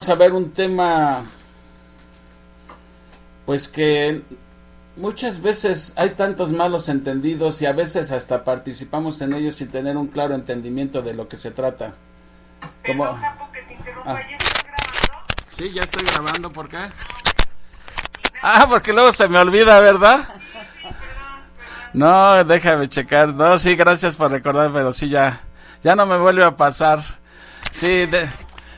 vamos a ver un tema, pues que muchas veces hay tantos malos entendidos y a veces hasta participamos en ellos sin tener un claro entendimiento de lo que se trata. Como... que te interrumpa, ¿ya estás grabando? Sí, ya estoy grabando, ¿por qué? Porque luego se me olvida, ¿verdad? No, déjame checar. No, sí, gracias por recordar, pero sí, ya no me vuelve a pasar. Sí,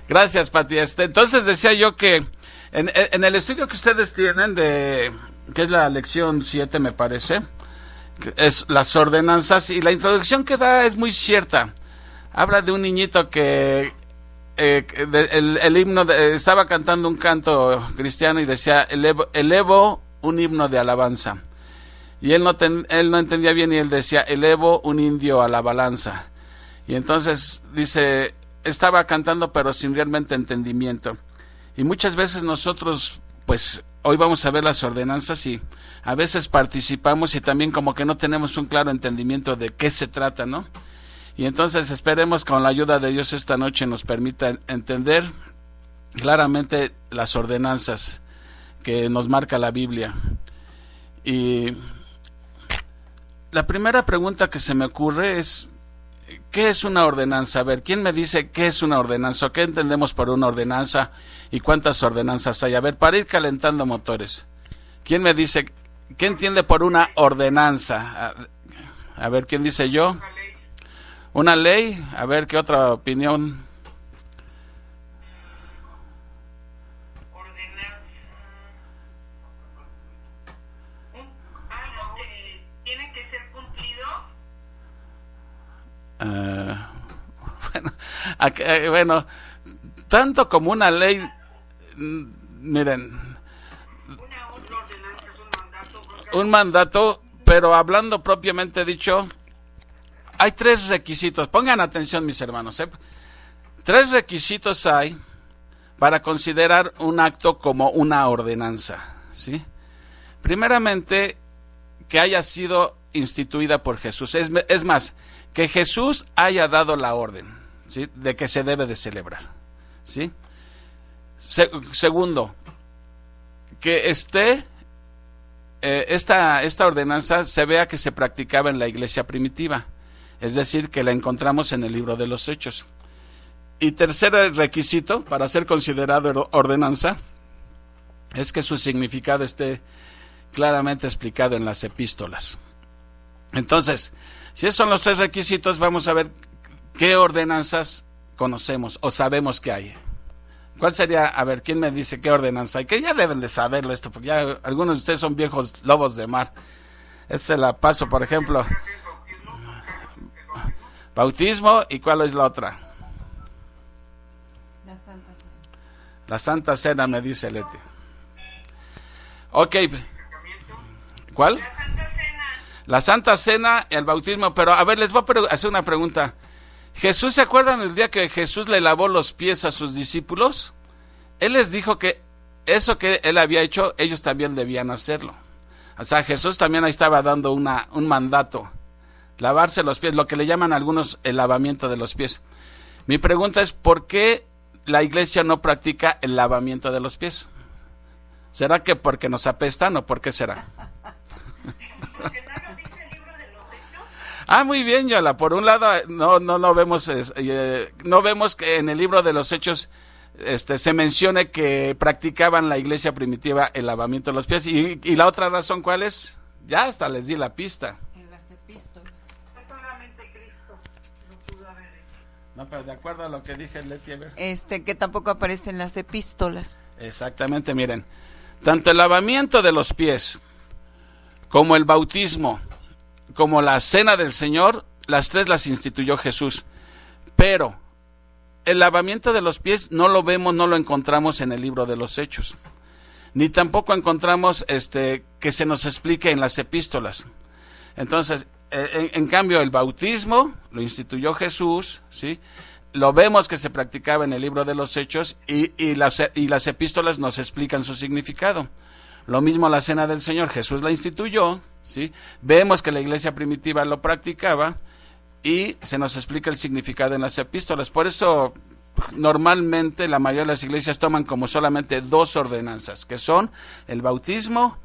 gracias, Pati. Entonces decía yo que en el estudio que ustedes tienen que es la lección 7, me parece, que es las ordenanzas, y la introducción que da es muy cierta. Habla de un niñito que el himno estaba cantando un canto cristiano y decía elevo un himno de alabanza, y él no entendía bien y él decía elevo un indio a la balanza, y entonces dice estaba cantando pero sin realmente entendimiento. Y muchas veces nosotros, pues hoy vamos a ver las ordenanzas y a veces participamos y también como que no tenemos un claro entendimiento de qué se trata, ¿no? Y entonces esperemos con la ayuda de Dios esta noche nos permita entender claramente las ordenanzas que nos marca la Biblia. Y la primera pregunta que se me ocurre es, ¿qué es una ordenanza? A ver, ¿quién me dice qué es una ordenanza? ¿O qué entendemos por una ordenanza? ¿Y cuántas ordenanzas hay? A ver, para ir calentando motores, ¿quién me dice qué entiende por una ordenanza? A ver, ¿quién dice yo? ¿Una ley? A ver, ¿qué otra opinión? Ordenanza. Algo que tiene que ser cumplido. Bueno, tanto como una ley, miren, Una otra ordenanza es un mandato. un mandato, pero hablando propiamente dicho, hay 3 requisitos. Pongan atención, mis hermanos. 3 requisitos hay para considerar un acto como una ordenanza, ¿sí? Primeramente, que haya sido instituida por Jesús. Es más, que Jesús haya dado la orden, ¿sí?, de que se debe de celebrar, ¿sí? Segundo, que esta ordenanza se vea que se practicaba en la iglesia primitiva, es decir, que la encontramos en el libro de los Hechos. Y tercer requisito para ser considerado ordenanza es que su significado esté claramente explicado en las epístolas. Entonces, si esos son los 3 requisitos, vamos a ver qué ordenanzas conocemos o sabemos que hay. ¿Cuál sería? A ver, ¿quién me dice qué ordenanza hay? Que ya deben de saberlo esto, porque ya algunos de ustedes son viejos lobos de mar. Se la paso, por ejemplo. Bautismo, ¿y cuál es la otra? La Santa Cena. La Santa Cena, me dice Leti. Ok. ¿Cuál? La Santa Cena. La Santa Cena, el bautismo. Pero a ver, les voy a hacer una pregunta. ¿Jesús, se acuerdan el día que Jesús le lavó los pies a sus discípulos? Él les dijo que eso que él había hecho, ellos también debían hacerlo. O sea, Jesús también ahí estaba dando un mandato. Lavarse los pies, lo que le llaman algunos el lavamiento de los pies. Mi pregunta es, ¿por qué la iglesia no practica el lavamiento de los pies? ¿Será que porque nos apestan o por qué será? Porque no lo dice el libro de los Hechos. Muy bien, Yola. Por un lado, no vemos que en el libro de los Hechos se mencione que practicaban la iglesia primitiva el lavamiento de los pies. ¿Y la otra razón cuál es? Ya hasta les di la pista. En las epístolas. Solamente Cristo lo pudo haber hecho. No, pero de acuerdo a lo que dije, Leti, a ver. Que tampoco aparece en las epístolas. Exactamente, miren. Tanto el lavamiento de los pies, como el bautismo, como la cena del Señor, las 3 las instituyó Jesús. Pero el lavamiento de los pies no lo vemos, no lo encontramos en el libro de los Hechos. Ni tampoco encontramos que se nos explique en las epístolas. Entonces, en cambio, el bautismo lo instituyó Jesús, ¿sí? Lo vemos que se practicaba en el libro de los Hechos y las epístolas nos explican su significado. Lo mismo la cena del Señor, Jesús la instituyó, ¿sí? Vemos que la iglesia primitiva lo practicaba y se nos explica el significado en las epístolas. Por eso normalmente la mayoría de las iglesias toman como solamente 2 ordenanzas, que son el bautismo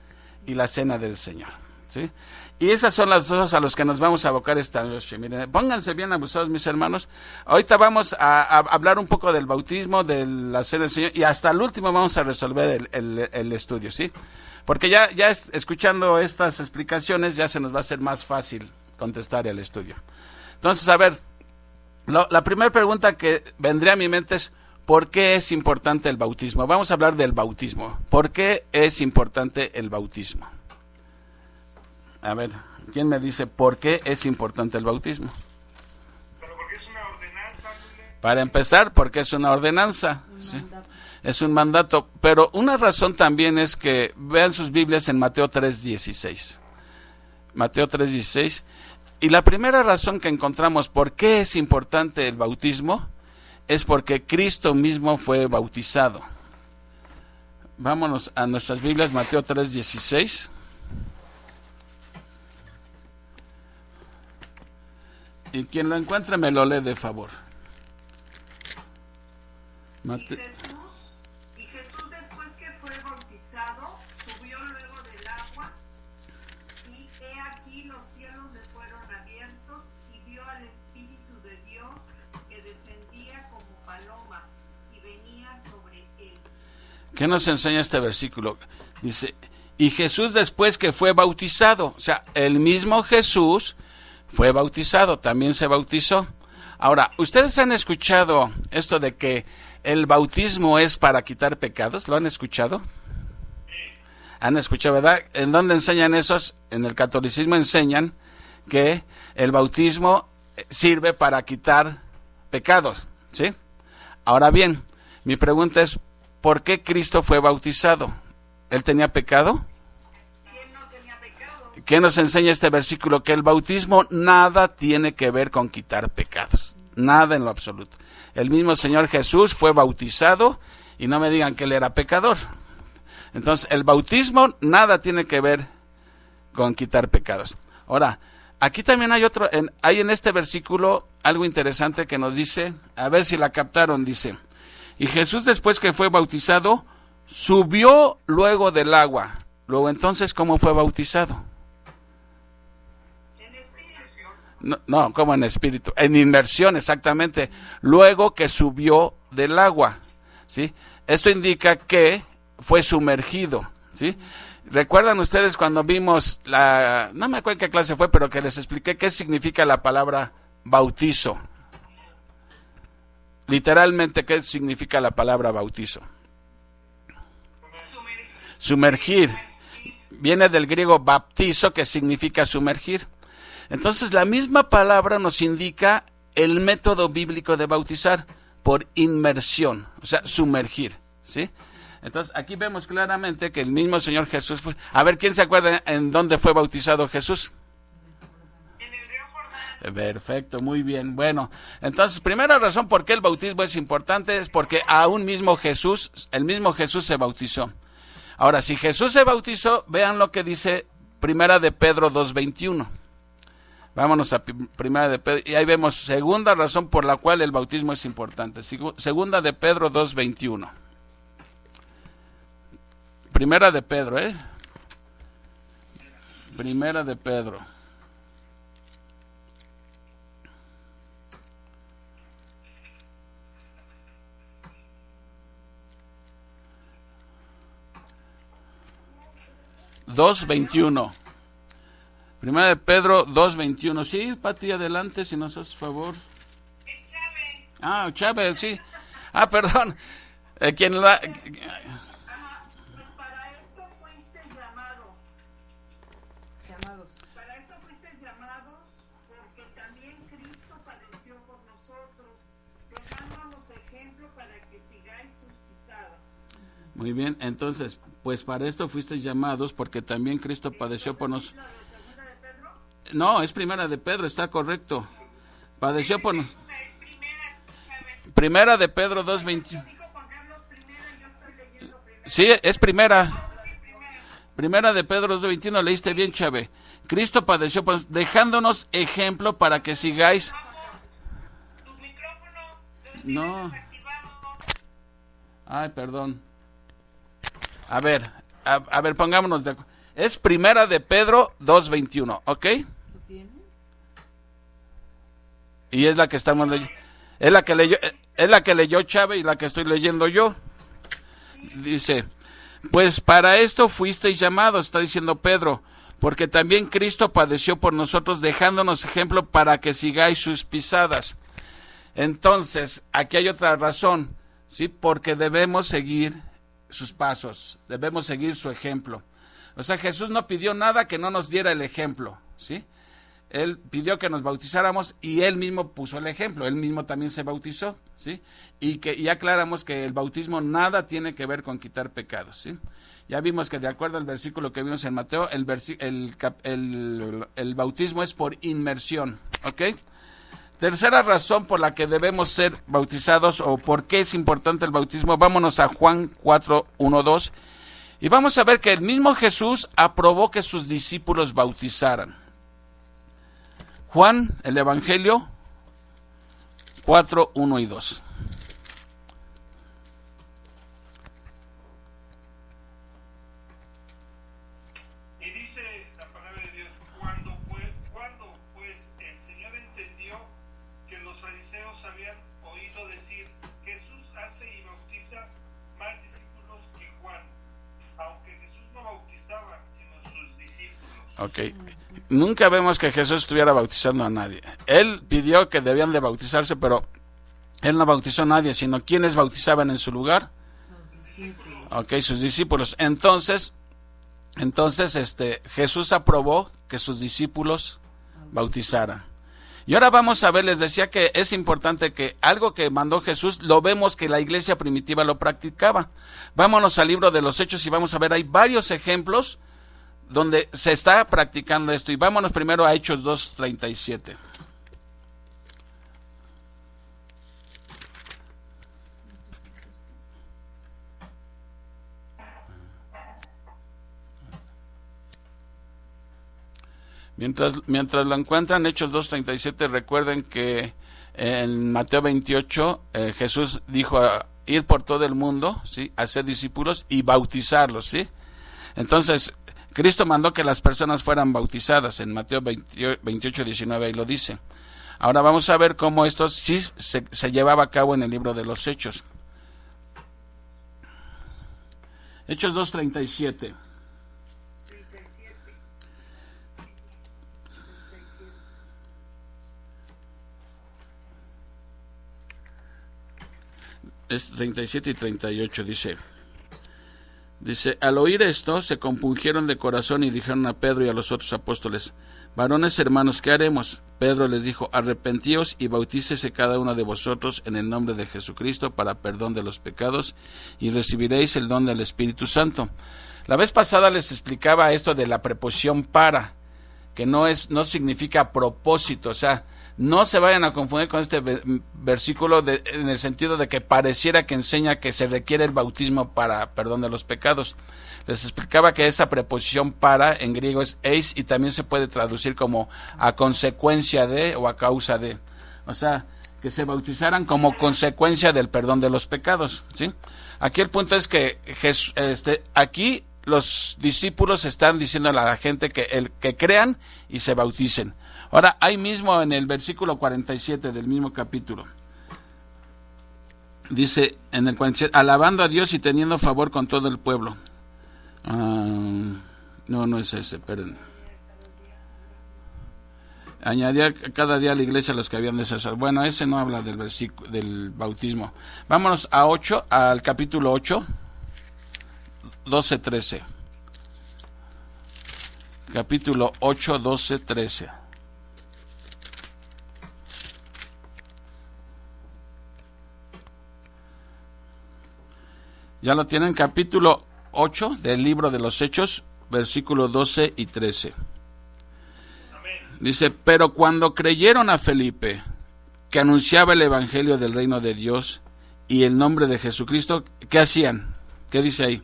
y la cena del Señor, ¿sí? Y esas son las dos a los que nos vamos a abocar esta noche. Miren, pónganse bien abusados, mis hermanos. Ahorita vamos a hablar un poco del bautismo, de la cena del Señor, y hasta el último vamos a resolver el estudio, ¿sí? Porque ya escuchando estas explicaciones ya se nos va a hacer más fácil contestar el estudio. Entonces, a ver, la primera pregunta que vendría a mi mente es, ¿por qué es importante el bautismo? Vamos a hablar del bautismo. ¿Por qué es importante el bautismo? A ver, ¿quién me dice por qué es importante el bautismo? Pero porque es una ordenanza. Para empezar, porque es una ordenanza. ¿Sí? Es un mandato. Pero una razón también es que vean sus Biblias en Mateo 3:16. Mateo 3:16. Y la primera razón que encontramos por qué es importante el bautismo es porque Cristo mismo fue bautizado. Vámonos a nuestras Biblias, Mateo 3:16. Y quien lo encuentre me lo lee de favor. Y Jesús después que fue bautizado, subió luego del agua, y he aquí los cielos le fueron abiertos, y vio al Espíritu de Dios que descendía como paloma y venía sobre él. ¿Qué nos enseña este versículo? Dice, y Jesús después que fue bautizado, o sea, el mismo Jesús fue bautizado, también se bautizó. Ahora, ¿ustedes han escuchado esto de que el bautismo es para quitar pecados? ¿Lo han escuchado? ¿Han escuchado, verdad? ¿En dónde enseñan esos? En el catolicismo enseñan que el bautismo sirve para quitar pecados, ¿sí? Ahora bien, mi pregunta es, ¿por qué Cristo fue bautizado? ¿Él tenía pecado? ¿Qué nos enseña este versículo? Que el bautismo nada tiene que ver con quitar pecados. Nada en lo absoluto. El mismo Señor Jesús fue bautizado y no me digan que él era pecador. Entonces, el bautismo nada tiene que ver con quitar pecados. Ahora, aquí también hay en este versículo algo interesante que nos dice, a ver si la captaron, dice, y Jesús después que fue bautizado, subió luego del agua. Luego entonces, ¿cómo fue bautizado? No, como en espíritu, en inmersión, exactamente, luego que subió del agua, ¿sí? Esto indica que fue sumergido, ¿sí? ¿Recuerdan ustedes cuando vimos no me acuerdo qué clase fue, pero que les expliqué qué significa la palabra bautizo? Literalmente, ¿qué significa la palabra bautizo? Sumergir. Viene del griego baptizo, que significa sumergir. Entonces, la misma palabra nos indica el método bíblico de bautizar, por inmersión, o sea, sumergir, ¿sí? Entonces, aquí vemos claramente que el mismo Señor Jesús fue... A ver, ¿quién se acuerda en dónde fue bautizado Jesús? En el río Jordán. Perfecto, muy bien. Bueno, entonces, primera razón por qué el bautismo es importante es porque el mismo Jesús se bautizó. Ahora, si Jesús se bautizó, vean lo que dice Primera de Pedro 2:21. Vámonos a Primera de Pedro, y ahí vemos segunda razón por la cual el bautismo es importante. Segunda de Pedro 2:21. Primera de Pedro, Primera de Pedro. Primera de Pedro 2:21. Sí, Pati, adelante, si nos haces favor. Es Chávez. Ah, Chávez, sí. Ah, perdón. ¿Quién la...? Pues para esto fuiste llamado. Para esto fuiste llamados, porque también Cristo padeció por nosotros, dejándonos ejemplo para que sigáis sus pisadas. Muy bien, entonces, pues para esto fuisteis llamados, porque también Cristo padeció por nosotros. No, es Primera de Pedro, está correcto. Padeció por nosotros. Primera de Pedro 2:21. Sí, es primera. Primera de Pedro 2:21, leíste bien, Chávez. Cristo padeció por nosotros, dejándonos ejemplo para que sigáis. Tu micrófono No. Ay, perdón. A ver, pongámonos de acuerdo. Es Primera de Pedro 2:21, ¿ok? ¿Lo tiene? Y es la que estamos leyendo. Es la que leyó Chávez y la que estoy leyendo yo. Dice, pues para esto fuisteis llamados, está diciendo Pedro, porque también Cristo padeció por nosotros, dejándonos ejemplo para que sigáis sus pisadas. Entonces, aquí hay otra razón, ¿sí? Porque debemos seguir sus pasos, debemos seguir su ejemplo. O sea, Jesús no pidió nada que no nos diera el ejemplo, ¿sí? Él pidió que nos bautizáramos y él mismo puso el ejemplo, él mismo también se bautizó, ¿sí? Y aclaramos que el bautismo nada tiene que ver con quitar pecados, ¿sí? Ya vimos que de acuerdo al versículo que vimos en Mateo, el bautismo es por inmersión, ¿ok? Tercera razón por la que debemos ser bautizados o por qué es importante el bautismo, vámonos a Juan 4:1-2 y vamos a ver que el mismo Jesús aprobó que sus discípulos bautizaran. Juan, el Evangelio 4:1-2. Y dice la palabra de Dios, cuando pues el Señor entendió que los fariseos habían oído decir, Jesús hace y bautiza más discípulos que Juan, aunque Jesús no bautizaba, sino sus discípulos. Ok. Nunca vemos que Jesús estuviera bautizando a nadie. Él pidió que debían de bautizarse, pero él no bautizó a nadie, sino ¿quiénes bautizaban en su lugar? Los discípulos. Ok, sus discípulos. Entonces, Jesús aprobó que sus discípulos bautizaran. Y ahora vamos a ver, les decía que es importante que algo que mandó Jesús, lo vemos que la iglesia primitiva lo practicaba. Vámonos al libro de los Hechos y vamos a ver, hay varios ejemplos donde se está practicando esto. Y vámonos primero a Hechos 2:37. Mientras lo encuentran, Hechos 2:37, recuerden que en Mateo 28 Jesús dijo ir por todo el mundo, ¿sí? Hacer discípulos y bautizarlos, ¿sí? Entonces, Cristo mandó que las personas fueran bautizadas, en Mateo 28:19 ahí lo dice. Ahora vamos a ver cómo esto sí se llevaba a cabo en el libro de los Hechos. Hechos 2:37. Es 37 y 38, dice, al oír esto, se compungieron de corazón y dijeron a Pedro y a los otros apóstoles, varones hermanos, ¿qué haremos? Pedro les dijo, arrepentíos y bautícese cada uno de vosotros en el nombre de Jesucristo para perdón de los pecados y recibiréis el don del Espíritu Santo. La vez pasada les explicaba esto de la preposición para, que no significa a propósito, o sea, no se vayan a confundir con este versículo en el sentido de que pareciera que enseña que se requiere el bautismo para perdón de los pecados. Les explicaba que esa preposición para en griego es eis y también se puede traducir como a consecuencia de o a causa de. O sea, que se bautizaran como consecuencia del perdón de los pecados, ¿sí? Aquí el punto es que aquí los discípulos están diciendo a la gente que crean y se bauticen. Ahora, ahí mismo en el versículo 47 del mismo capítulo, dice en el 47, alabando a Dios y teniendo favor con todo el pueblo. No es ese, esperen. Añadía cada día a la iglesia a los que habían de cesar. Bueno, ese no habla del versículo del bautismo. Vámonos al capítulo 8, 12-13. Capítulo 8, 12-13. Ya lo tienen, capítulo 8 del libro de los Hechos, versículos 12 y 13. Dice, pero cuando creyeron a Felipe, que anunciaba el evangelio del reino de Dios y el nombre de Jesucristo, ¿qué hacían? ¿Qué dice ahí?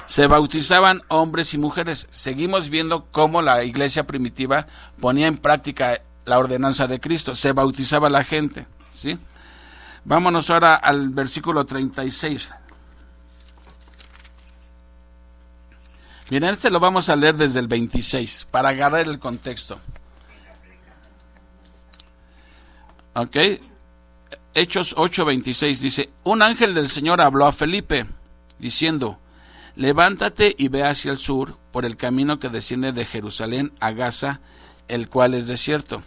Se bautizaban hombres y mujeres. Seguimos viendo cómo la iglesia primitiva ponía en práctica la ordenanza de Cristo. Se bautizaba la gente, ¿sí? Vámonos ahora al versículo 36. Miren, este lo vamos a leer desde el 26, para agarrar el contexto. Ok. Hechos 8:26 dice: un ángel del Señor habló a Felipe, diciendo: levántate y ve hacia el sur, por el camino que desciende de Jerusalén a Gaza, el cual es desierto.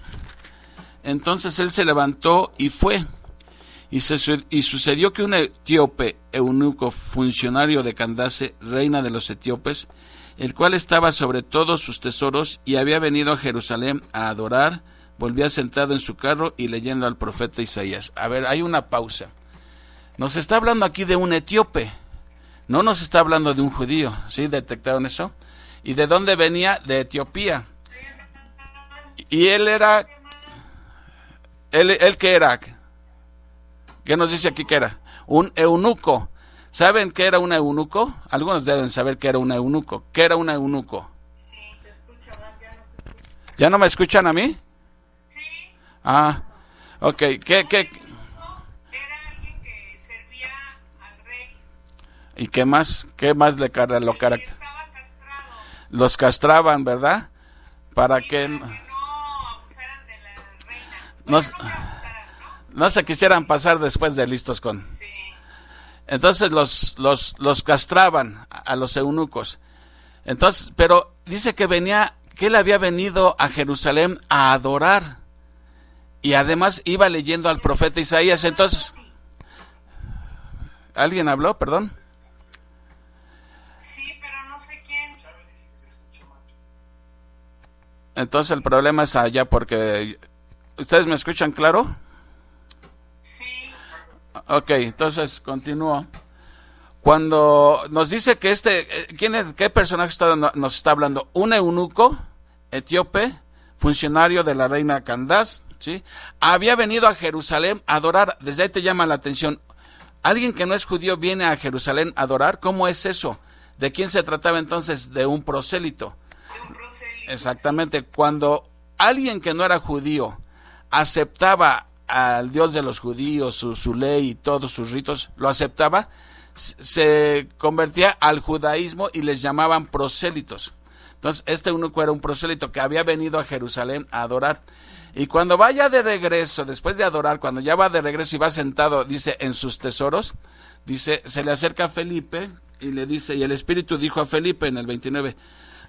Entonces él se levantó y fue. Y sucedió que un etíope eunuco, funcionario de Candace, reina de los etíopes, el cual estaba sobre todos sus tesoros y había venido a Jerusalén a adorar, volvía sentado en su carro y leyendo al profeta Isaías. A ver, hay una pausa. Nos está hablando aquí de un etíope, no nos está hablando de un judío. ¿Sí detectaron eso? ¿Y de dónde venía? De Etiopía. Y él era... ¿Él qué era? ¿Qué nos dice aquí que era? Un eunuco. ¿Saben qué era un eunuco? Algunos deben saber qué era un eunuco. ¿Qué era un eunuco? Sí, se escucha más, ya no se escucha. ¿Ya no me escuchan a mí? Sí. Ah, ok. ¿Qué? Era alguien que servía al rey. ¿Y qué más? ¿Qué más lo Y caracterizaba? estaba castrado. Los castraban, ¿verdad? Para que No abusaran de la reina. no, Bueno, no que abusaran, ¿no? no se quisieran pasar después de listos con... Sí. Entonces los castraban a los eunucos. Entonces, pero dice que él había venido a Jerusalén a adorar. Y además iba leyendo al profeta Isaías. Entonces, ¿alguien habló? Perdón. Sí, pero no sé quién. Entonces el problema es allá porque... ¿Ustedes me escuchan claro? Sí. Ok, entonces continúo. Cuando nos dice que ¿qué personaje nos está hablando? Un eunuco etíope, funcionario de la reina Candace, ¿sí? Había venido a Jerusalén a adorar. Desde ahí te llama la atención. Alguien que no es judío viene a Jerusalén a adorar. ¿Cómo es eso? ¿De quién se trataba entonces? De un prosélito. De un prosélito. Exactamente. Cuando alguien que no era judío aceptaba al Dios de los judíos, su ley y todos sus ritos, lo aceptaba, se convertía al judaísmo y les llamaban prosélitos. Entonces, este eunuco era un prosélito que había venido a Jerusalén a adorar. Y cuando vaya de regreso, después de adorar, cuando ya va de regreso y va sentado, dice, en sus tesoros, dice, se le acerca a Felipe y le dice, y el Espíritu dijo a Felipe en el 29,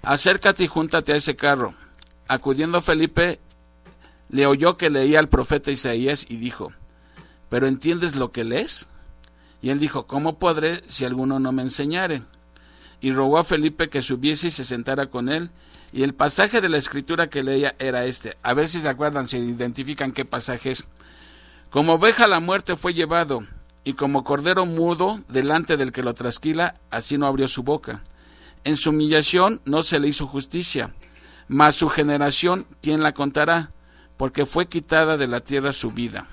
acércate y júntate a ese carro. Acudiendo Felipe, le oyó que leía al profeta Isaías y dijo, ¿pero entiendes lo que lees? Y él dijo, ¿cómo podré si alguno no me enseñare? Y rogó a Felipe que subiese y se sentara con él. Y el pasaje de la escritura que leía era este. A ver si se acuerdan, si identifican qué pasaje es. Como oveja a la muerte fue llevado, y como cordero mudo delante del que lo trasquila, así no abrió su boca. En su humillación no se le hizo justicia, mas su generación, ¿quién la contará? Porque fue quitada de la tierra su vida.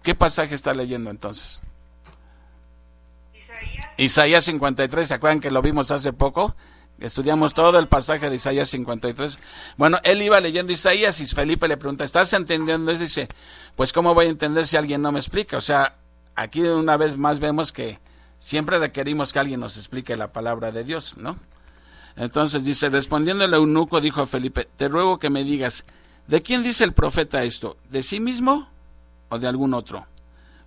¿Qué pasaje está leyendo entonces? Isaías 53, ¿se acuerdan que lo vimos hace poco? Estudiamos todo el pasaje de Isaías 53. Bueno, él iba leyendo Isaías y Felipe le pregunta, ¿estás entendiendo? Él dice, pues ¿cómo voy a entender si alguien no me explica? O sea, aquí una vez más vemos que siempre requerimos que alguien nos explique la palabra de Dios, ¿no? Entonces dice, respondiendo el eunuco, dijo a Felipe, te ruego que me digas, ¿de quién dice el profeta esto? ¿De sí mismo o de algún otro?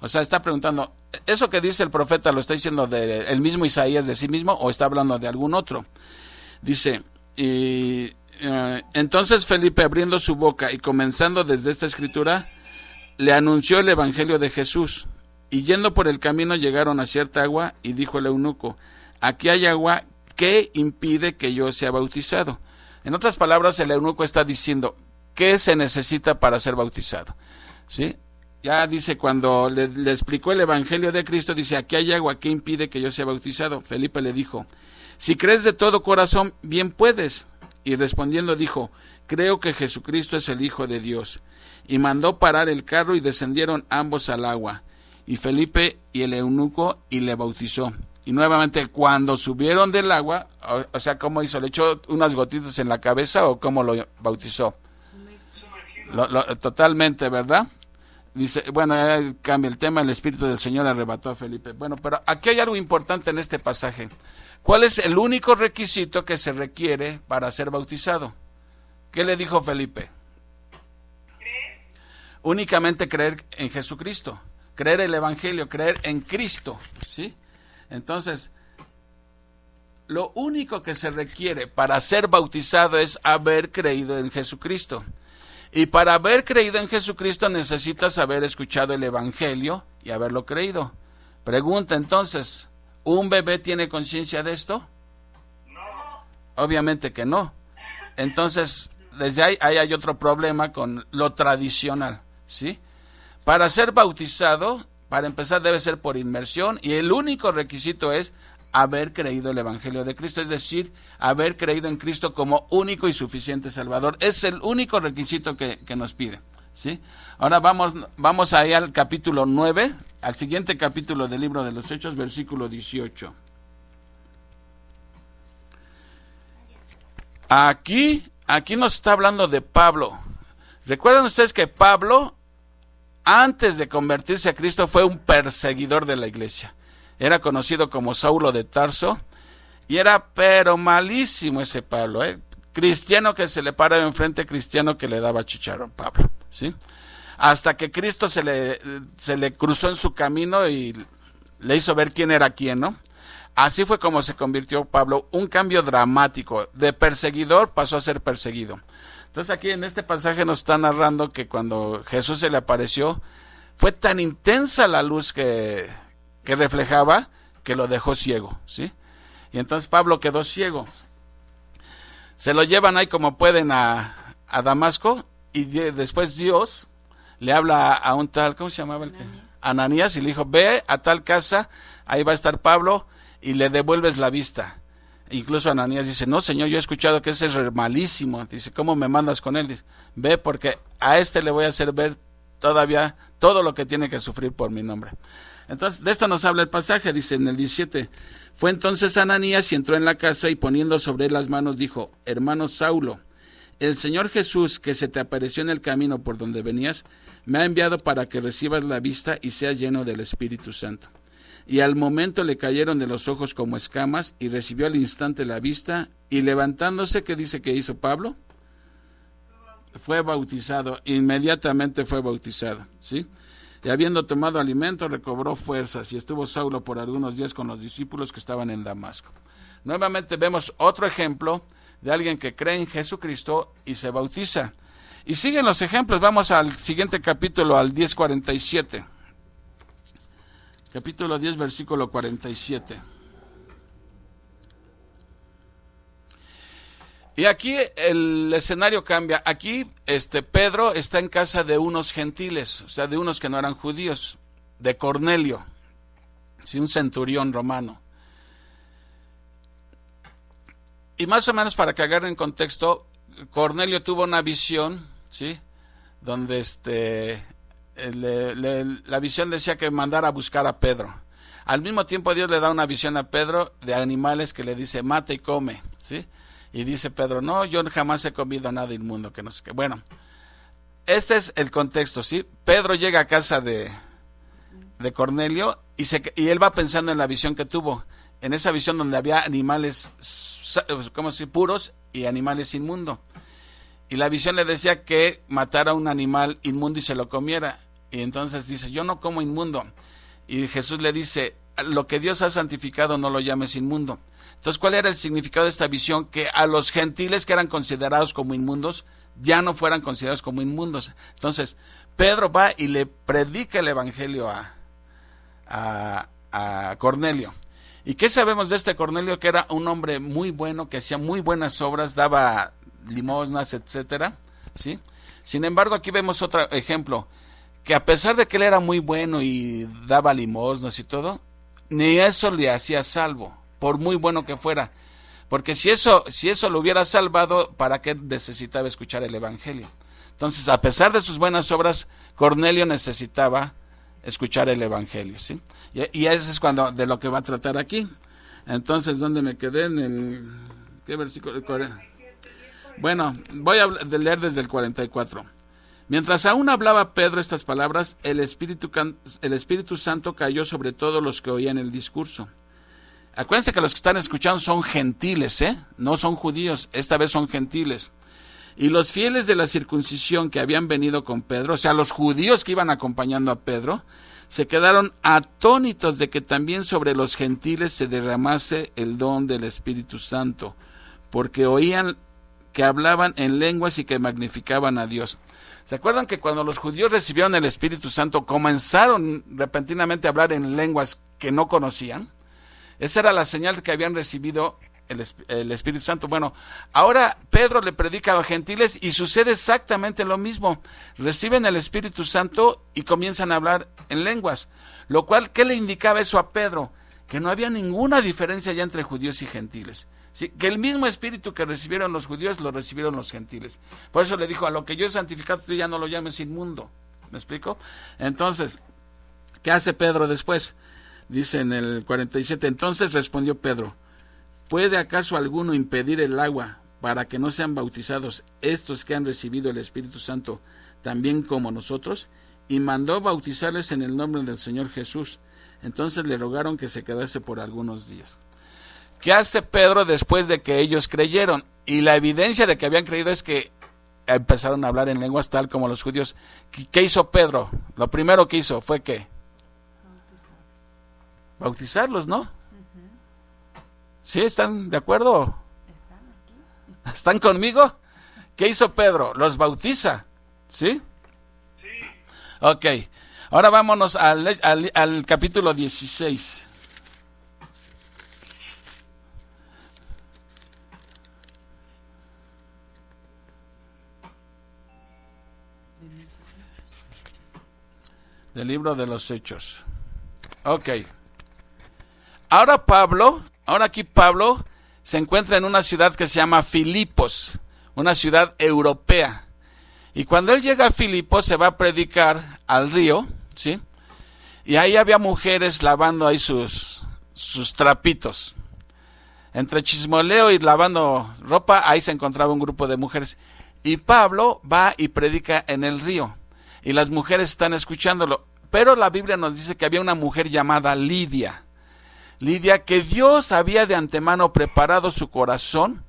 O sea, está preguntando, ¿eso que dice el profeta lo está diciendo el mismo Isaías de sí mismo o está hablando de algún otro? Dice, entonces Felipe, abriendo su boca y comenzando desde esta escritura, le anunció el evangelio de Jesús. Y yendo por el camino llegaron a cierta agua y dijo el eunuco, aquí hay agua, ¿qué impide que yo sea bautizado? En otras palabras, el eunuco está diciendo, ¿qué se necesita para ser bautizado? ¿Sí? Ya dice, cuando le explicó el evangelio de Cristo, dice, aquí hay agua, ¿qué impide que yo sea bautizado? Felipe le dijo, si crees de todo corazón, bien puedes. Y respondiendo dijo, creo que Jesucristo es el Hijo de Dios. Y mandó parar el carro y descendieron ambos al agua. Y Felipe y el eunuco, y le bautizó. Y nuevamente, cuando subieron del agua, o sea, ¿cómo hizo? ¿Le echó unas gotitas en la cabeza o cómo lo bautizó? Totalmente, ¿verdad? Dice, bueno, cambia el tema, el Espíritu del Señor arrebató a Felipe. Bueno, pero aquí hay algo importante en este pasaje. ¿Cuál es el único requisito que se requiere para ser bautizado? ¿Qué le dijo Felipe? Únicamente creer en Jesucristo, creer el Evangelio, creer en Cristo, ¿sí? Entonces, lo único que se requiere para ser bautizado es haber creído en Jesucristo. Y para haber creído en Jesucristo necesitas haber escuchado el Evangelio y haberlo creído. Pregunta entonces, ¿un bebé tiene conciencia de esto? No. Obviamente que no. Entonces, desde ahí hay otro problema con lo tradicional, ¿sí? Para ser bautizado, para empezar debe ser por inmersión y el único requisito es haber creído el Evangelio de Cristo, es decir, haber creído en Cristo como único y suficiente Salvador. Es el único requisito que nos pide, ¿sí? Ahora vamos ahí al capítulo 9, al siguiente capítulo del libro de los Hechos, versículo 18. Aquí nos está hablando de Pablo. ¿Recuerdan ustedes que Pablo, antes de convertirse a Cristo, fue un perseguidor de la iglesia? Era conocido como Saulo de Tarso y era pero malísimo ese Pablo, cristiano que se le paraba enfrente, cristiano que le daba chicharrón Pablo, ¿sí? Hasta que Cristo se le cruzó en su camino y le hizo ver quién era quién, ¿no? Así fue como se convirtió Pablo, un cambio dramático, de perseguidor pasó a ser perseguido. Entonces aquí en este pasaje nos está narrando que cuando Jesús se le apareció, fue tan intensa la luz que reflejaba que lo dejó ciego, ¿sí? Y entonces Pablo quedó ciego. Se lo llevan ahí como pueden a Damasco y después Dios le habla a un tal, ¿cómo se llamaba? Ananías, y le dijo, ve a tal casa, ahí va a estar Pablo y le devuelves la vista. Incluso Ananías dice, no señor, yo he escuchado que ese es malísimo. Dice, ¿cómo me mandas con él? Dice, ve porque a este le voy a hacer ver todavía todo lo que tiene que sufrir por mi nombre. Entonces, de esto nos habla el pasaje, dice en el 17, fue entonces Ananías y entró en la casa y poniendo sobre él las manos dijo, hermano Saulo, el Señor Jesús que se te apareció en el camino por donde venías, me ha enviado para que recibas la vista y seas lleno del Espíritu Santo. Y al momento le cayeron de los ojos como escamas y recibió al instante la vista y levantándose, ¿qué dice que hizo Pablo? Fue bautizado, inmediatamente fue bautizado, ¿sí? Y habiendo tomado alimento, recobró fuerzas y estuvo Saulo por algunos días con los discípulos que estaban en Damasco. Nuevamente vemos otro ejemplo de alguien que cree en Jesucristo y se bautiza. Y siguen los ejemplos, vamos al siguiente capítulo, al 10:47. Capítulo 10, versículo 47. Y aquí el escenario cambia. Aquí Pedro está en casa de unos gentiles, o sea, de unos que no eran judíos, de Cornelio, ¿sí? Un centurión romano. Y más o menos para que agarren contexto, Cornelio tuvo una visión, ¿sí? Donde la visión decía que mandara a buscar a Pedro. Al mismo tiempo Dios le da una visión a Pedro de animales que le dice, mata y come, ¿sí? Y dice Pedro, no, yo jamás he comido nada inmundo, que no sé qué. Bueno, este es el contexto, ¿sí? Pedro llega a casa de Cornelio y él va pensando en la visión que tuvo. En esa visión donde había animales, ¿cómo se dice? Puros y animales inmundos. Y la visión le decía que matara a un animal inmundo y se lo comiera. Y entonces dice, yo no como inmundo. Y Jesús le dice, lo que Dios ha santificado no lo llames inmundo. Entonces, ¿cuál era el significado de esta visión? Que a los gentiles que eran considerados como inmundos, ya no fueran considerados como inmundos. Entonces, Pedro va y le predica el evangelio a Cornelio. ¿Y qué sabemos de este Cornelio? Que era un hombre muy bueno, que hacía muy buenas obras, daba limosnas, etcétera, ¿sí? Sin embargo, aquí vemos otro ejemplo, que a pesar de que él era muy bueno y daba limosnas y todo, ni eso le hacía salvo, por muy bueno que fuera, porque si eso lo hubiera salvado, ¿para qué necesitaba escuchar el evangelio? Entonces, a pesar de sus buenas obras, Cornelio necesitaba escuchar el evangelio, ¿sí? Y eso es de lo que va a tratar aquí. Entonces, ¿dónde me quedé? En el ¿qué versículo? Bueno, voy a leer desde el 44. Mientras aún hablaba Pedro estas palabras, el Espíritu Santo cayó sobre todos los que oían el discurso. Acuérdense que los que están escuchando son gentiles, no son judíos, esta vez son gentiles. Y los fieles de la circuncisión que habían venido con Pedro, o sea, los judíos que iban acompañando a Pedro, se quedaron atónitos de que también sobre los gentiles se derramase el don del Espíritu Santo, porque oían que hablaban en lenguas y que magnificaban a Dios. ¿Se acuerdan que cuando los judíos recibieron el Espíritu Santo comenzaron repentinamente a hablar en lenguas que no conocían? Esa era la señal de que habían recibido el Espíritu Santo. Bueno, ahora Pedro le predica a los gentiles y sucede exactamente lo mismo. Reciben el Espíritu Santo y comienzan a hablar en lenguas. Lo cual, ¿qué le indicaba eso a Pedro? Que no había ninguna diferencia ya entre judíos y gentiles. ¿Sí? Que el mismo Espíritu que recibieron los judíos lo recibieron los gentiles. Por eso le dijo, a lo que yo he santificado tú ya no lo llames inmundo. ¿Me explico? Entonces, ¿qué hace Pedro después? Dice en el 47, entonces respondió Pedro, ¿puede acaso alguno impedir el agua para que no sean bautizados estos que han recibido el Espíritu Santo también como nosotros? Y mandó bautizarles en el nombre del Señor Jesús. Entonces le rogaron que se quedase por algunos días. ¿Qué hace Pedro después de que ellos creyeron? Y la evidencia de que habían creído es que empezaron a hablar en lenguas tal como los judíos. ¿Qué hizo Pedro? Lo primero que hizo fue ¿qué? Bautizarlos, ¿no? ¿Sí? ¿Están de acuerdo? ¿Están conmigo? ¿Qué hizo Pedro? Los bautiza, ¿sí? Sí. Ok, ahora vámonos al capítulo 16. Del libro de los Hechos. Ok. Ahora aquí Pablo se encuentra en una ciudad que se llama Filipos, una ciudad europea. Y cuando él llega a Filipos se va a predicar al río, ¿sí? Y ahí había mujeres lavando ahí sus trapitos. Entre chismoleo y lavando ropa, ahí se encontraba un grupo de mujeres. Y Pablo va y predica en el río. Y las mujeres están escuchándolo. Pero la Biblia nos dice que había una mujer llamada Lidia. Lidia, que Dios había de antemano preparado su corazón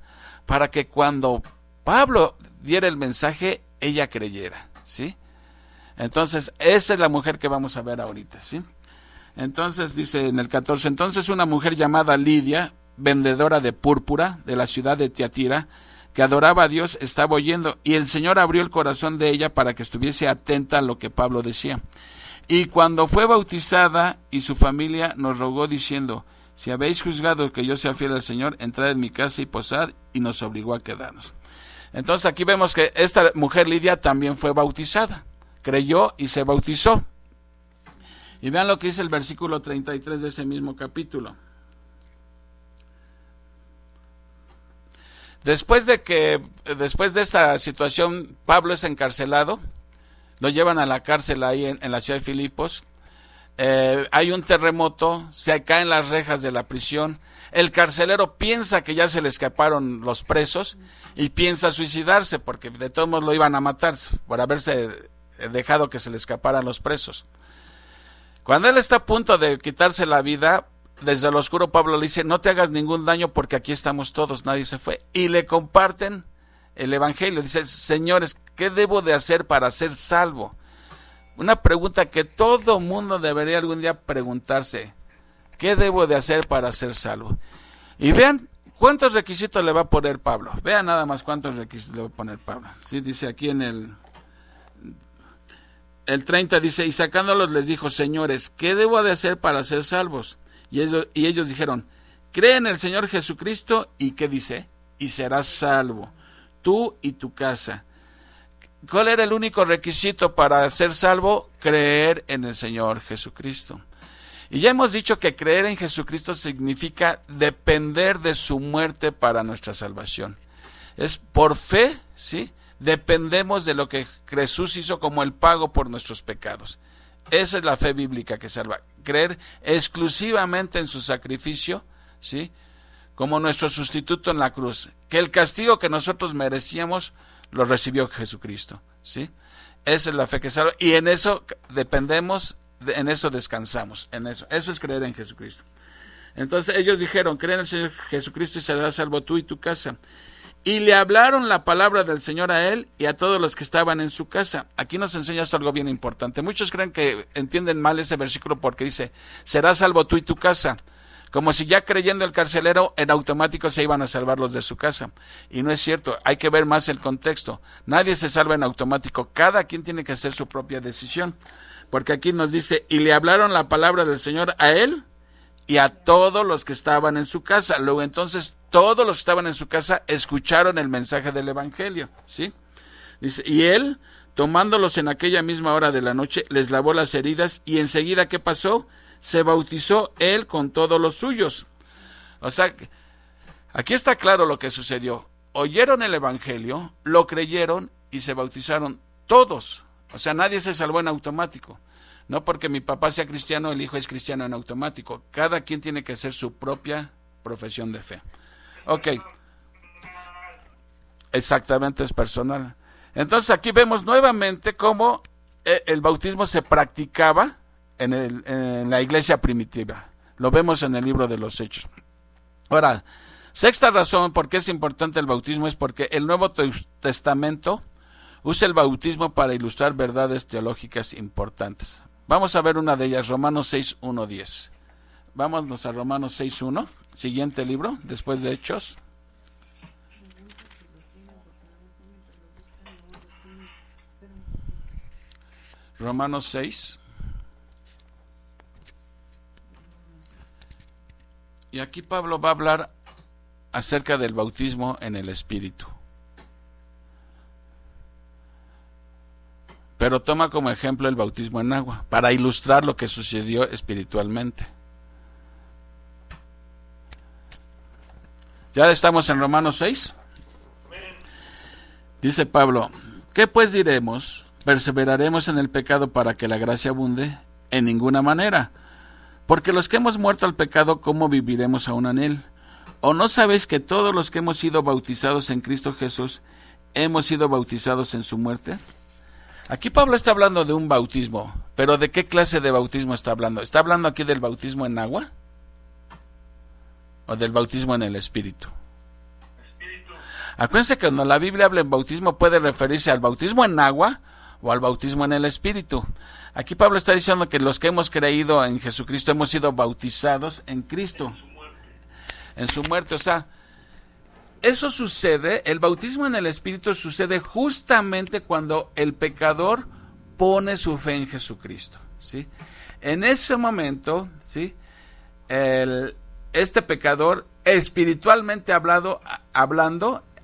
para que cuando Pablo diera el mensaje, ella creyera, ¿sí? Entonces, esa es la mujer que vamos a ver ahorita, ¿sí? Entonces, dice en el 14, entonces una mujer llamada Lidia, vendedora de púrpura de la ciudad de Tiatira, que adoraba a Dios, estaba oyendo, y el Señor abrió el corazón de ella para que estuviese atenta a lo que Pablo decía. Y cuando fue bautizada y su familia nos rogó diciendo, si habéis juzgado que yo sea fiel al Señor, entrad en mi casa y posad, y nos obligó a quedarnos. Entonces aquí vemos que esta mujer Lidia también fue bautizada, creyó y se bautizó. Y vean lo que dice el versículo 33 de ese mismo capítulo. Después de esta situación, Pablo es encarcelado. Lo llevan a la cárcel ahí en la ciudad de Filipos. Hay un terremoto, se caen las rejas de la prisión. El carcelero piensa que ya se le escaparon los presos y piensa suicidarse porque de todos modos lo iban a matar por haberse dejado que se le escaparan los presos. Cuando él está a punto de quitarse la vida, desde el oscuro Pablo le dice, no te hagas ningún daño porque aquí estamos todos, nadie se fue. Y le comparten el evangelio. Dice, señores, ¿qué debo de hacer para ser salvo? Una pregunta que todo mundo debería algún día preguntarse. ¿Qué debo de hacer para ser salvo? Y vean cuántos requisitos le va a poner Pablo. Vean nada más cuántos requisitos le va a poner Pablo. Sí, dice aquí en el 30, dice, y sacándolos les dijo, señores, ¿qué debo de hacer para ser salvos? Y ellos dijeron, cree en el Señor Jesucristo, y ¿qué dice? Y serás salvo, tú y tu casa. ¿Cuál era el único requisito para ser salvo? Creer en el Señor Jesucristo. Y ya hemos dicho que creer en Jesucristo significa depender de su muerte para nuestra salvación. Es por fe, ¿sí? Dependemos de lo que Jesús hizo como el pago por nuestros pecados. Esa es la fe bíblica que salva. Creer exclusivamente en su sacrificio, ¿sí? Como nuestro sustituto en la cruz. Que el castigo que nosotros merecíamos lo recibió Jesucristo, ¿sí? Esa es la fe que salva. Y en eso dependemos, en eso descansamos. En eso. Eso es creer en Jesucristo. Entonces ellos dijeron, cree en el Señor Jesucristo y serás salvo tú y tu casa. Y le hablaron la palabra del Señor a él y a todos los que estaban en su casa. Aquí nos enseña esto algo bien importante. Muchos creen que entienden mal ese versículo porque dice, serás salvo tú y tu casa. Como si ya creyendo el carcelero, en automático se iban a salvar los de su casa. Y no es cierto, hay que ver más el contexto. Nadie se salva en automático, cada quien tiene que hacer su propia decisión. Porque aquí nos dice, y le hablaron la palabra del Señor a él y a todos los que estaban en su casa. Luego entonces todos los que estaban en su casa escucharon el mensaje del Evangelio, ¿sí? Dice, y él, tomándolos en aquella misma hora de la noche, les lavó las heridas y enseguida, ¿qué pasó? Se bautizó él con todos los suyos. O sea, aquí está claro lo que sucedió. Oyeron el Evangelio, lo creyeron y se bautizaron todos. O sea, nadie se salvó en automático. No porque mi papá sea cristiano, el hijo es cristiano en automático. Cada quien tiene que hacer su propia profesión de fe. Ok. Exactamente, es personal. Entonces aquí vemos nuevamente cómo el bautismo se practicaba en la iglesia primitiva. Lo vemos en el libro de los Hechos. Ahora, sexta razón por qué es importante el bautismo es porque el Nuevo Testamento usa el bautismo para ilustrar verdades teológicas importantes. Vamos a ver una de ellas, Romanos 6:1-10. Vámonos a Romanos 6:1, siguiente libro, después de Hechos. Romanos 6. Y aquí Pablo va a hablar acerca del bautismo en el Espíritu. Pero toma como ejemplo el bautismo en agua, para ilustrar lo que sucedió espiritualmente. ¿Ya estamos en Romanos 6? Dice Pablo, ¿qué pues diremos? ¿Perseveraremos en el pecado para que la gracia abunde? En ninguna manera. Porque los que hemos muerto al pecado, ¿cómo viviremos aún en él? ¿O no sabéis que todos los que hemos sido bautizados en Cristo Jesús, hemos sido bautizados en su muerte? Aquí Pablo está hablando de un bautismo, pero ¿de qué clase de bautismo está hablando? ¿Está hablando aquí del bautismo en agua? ¿O del bautismo en el Espíritu? Acuérdense que cuando la Biblia habla en bautismo puede referirse al bautismo en agua o al bautismo en el Espíritu. Aquí Pablo está diciendo que los que hemos creído en Jesucristo hemos sido bautizados en Cristo, en su muerte. O sea, eso sucede, el bautismo en el Espíritu sucede justamente cuando el pecador pone su fe en Jesucristo, ¿sí? En ese momento, ¿sí? Este pecador, espiritualmente hablando,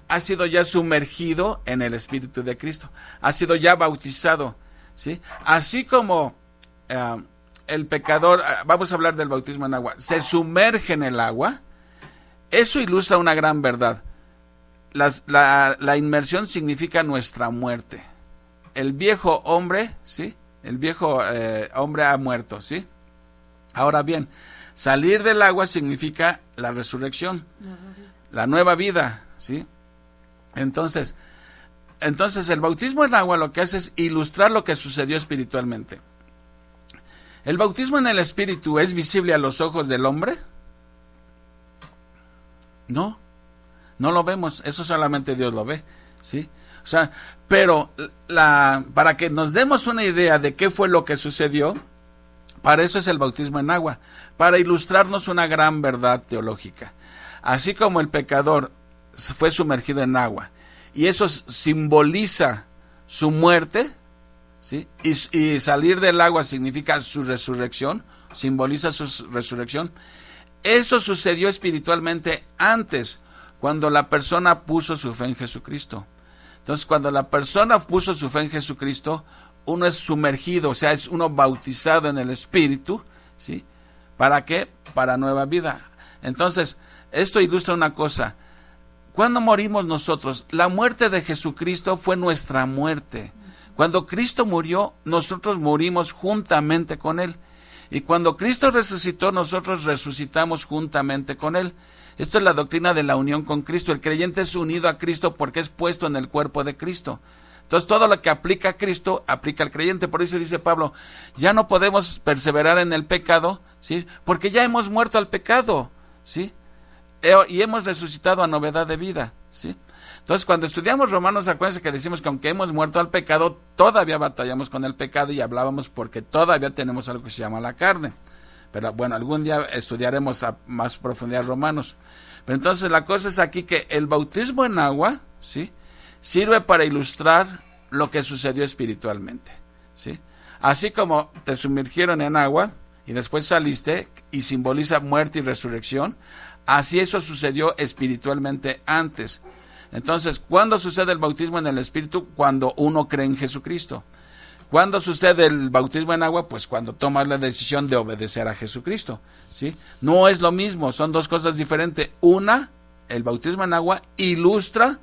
ha sido ya sumergido en el Espíritu de Cristo, ha sido ya bautizado, ¿sí? Así como el pecador, vamos a hablar del bautismo en agua, se sumerge en el agua, eso ilustra una gran verdad. La inmersión significa nuestra muerte. El viejo hombre, ¿sí? El viejo hombre ha muerto, ¿sí? Ahora bien, salir del agua significa la resurrección, la nueva vida, ¿sí? Entonces el bautismo en agua lo que hace es ilustrar lo que sucedió espiritualmente. ¿El bautismo en el Espíritu es visible a los ojos del hombre? No lo vemos, eso solamente Dios lo ve, ¿sí? O sea, pero para que nos demos una idea de qué fue lo que sucedió, para eso es el bautismo en agua, para ilustrarnos una gran verdad teológica. Así como el pecador fue sumergido en agua, y eso simboliza su muerte, ¿sí? Y salir del agua significa su resurrección, simboliza su resurrección. Eso sucedió espiritualmente antes, cuando la persona puso su fe en Jesucristo. Entonces, cuando la persona puso su fe en Jesucristo, uno es sumergido, o sea, es uno bautizado en el Espíritu, ¿sí? ¿Para qué? Para nueva vida. Entonces, esto ilustra una cosa. ¿Cuándo morimos nosotros? La muerte de Jesucristo fue nuestra muerte. Cuando Cristo murió, nosotros morimos juntamente con Él. Y cuando Cristo resucitó, nosotros resucitamos juntamente con Él. Esto es la doctrina de la unión con Cristo. El creyente es unido a Cristo porque es puesto en el cuerpo de Cristo. Entonces todo lo que aplica a Cristo, aplica al creyente. Por eso dice Pablo, ya no podemos perseverar en el pecado, ¿sí? Porque ya hemos muerto al pecado, ¿sí? Y hemos resucitado a novedad de vida, ¿sí? Entonces, cuando estudiamos Romanos, acuérdense que decimos que aunque hemos muerto al pecado, todavía batallamos con el pecado y hablábamos porque todavía tenemos algo que se llama la carne. Pero bueno, algún día estudiaremos a más profundidad Romanos. Pero entonces la cosa es aquí que el bautismo en agua, ¿sí?, sirve para ilustrar lo que sucedió espiritualmente, ¿sí? Así como te sumergieron en agua y después saliste y simboliza muerte y resurrección, así eso sucedió espiritualmente antes. Entonces, ¿cuándo sucede el bautismo en el Espíritu? Cuando uno cree en Jesucristo. ¿Cuándo sucede el bautismo en agua? Pues cuando tomas la decisión de obedecer a Jesucristo, ¿sí? No es lo mismo, son dos cosas diferentes. Una, el bautismo en agua ilustra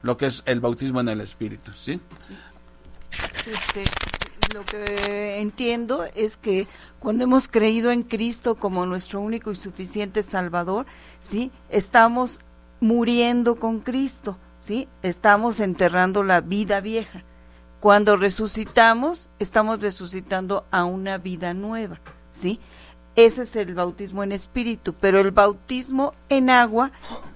lo que es el bautismo en el Espíritu, ¿sí? Lo que entiendo es que cuando hemos creído en Cristo como nuestro único y suficiente Salvador, ¿sí?, estamos muriendo con Cristo, ¿sí? Estamos enterrando la vida vieja. Cuando resucitamos, estamos resucitando a una vida nueva, ¿sí? Eso es el bautismo en espíritu, pero el bautismo en agua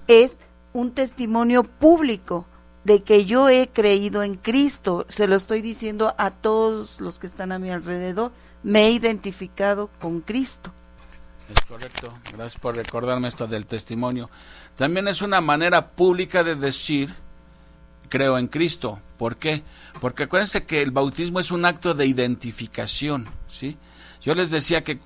es un testimonio público de que yo he creído en Cristo. Se lo estoy diciendo a todos los que están a mi alrededor. Me he identificado con Cristo. Es correcto. Gracias por recordarme esto del testimonio. También es una manera pública de decir, creo en Cristo. ¿Por qué? Porque acuérdense que el bautismo es un acto de identificación, ¿sí? Yo les decía que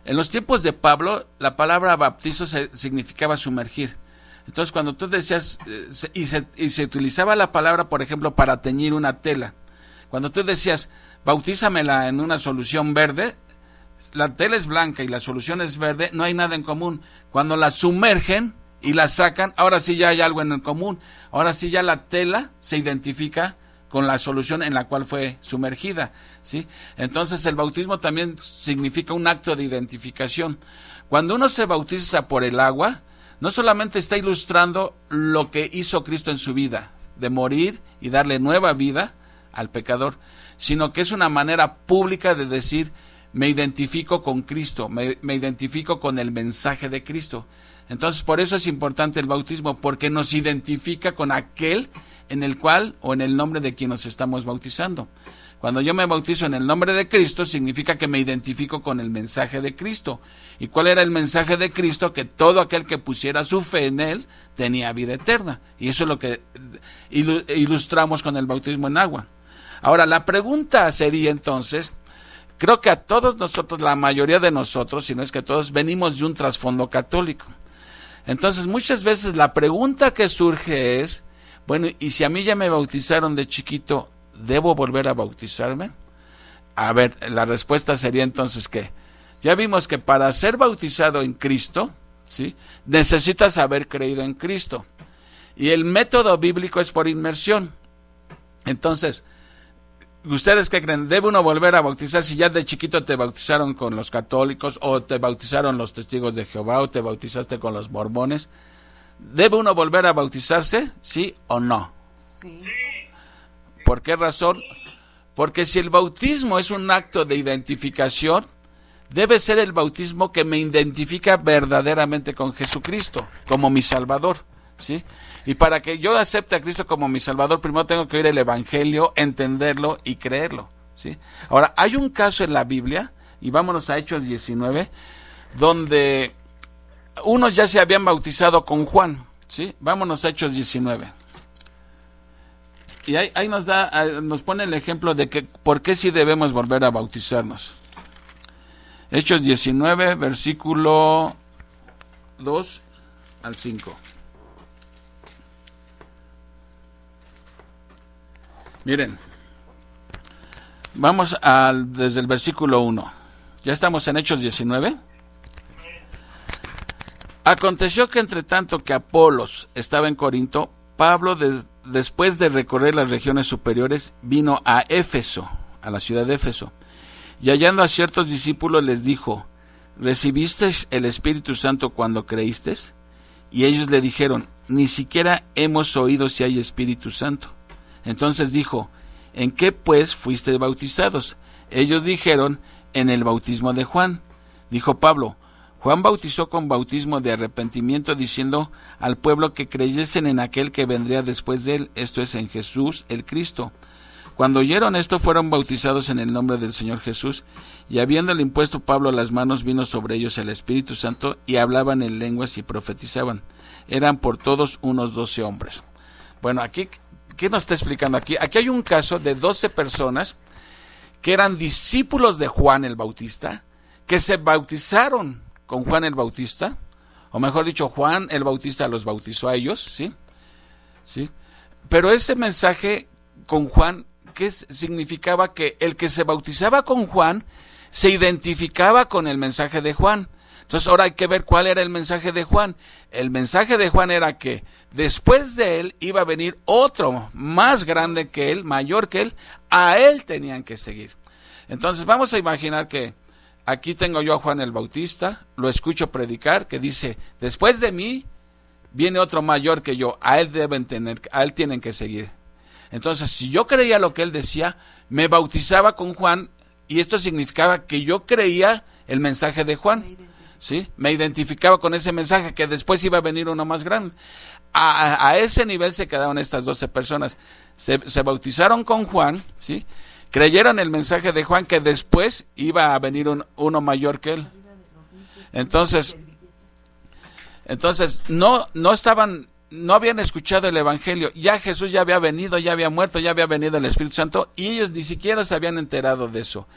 en los tiempos de Pablo, la palabra bautizo significaba sumergir. Entonces, cuando tú decías, y se utilizaba la palabra, por ejemplo, para teñir una tela. Cuando tú decías, bautízamela en una solución verde, la tela es blanca y la solución es verde, no hay nada en común. Cuando la sumergen y la sacan, ahora sí ya hay algo en común. Ahora sí ya la tela se identifica con la solución en la cual fue sumergida, ¿sí? Entonces el bautismo también significa un acto de identificación. Cuando uno se bautiza por el agua, no solamente está ilustrando lo que hizo Cristo en su vida, de morir y darle nueva vida al pecador, sino que es una manera pública de decir, me identifico con Cristo, me identifico con el mensaje de Cristo. Entonces, por eso es importante el bautismo, porque nos identifica con aquel en el cual o en el nombre de quien nos estamos bautizando. Cuando yo me bautizo en el nombre de Cristo, significa que me identifico con el mensaje de Cristo. ¿Y cuál era el mensaje de Cristo? Que todo aquel que pusiera su fe en Él tenía vida eterna. Y eso es lo que ilustramos con el bautismo en agua. Ahora, la pregunta sería entonces, creo que a todos nosotros, la mayoría de nosotros, si no es que todos, venimos de un trasfondo católico. Entonces, muchas veces la pregunta que surge es, bueno, ¿y si a mí ya me bautizaron de chiquito, debo volver a bautizarme? A ver, la respuesta sería entonces que ya vimos que para ser bautizado en Cristo, ¿sí?, necesitas haber creído en Cristo. Y el método bíblico es por inmersión. Entonces, ¿ustedes qué creen? ¿Debe uno volver a bautizar si ya de chiquito te bautizaron con los católicos o te bautizaron los testigos de Jehová o te bautizaste con los mormones? ¿Debe uno volver a bautizarse? ¿Sí o no? Sí. ¿Por qué razón? Porque si el bautismo es un acto de identificación, debe ser el bautismo que me identifica verdaderamente con Jesucristo, como mi Salvador, ¿sí? Y para que yo acepte a Cristo como mi Salvador, primero tengo que oír el Evangelio, entenderlo y creerlo, ¿sí? Ahora, hay un caso en la Biblia, y vámonos a Hechos 19, donde unos ya se habían bautizado con Juan, ¿sí? Vámonos a Hechos 19. Y ahí nos pone el ejemplo de que por qué sí debemos volver a bautizarnos. Hechos 19, versículo 2 al 5. Miren, vamos desde el versículo 1. Ya estamos en Hechos 19. Aconteció que entre tanto que Apolos estaba en Corinto, Pablo, después de recorrer las regiones superiores, vino a Éfeso, a la ciudad de Éfeso, y hallando a ciertos discípulos les dijo, ¿recibisteis el Espíritu Santo cuando creísteis? Y ellos le dijeron, ni siquiera hemos oído si hay Espíritu Santo. Entonces dijo, ¿en qué pues fuisteis bautizados? Ellos dijeron, en el bautismo de Juan. Dijo Pablo, Juan bautizó con bautismo de arrepentimiento, diciendo al pueblo que creyesen en aquel que vendría después de él, esto es, en Jesús el Cristo. Cuando oyeron esto, fueron bautizados en el nombre del Señor Jesús, y habiéndole impuesto Pablo las manos, vino sobre ellos el Espíritu Santo, y hablaban en lenguas y profetizaban. Eran por todos unos 12 hombres. Bueno, aquí, ¿qué nos está explicando aquí? Aquí hay un caso de 12 personas que eran discípulos de Juan el Bautista, que se bautizaron con Juan el Bautista, o mejor dicho, Juan el Bautista los bautizó a ellos, ¿sí? ¿Sí? Pero ese mensaje con Juan, ¿qué significaba? Que el que se bautizaba con Juan se identificaba con el mensaje de Juan. Entonces ahora hay que ver cuál era el mensaje de Juan. El mensaje de Juan era que después de él iba a venir otro más grande que él, mayor que él, a él tenían que seguir. Entonces vamos a imaginar que aquí tengo yo a Juan el Bautista, lo escucho predicar, que dice, después de mí viene otro mayor que yo, a él tienen que seguir. Entonces, si yo creía lo que él decía, me bautizaba con Juan, y esto significaba que yo creía el mensaje de Juan, ¿sí? Me identificaba con ese mensaje, que después iba a venir uno más grande. A ese nivel se quedaron estas 12 personas. Se bautizaron con Juan, ¿sí? Creyeron el mensaje de Juan, que después iba a venir uno mayor que él. Entonces no habían escuchado el Evangelio. Ya Jesús ya había venido, ya había muerto, ya había venido el Espíritu Santo, y ellos ni siquiera se habían enterado de eso.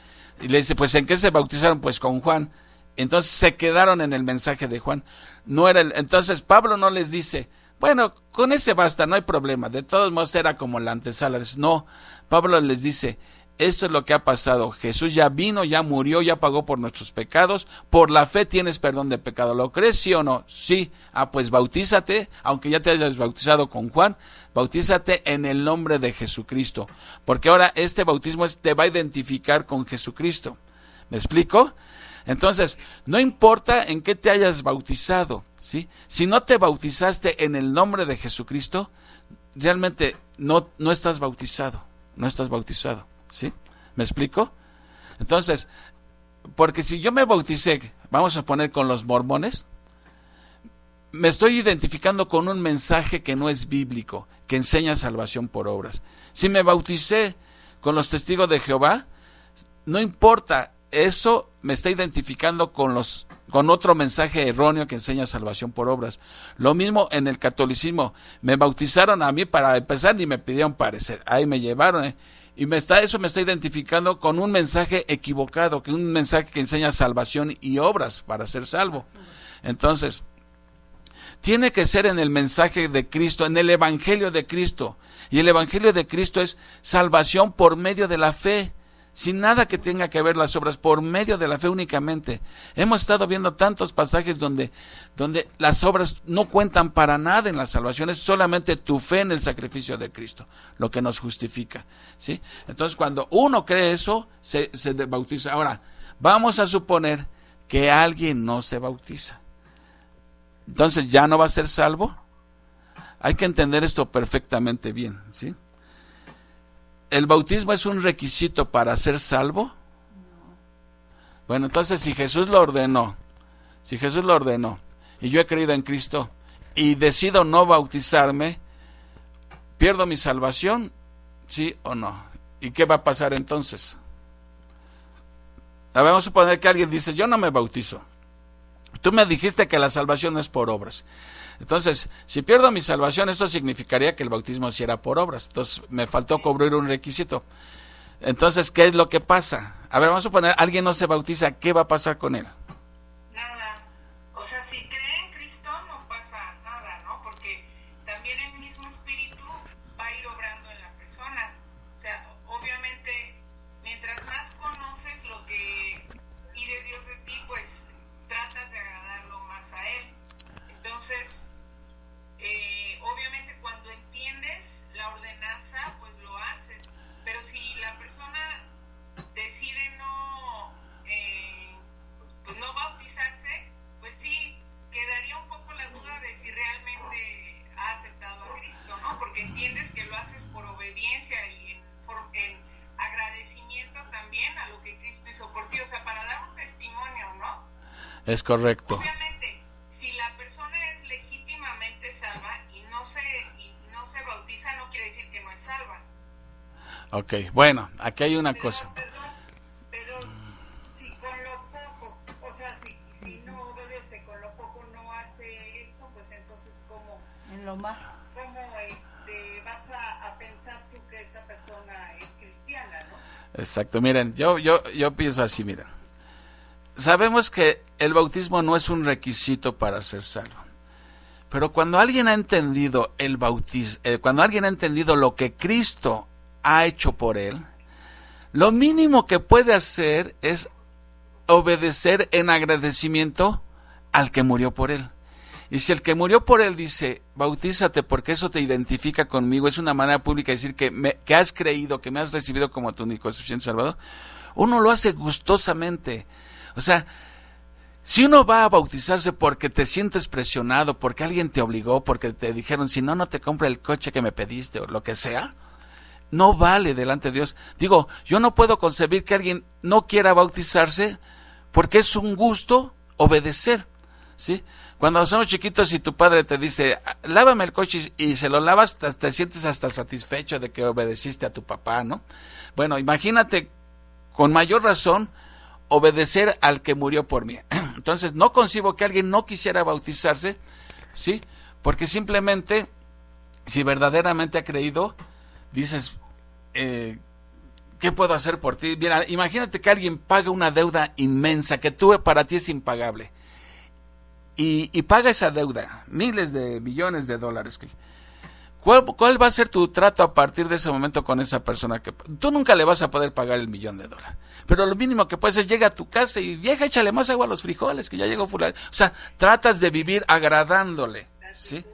Y le dice, pues ¿en qué se bautizaron? Pues con Juan. Entonces se quedaron en el mensaje de Juan. Entonces Pablo no les dice, bueno, con ese basta, no hay problema. De todos modos era como la antesala. No, Pablo les dice, esto es lo que ha pasado. Jesús ya vino, ya murió, ya pagó por nuestros pecados. Por la fe tienes perdón de pecado. ¿Lo crees, sí o no? Sí. Pues bautízate, aunque ya te hayas bautizado con Juan, bautízate en el nombre de Jesucristo. Porque ahora este bautismo te va a identificar con Jesucristo. ¿Me explico? Entonces, no importa en qué te hayas bautizado, ¿sí? Si no te bautizaste en el nombre de Jesucristo, realmente no estás bautizado. No estás bautizado. ¿Sí? ¿Me explico? Entonces, porque si yo me bauticé, vamos a poner con los mormones, me estoy identificando con un mensaje que no es bíblico, que enseña salvación por obras. Si me bauticé con los testigos de Jehová, no importa, eso me está identificando con otro mensaje erróneo que enseña salvación por obras. Lo mismo en el catolicismo, me bautizaron a mí, para empezar, ni me pidieron parecer, ahí me llevaron, y eso me está identificando con un mensaje equivocado, que un mensaje que enseña salvación y obras para ser salvo. Entonces, tiene que ser en el mensaje de Cristo, en el Evangelio de Cristo. Y el Evangelio de Cristo es salvación por medio de la fe, sin nada que tenga que ver las obras, por medio de la fe únicamente. Hemos estado viendo tantos pasajes donde las obras no cuentan para nada en la salvación, es solamente tu fe en el sacrificio de Cristo, lo que nos justifica, ¿sí? Entonces, cuando uno cree eso, se bautiza. Ahora, vamos a suponer que alguien no se bautiza. Entonces, ¿ya no va a ser salvo? Hay que entender esto perfectamente bien, ¿sí? ¿El bautismo es un requisito para ser salvo? Bueno, entonces si Jesús lo ordenó, y yo he creído en Cristo, y decido no bautizarme, ¿pierdo mi salvación? ¿Sí o no? ¿Y qué va a pasar entonces? Vamos a suponer que alguien dice, yo no me bautizo. Tú me dijiste que la salvación es por obras. Entonces, si pierdo mi salvación, eso significaría que el bautismo sí era por obras. Entonces, me faltó cubrir un requisito. Entonces, ¿qué es lo que pasa? A ver, vamos a suponer, alguien no se bautiza, ¿qué va a pasar con él? Nada. O sea, si cree en Cristo no pasa nada, ¿no? Porque también el mismo Espíritu va a ir obrando en la persona. O sea, obviamente, mientras más conoces lo que pide Dios de ti, pues tratas de agradarlo más a Él. Entonces, obviamente cuando entiendes la ordenanza, pues lo haces. Pero si la persona decide no Es correcto. Obviamente, si la persona es legítimamente salva y no se bautiza, no quiere decir que no es salva. Ok, bueno, aquí hay una cosa. Perdón, pero si con lo poco, o sea, si no obedece con lo poco, no hace esto, pues entonces ¿cómo En lo más. vas a pensar tú que esa persona es cristiana, ¿no? Exacto, miren, yo pienso así, miren. Sabemos que el bautismo no es un requisito para ser salvo. Pero cuando alguien ha entendido el bautismo, cuando alguien ha entendido lo que Cristo ha hecho por él, lo mínimo que puede hacer es obedecer en agradecimiento al que murió por él. Y si el que murió por él dice, bautízate porque eso te identifica conmigo, es una manera pública de decir que has creído, que me has recibido como tu único suficiente Salvador, uno lo hace gustosamente. O sea, si uno va a bautizarse porque te sientes presionado, porque alguien te obligó, porque te dijeron, si no, no te compra el coche que me pediste o lo que sea, no vale delante de Dios. Digo, yo no puedo concebir que alguien no quiera bautizarse porque es un gusto obedecer, ¿sí? Cuando somos chiquitos y tu padre te dice, lávame el coche y se lo lavas, te sientes hasta satisfecho de que obedeciste a tu papá, ¿no? Bueno, imagínate con mayor razón obedecer al que murió por mí. Entonces, no concibo que alguien no quisiera bautizarse, ¿sí? Porque simplemente, si verdaderamente ha creído, dices, ¿qué puedo hacer por ti? Mira, imagínate que alguien paga una deuda inmensa que tú para ti es impagable. Y paga esa deuda, miles de millones de dólares. ¿Cuál va a ser tu trato a partir de ese momento con esa persona? Que tú nunca le vas a poder pagar el $1,000,000. Pero lo mínimo que puedes es llega a tu casa y vieja, échale más agua a los frijoles, que ya llegó fulano. O sea, tratas de vivir agradándole, ¿sí?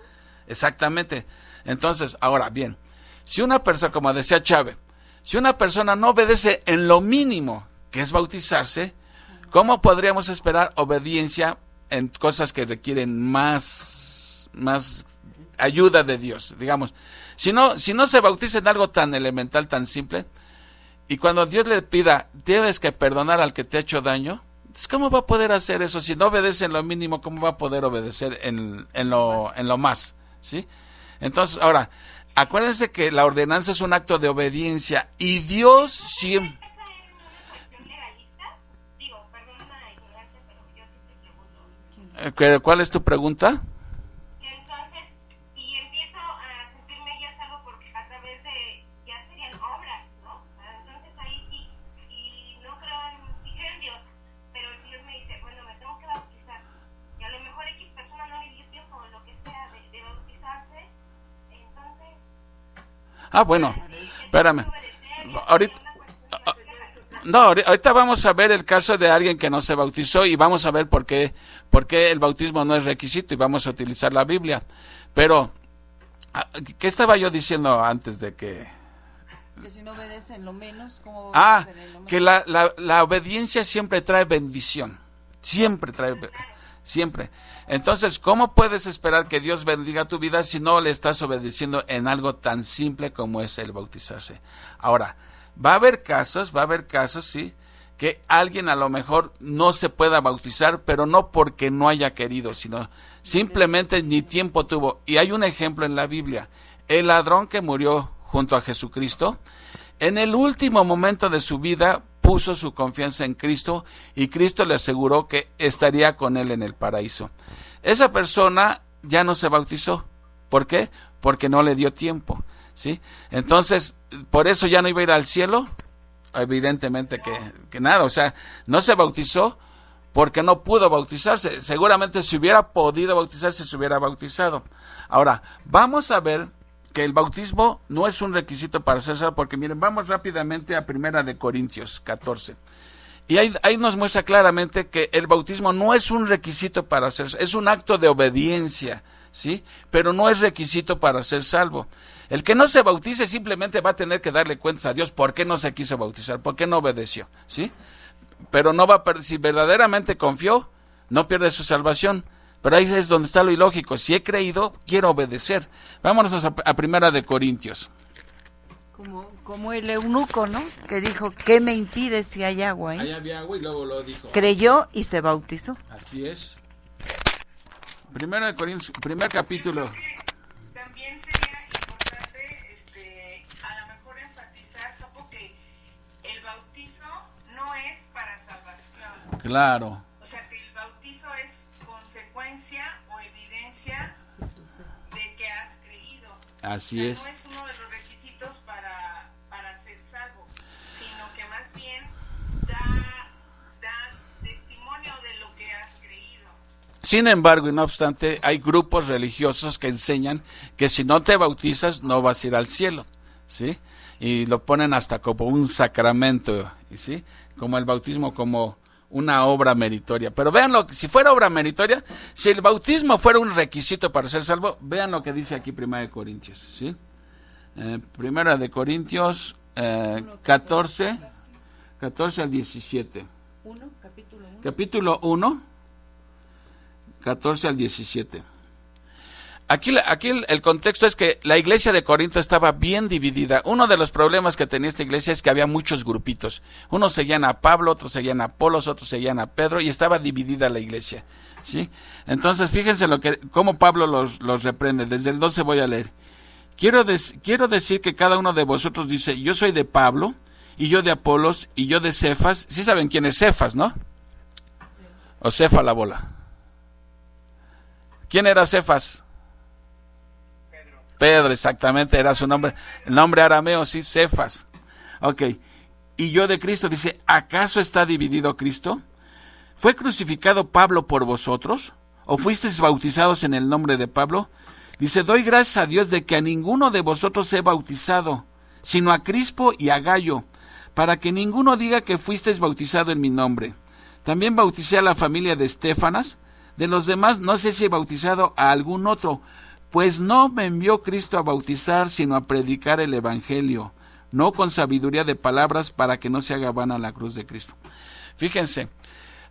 Exactamente. Entonces, ahora bien, si una persona, como decía Chávez, si una persona no obedece en lo mínimo, que es bautizarse, ¿cómo podríamos esperar obediencia en cosas que requieren más ayuda de Dios? Digamos, si no se bautiza en algo tan elemental, tan simple, y cuando Dios le pida, tienes que perdonar al que te ha hecho daño, ¿cómo va a poder hacer eso? Si no obedece en lo mínimo, ¿cómo va a poder obedecer en lo más? ¿Sí? Entonces, ahora, acuérdense que la ordenanza es un acto de obediencia, y Dios siempre... ¿Cuál es tu pregunta? Que entonces, si empiezo a sentirme ya salvo porque a través de, ya serían obras, ¿no? Entonces ahí sí, si no creo si creo en Dios, pero si Dios me dice, bueno, me tengo que bautizar, y a lo mejor X persona no le dio tiempo o lo que sea de bautizarse, entonces... bueno, espérame. Ahorita vamos a ver el caso de alguien que no se bautizó y vamos a ver por qué el bautismo no es requisito y vamos a utilizar la Biblia. Pero, ¿qué estaba yo diciendo antes de que...? Que si no obedecen lo menos, ¿cómo va a obedecer en lo menos? Que la obediencia siempre trae bendición. Siempre. Entonces, ¿cómo puedes esperar que Dios bendiga tu vida si no le estás obedeciendo en algo tan simple como es el bautizarse? Ahora, va a haber casos, sí, que alguien a lo mejor no se pueda bautizar, pero no porque no haya querido, sino simplemente ni tiempo tuvo. Y hay un ejemplo en la Biblia. El ladrón que murió junto a Jesucristo, en el último momento de su vida puso su confianza en Cristo y Cristo le aseguró que estaría con él en el paraíso. Esa persona ya no se bautizó. ¿Por qué? Porque no le dio tiempo, ¿sí? Entonces, ¿por eso ya no iba a ir al cielo? Evidentemente que nada, o sea, no se bautizó porque no pudo bautizarse. Seguramente si hubiera podido bautizarse, se hubiera bautizado. Ahora, vamos a ver que el bautismo no es un requisito para ser salvo, porque miren, vamos rápidamente a 1 Corintios 14. Y ahí nos muestra claramente que el bautismo no es un requisito para ser salvo, es un acto de obediencia, ¿sí? Pero no es requisito para ser salvo. El que no se bautice simplemente va a tener que darle cuentas a Dios por qué no se quiso bautizar, por qué no obedeció, ¿sí? Pero no va si verdaderamente confió, no pierde su salvación. Pero ahí es donde está lo ilógico. Si he creído, quiero obedecer. Vámonos a 1 Corintios. Como el eunuco, ¿no? Que dijo, ¿qué me impide si hay agua? Ahí había agua y luego lo dijo. Creyó y se bautizó. Así es. Primero de Corintios, primer capítulo. También sería importante, a lo mejor enfatizar, Topo, que el bautizo no es para salvación. Claro. O sea, que el bautizo es consecuencia o evidencia de que has creído. Así O sea, es. no es uno de los requisitos para ser salvo, sino que más bien da testimonio de lo que has creído. Sin embargo, y no obstante, hay grupos religiosos que enseñan que si no te bautizas no vas a ir al cielo, ¿sí? Y lo ponen hasta como un sacramento, ¿sí? Como el bautismo como una obra meritoria. Pero vean si fuera obra meritoria, si el bautismo fuera un requisito para ser salvo, vean lo que dice aquí Primera de Corintios, ¿sí? Primera de Corintios 14 al 17. Capítulo 1, 14 al 17. Aquí el contexto es que la iglesia de Corinto estaba bien dividida. Uno de los problemas que tenía esta iglesia es que había muchos grupitos. Unos seguían a Pablo, otros seguían a Apolos, otros seguían a Pedro, y estaba dividida la iglesia, ¿sí? Entonces, fíjense cómo Pablo los reprende. Desde el 12 voy a leer. Quiero decir que cada uno de vosotros dice, yo soy de Pablo, y yo de Apolos, y yo de Cefas. Sí saben quién es Cefas, ¿no? O Cefa la bola. ¿Quién era Cefas? Pedro, exactamente, era su nombre. El nombre arameo, sí, Cefas. Ok. Y yo de Cristo, dice, ¿acaso está dividido Cristo? ¿Fue crucificado Pablo por vosotros? ¿O fuisteis bautizados en el nombre de Pablo? Dice, doy gracias a Dios de que a ninguno de vosotros he bautizado, sino a Crispo y a Gallo, para que ninguno diga que fuisteis bautizado en mi nombre. También bauticé a la familia de Estéfanas. De los demás no sé si he bautizado a algún otro, pues no me envió Cristo a bautizar, sino a predicar el Evangelio, no con sabiduría de palabras, para que no se haga vana la cruz de Cristo. Fíjense,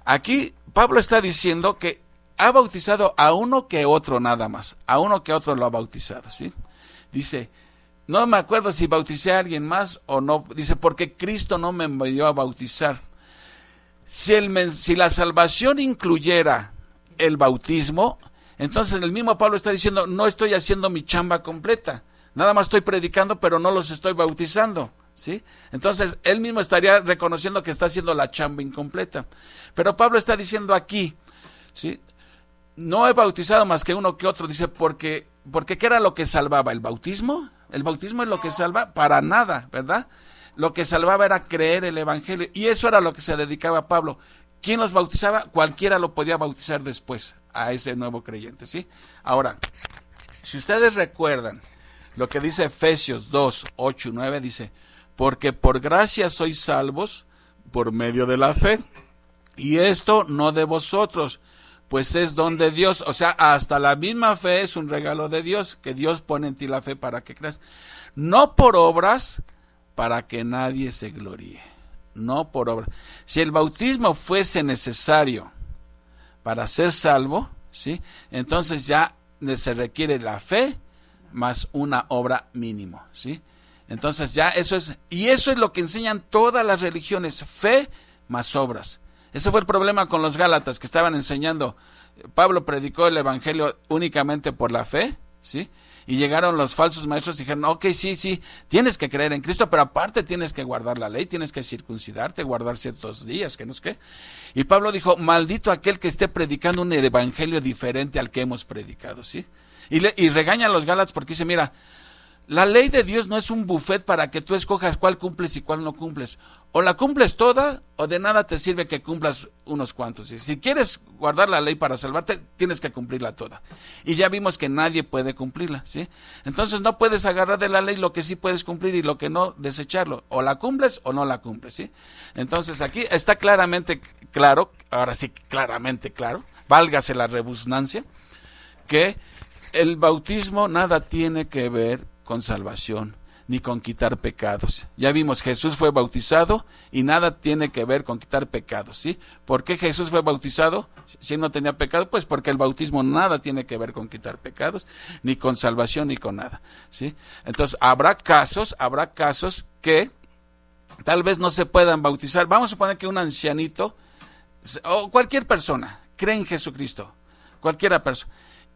aquí Pablo está diciendo que ha bautizado a uno que otro nada más, a uno que otro lo ha bautizado, ¿sí? Dice, no me acuerdo si bauticé a alguien más o no, dice, porque Cristo no me envió a bautizar. Si la salvación incluyera el bautismo, entonces el mismo Pablo está diciendo, no estoy haciendo mi chamba completa, nada más estoy predicando, pero no los estoy bautizando, ¿sí? Entonces él mismo estaría reconociendo que está haciendo la chamba incompleta. Pero Pablo está diciendo aquí, ¿sí? No he bautizado más que uno que otro, dice, porque ¿qué era lo que salvaba? ¿El bautismo? ¿El bautismo es lo que salva? Para nada, ¿verdad? Lo que salvaba era creer el Evangelio, y eso era lo que se dedicaba Pablo. ¿Quién los bautizaba? Cualquiera lo podía bautizar después a ese nuevo creyente, ¿sí? Ahora, si ustedes recuerdan lo que dice Efesios 2, 8 y 9, dice, porque por gracia sois salvos por medio de la fe, y esto no de vosotros, pues es don de Dios. O sea, hasta la misma fe es un regalo de Dios, que Dios pone en ti la fe para que creas. No por obras, para que nadie se gloríe. No por obras. Si el bautismo fuese necesario para ser salvo, ¿sí? Entonces ya se requiere la fe más una obra mínimo, ¿sí? Entonces ya eso es, y eso es lo que enseñan todas las religiones, fe más obras. Ese fue el problema con los Gálatas, que estaban enseñando, Pablo predicó el evangelio únicamente por la fe, ¿sí? Y llegaron los falsos maestros y dijeron, ok, sí, tienes que creer en Cristo, pero aparte tienes que guardar la ley, tienes que circuncidarte, guardar ciertos días, que no sé qué. Y Pablo dijo, maldito aquel que esté predicando un evangelio diferente al que hemos predicado, ¿sí? Y regaña a los Gálatas porque dice, mira, la ley de Dios no es un buffet para que tú escojas cuál cumples y cuál no cumples. O la cumples toda, o de nada te sirve que cumplas unos cuantos. Y si quieres guardar la ley para salvarte, tienes que cumplirla toda. Y ya vimos que nadie puede cumplirla, ¿sí? Entonces no puedes agarrar de la ley lo que sí puedes cumplir y lo que no, desecharlo. O la cumples o no la cumples, ¿sí? Entonces aquí está claramente claro, ahora sí claramente claro, válgase la redundancia, que el bautismo nada tiene que ver con salvación. ni con quitar pecados. Ya vimos, Jesús fue bautizado y nada tiene que ver con quitar pecados, ¿sí? ¿Por qué Jesús fue bautizado si no tenía pecado? Pues porque el bautismo nada tiene que ver con quitar pecados, ni con salvación, ni con nada, ¿sí? Entonces, habrá casos que tal vez no se puedan bautizar. Vamos a suponer que un ancianito o cualquier persona cree en Jesucristo, cualquiera persona,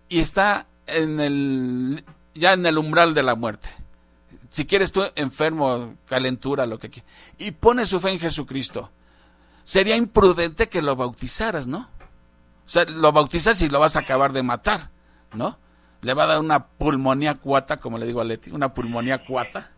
y está ya en el umbral de la muerte. Si quieres tú enfermo, calentura, lo que quieras, y pone su fe en Jesucristo, sería imprudente que lo bautizaras, ¿no? O sea, lo bautizas y lo vas a acabar de matar, ¿no? Le va a dar una pulmonía cuata, como le digo a Leti, una pulmonía cuata.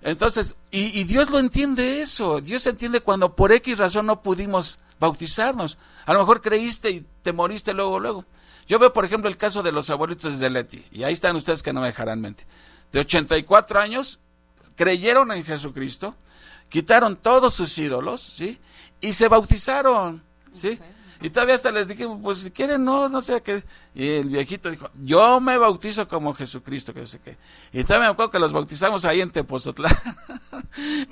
Entonces, y Dios lo entiende eso. Dios entiende cuando por X razón no pudimos bautizarnos. A lo mejor creíste y te moriste luego. Yo veo, por ejemplo, el caso de los abuelitos de Leti, y ahí están ustedes que no me dejarán mentir. De 84 años, creyeron en Jesucristo, quitaron todos sus ídolos, ¿sí? Y se bautizaron, ¿sí? Y todavía hasta les dije, pues si quieren, no sé qué. Y el viejito dijo, yo me bautizo como Jesucristo, que no sé qué. Y todavía me acuerdo que los bautizamos ahí en Tepozotlán,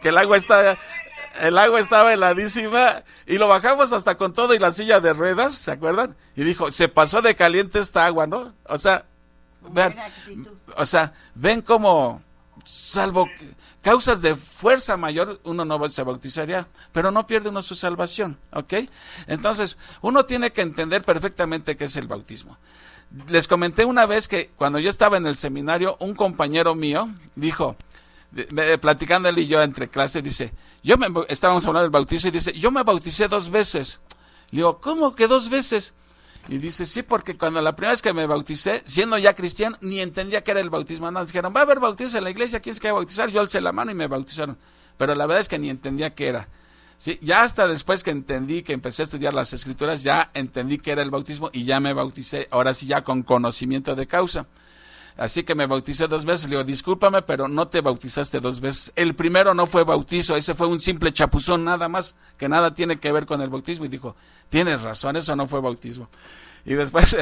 que el agua estaba heladísima, y lo bajamos hasta con todo y la silla de ruedas, ¿se acuerdan? Y dijo, se pasó de caliente esta agua, ¿no? O sea, ven cómo, salvo causas de fuerza mayor, uno no se bautizaría, pero no pierde uno su salvación, ¿ok? Entonces, uno tiene que entender perfectamente qué es el bautismo. Les comenté una vez que cuando yo estaba en el seminario, un compañero mío dijo, platicando él y yo entre clase, dice, estábamos hablando del bautizo y dice, yo me bauticé 2 veces. Le digo, ¿cómo que 2 veces? Y dice, sí, porque cuando la primera vez que me bauticé, siendo ya cristiano, ni entendía qué era el bautismo. Nada, dijeron, va a haber bautizo en la iglesia, ¿quién se quiere bautizar? Yo alcé la mano y me bautizaron. Pero la verdad es que ni entendía qué era. Sí, ya hasta después que entendí, que empecé a estudiar las escrituras, ya entendí qué era el bautismo y ya me bauticé, ahora sí ya con conocimiento de causa. Así que me bauticé 2 veces. Le digo, discúlpame, pero no te bautizaste 2 veces. El primero no fue bautizo, ese fue un simple chapuzón nada más, que nada tiene que ver con el bautismo. Y dijo, tienes razón, eso no fue bautismo. Y después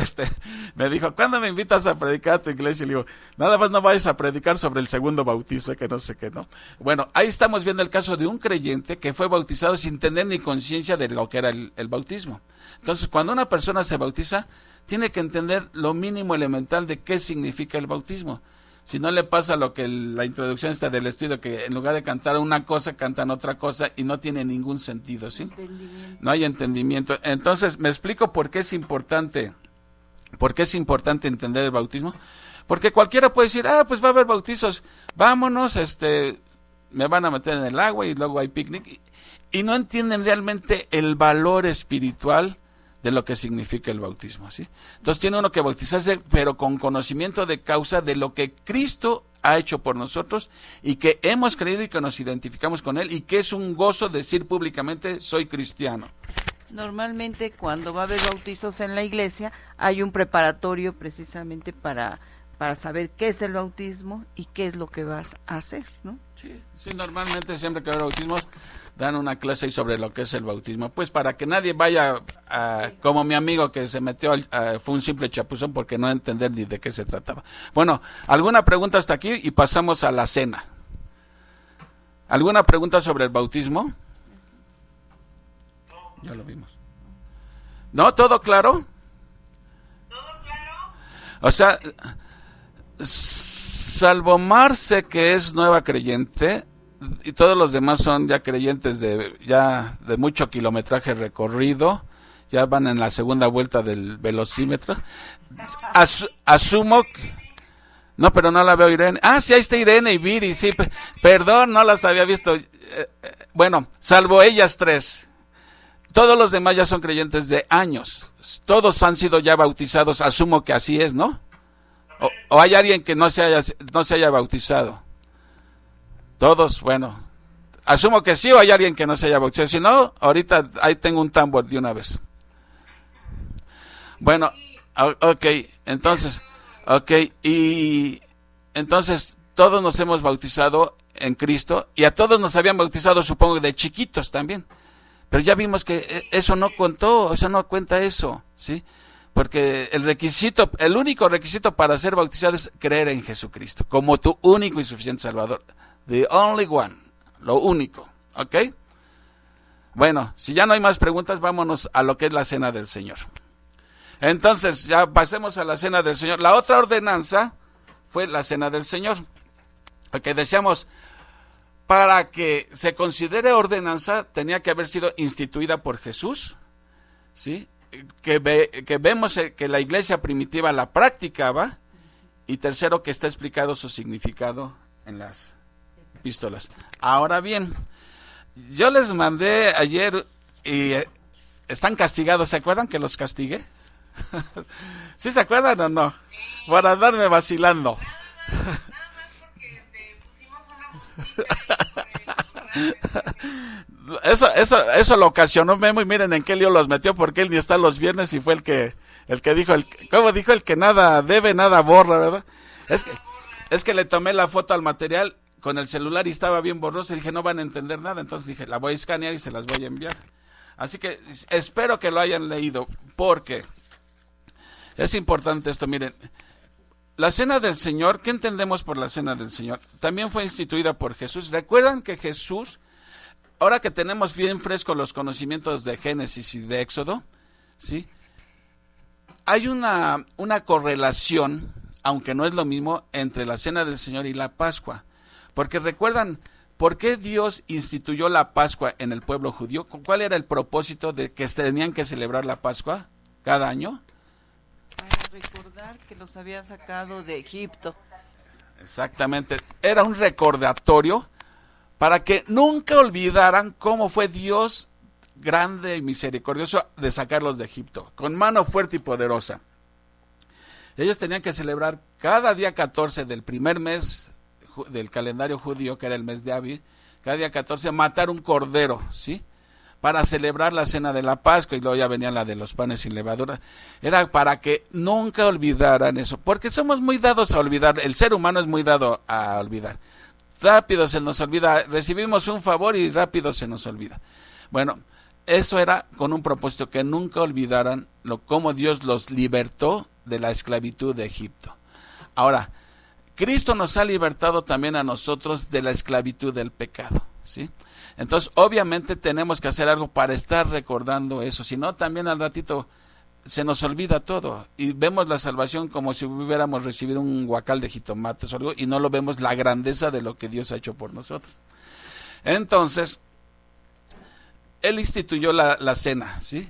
me dijo, ¿cuándo me invitas a predicar a tu iglesia? Y le digo, nada más no vayas a predicar sobre el segundo bautizo, que no sé qué, ¿no? Bueno, ahí estamos viendo el caso de un creyente que fue bautizado sin tener ni conciencia de lo que era el bautismo. Entonces, cuando una persona se bautiza, tiene que entender lo mínimo elemental de qué significa el bautismo. Si no le pasa lo que la introducción está del estudio, que en lugar de cantar una cosa, cantan otra cosa y no tiene ningún sentido, ¿sí? No hay entendimiento. Entonces, me explico por qué es importante entender el bautismo. Porque cualquiera puede decir, pues va a haber bautizos, vámonos, me van a meter en el agua y luego hay picnic. Y no entienden realmente el valor espiritual de lo que significa el bautismo, ¿sí? Entonces tiene uno que bautizarse, pero con conocimiento de causa de lo que Cristo ha hecho por nosotros y que hemos creído y que nos identificamos con Él y que es un gozo decir públicamente, soy cristiano. Normalmente cuando va a haber bautizos en la iglesia hay un preparatorio precisamente para saber qué es el bautismo y qué es lo que vas a hacer, ¿no? Sí, normalmente siempre que hay bautismos dan una clase ahí sobre lo que es el bautismo, pues para que nadie vaya como mi amigo que se metió, fue un simple chapuzón porque no entender ni de qué se trataba. Bueno, ¿alguna pregunta hasta aquí? Y pasamos a la cena. ¿Alguna pregunta sobre el bautismo? Ya lo vimos. ¿No? ¿Todo claro? ¿Todo claro? O sea, salvo Marce, que es nueva creyente, y todos los demás son ya creyentes de mucho kilometraje recorrido, ya van en la segunda vuelta del velocímetro. Asumo que, no, pero no la veo Irene. Sí, ahí está Irene y Viri, sí, perdón, no las había visto. Bueno, salvo ellas 3. Todos los demás ya son creyentes de años. Todos han sido ya bautizados, asumo que así es, ¿no? O hay alguien que no se haya bautizado. Todos, bueno, asumo que sí, o hay alguien que no se haya bautizado. Si no, ahorita ahí tengo un tambor de una vez. Bueno, ok, entonces, y entonces todos nos hemos bautizado en Cristo, y a todos nos habían bautizado, supongo, de chiquitos también. Pero ya vimos que eso no contó, o sea, no cuenta eso, ¿sí? Porque el único requisito para ser bautizado es creer en Jesucristo, como tu único y suficiente Salvador. The only one, lo único, ¿ok? Bueno, si ya no hay más preguntas, vámonos a lo que es la cena del Señor. Entonces, ya pasemos a la cena del Señor. La otra ordenanza fue la cena del Señor. Porque decíamos, para que se considere ordenanza, tenía que haber sido instituida por Jesús, ¿sí? Que vemos que la iglesia primitiva la practicaba, y tercero, que está explicado su significado en las epístolas. Ahora bien, yo les mandé ayer y están castigados. ¿Se acuerdan que los castigué? ¿Sí se acuerdan o no? Por andarme vacilando. Nada más porque te pusimos una música. Eso lo ocasionó Memo, y miren en qué lío los metió, porque él ni está los viernes y fue el que dijo, ¿cómo dijo? El que nada debe, nada borra, ¿verdad? Es que le tomé la foto al material con el celular y estaba bien borroso, y dije, no van a entender nada, entonces dije, la voy a escanear y se las voy a enviar. Así que espero que lo hayan leído, porque es importante esto. Miren, la cena del Señor, ¿qué entendemos por la cena del Señor? También fue instituida por Jesús. ¿Recuerdan que Jesús, ahora que tenemos bien frescos los conocimientos de Génesis y de Éxodo, ¿sí? Hay una correlación, aunque no es lo mismo, entre la cena del Señor y la Pascua. Porque recuerdan, ¿por qué Dios instituyó la Pascua en el pueblo judío? ¿Cuál era el propósito de que tenían que celebrar la Pascua cada año? Para recordar que los había sacado de Egipto. Exactamente, era un recordatorio para que nunca olvidaran cómo fue Dios grande y misericordioso de sacarlos de Egipto, con mano fuerte y poderosa. Ellos tenían que celebrar cada día 14 del primer mes del calendario judío, que era el mes de Abib, cada día 14 matar un cordero, ¿sí? Para celebrar la cena de la Pascua, y luego ya venía la de los panes sin levadura. Era para que nunca olvidaran eso, porque somos muy dados a olvidar. El ser humano es muy dado a olvidar. Rápido se nos olvida, recibimos un favor y rápido se nos olvida. Bueno, eso era con un propósito, que nunca olvidaran cómo Dios los libertó de la esclavitud de Egipto. Ahora, Cristo nos ha libertado también a nosotros de la esclavitud del pecado, ¿sí? Entonces, obviamente tenemos que hacer algo para estar recordando eso, si no, también al ratito se nos olvida todo y vemos la salvación como si hubiéramos recibido un guacal de jitomates o algo, y no lo vemos la grandeza de lo que Dios ha hecho por nosotros. Entonces, Él instituyó la cena, ¿sí?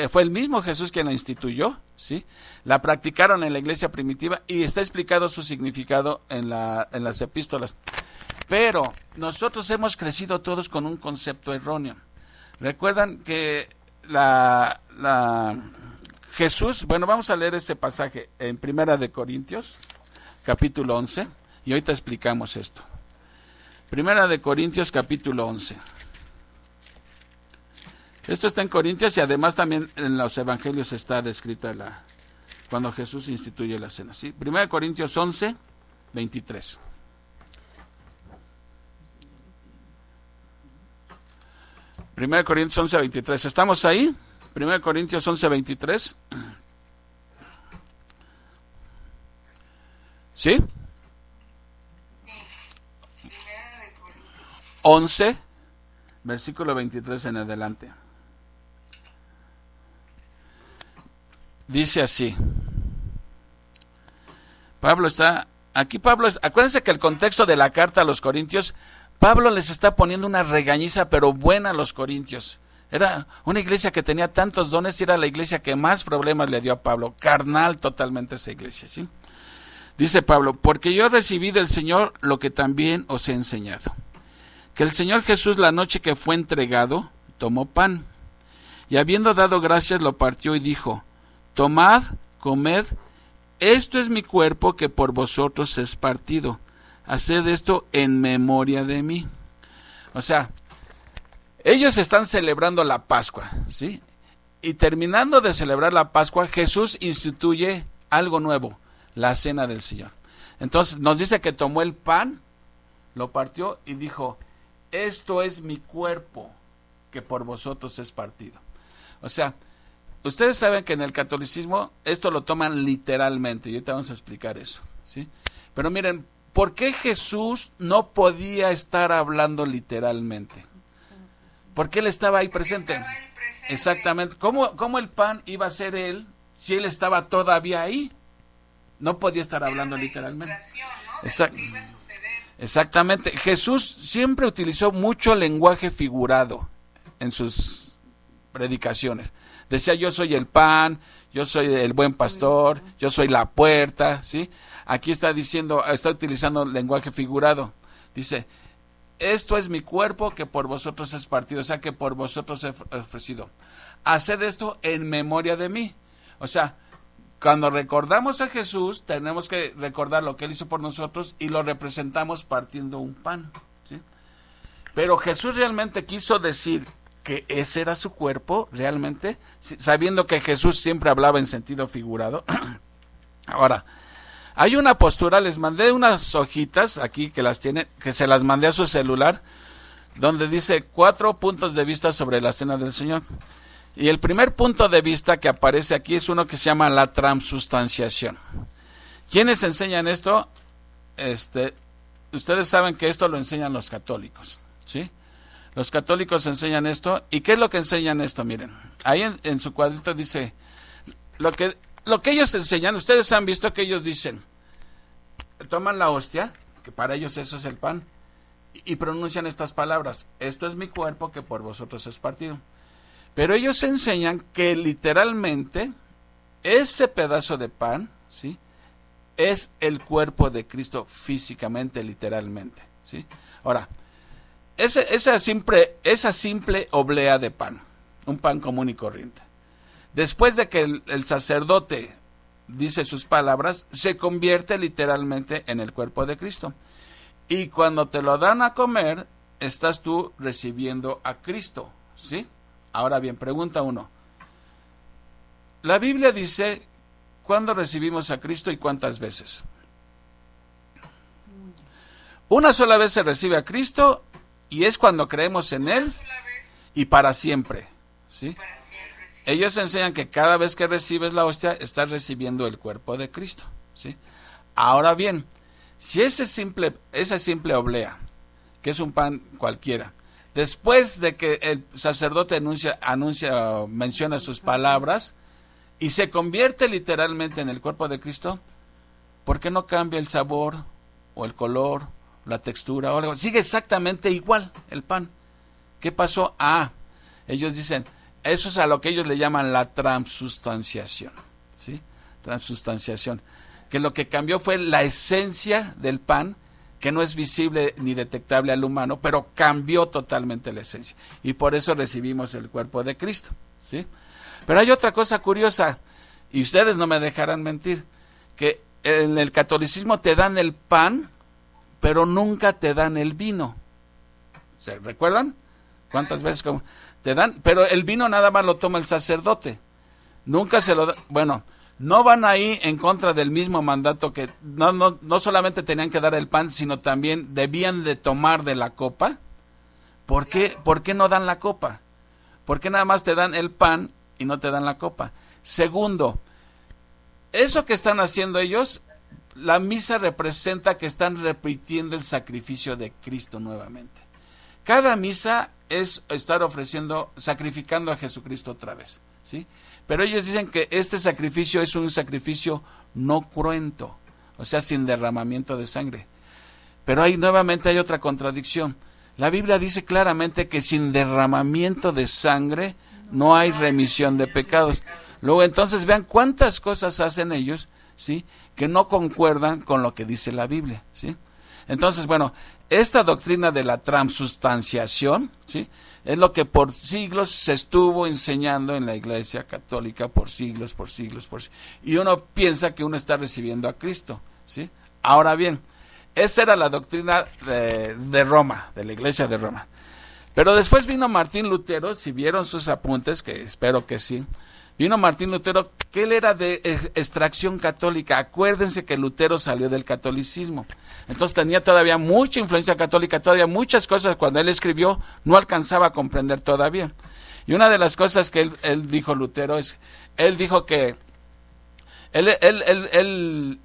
Fue el mismo Jesús quien la instituyó, ¿sí? La practicaron en la iglesia primitiva y está explicado su significado en las epístolas. Pero nosotros hemos crecido todos con un concepto erróneo. Recuerdan que Jesús, bueno, vamos a leer ese pasaje en Primera de Corintios, capítulo 11, y ahorita explicamos esto. Primera de Corintios, capítulo 11. Esto está en Corintios, y además también en los evangelios está descrita cuando Jesús instituye la cena, ¿sí? Primera de Corintios 11, 23. Primera de Corintios 11, 23. ¿Estamos ahí? Primera de Corintios 11, 23. ¿Sí? 11, versículo 23 en adelante. Dice así. Acuérdense que el contexto de la carta a los Corintios, Pablo les está poniendo una regañiza pero buena a los Corintios. Era una iglesia que tenía tantos dones y era la iglesia que más problemas le dio a Pablo. Carnal totalmente esa iglesia, ¿sí? Dice Pablo, porque yo recibí del Señor lo que también os he enseñado. Que el Señor Jesús, la noche que fue entregado, tomó pan, y habiendo dado gracias lo partió y dijo, tomad, comed, esto es mi cuerpo que por vosotros es partido. Haced esto en memoria de mí. O sea, ellos están celebrando la Pascua, ¿sí? Y terminando de celebrar la Pascua, Jesús instituye algo nuevo, la cena del Señor. Entonces nos dice que tomó el pan, lo partió y dijo, esto es mi cuerpo que por vosotros es partido. O sea, ustedes saben que en el catolicismo esto lo toman literalmente, y ahorita vamos a explicar eso, ¿sí? Pero miren, ¿por qué Jesús no podía estar hablando literalmente? Porque él estaba ahí presente. Estaba él presente. Exactamente. ¿Cómo el pan iba a ser él si él estaba todavía ahí? No podía estar hablando Era una literalmente. ilustración, ¿no? De Exact- lo que iba a suceder. Exactamente. Jesús siempre utilizó mucho lenguaje figurado en sus predicaciones. Decía, yo soy el pan, yo soy el buen pastor, yo soy la puerta, ¿sí? Aquí está diciendo, está utilizando lenguaje figurado. Dice, esto es mi cuerpo que por vosotros es partido, o sea, que por vosotros he ofrecido. Haced esto en memoria de mí. O sea, cuando recordamos a Jesús, tenemos que recordar lo que Él hizo por nosotros y lo representamos partiendo un pan, ¿sí? Pero Jesús realmente quiso decir que ese era su cuerpo, realmente, sabiendo que Jesús siempre hablaba en sentido figurado. Ahora, hay una postura, les mandé unas hojitas aquí que las tiene, que se las mandé a su celular, donde dice 4 puntos de vista sobre la cena del Señor. Y el primer punto de vista que aparece aquí es uno que se llama la transubstanciación. ¿Quiénes enseñan esto? Ustedes saben que esto lo enseñan los católicos, ¿sí? Los católicos enseñan esto. ¿Y qué es lo que enseñan esto? Miren, ahí en su cuadrito dice, lo que ellos enseñan, ustedes han visto que ellos dicen, toman la hostia, que para ellos eso es el pan, y pronuncian estas palabras, esto es mi cuerpo que por vosotros es partido. Pero ellos enseñan que literalmente ese pedazo de pan, ¿sí?, es el cuerpo de Cristo físicamente, literalmente, ¿sí? Ahora, esa simple oblea de pan, un pan común y corriente, después de que el sacerdote dice sus palabras, se convierte literalmente en el cuerpo de Cristo. Y cuando te lo dan a comer, estás tú recibiendo a Cristo, ¿sí? Ahora bien, pregunta 1. La Biblia dice, ¿cuándo recibimos a Cristo y cuántas veces? Una sola vez se recibe a Cristo y es cuando creemos en Él y para siempre, ¿sí? Ellos enseñan que cada vez que recibes la hostia, estás recibiendo el cuerpo de Cristo, ¿sí? Ahora bien, si esa simple oblea, que es un pan cualquiera, después de que el sacerdote menciona sus palabras y se convierte literalmente en el cuerpo de Cristo, ¿por qué no cambia el sabor o el color, la textura o algo? Sigue exactamente igual el pan. ¿Qué pasó? Ellos dicen, eso es a lo que ellos le llaman la transubstanciación, ¿sí? Transubstanciación. Que lo que cambió fue la esencia del pan, que no es visible ni detectable al humano, pero cambió totalmente la esencia. Y por eso recibimos el cuerpo de Cristo, ¿sí? Pero hay otra cosa curiosa, y ustedes no me dejarán mentir, que en el catolicismo te dan el pan, pero nunca te dan el vino. ¿Se recuerdan? ¿Cuántas veces te dan? Pero el vino nada más lo toma el sacerdote. Nunca se lo da. Bueno, no van ahí en contra del mismo mandato que no solamente tenían que dar el pan, sino también debían de tomar de la copa. ¿Por qué no dan la copa? ¿Por qué nada más te dan el pan y no te dan la copa? Segundo, eso que están haciendo ellos, la misa representa que están repitiendo el sacrificio de Cristo nuevamente. Cada misa es estar sacrificando a Jesucristo otra vez, ¿sí? Pero ellos dicen que este sacrificio es un sacrificio no cruento, o sea, sin derramamiento de sangre. Pero nuevamente hay otra contradicción. La Biblia dice claramente que sin derramamiento de sangre no hay remisión de pecados. Luego entonces vean cuántas cosas hacen ellos, ¿sí?, que no concuerdan con lo que dice la Biblia, ¿sí? Entonces, bueno, esta doctrina de la transubstanciación, ¿sí?, es lo que por siglos se estuvo enseñando en la Iglesia Católica, por siglos. Y uno piensa que uno está recibiendo a Cristo, ¿sí? Ahora bien, esa era la doctrina de Roma, de la Iglesia de Roma. Pero después vino Martín Lutero, si vieron sus apuntes, que espero que sí, vino Martín Lutero, que él era de extracción católica. Acuérdense que Lutero salió del catolicismo. Entonces tenía todavía mucha influencia católica, todavía muchas cosas cuando él escribió no alcanzaba a comprender todavía. Y una de las cosas que él dijo, Lutero, es, él dijo que él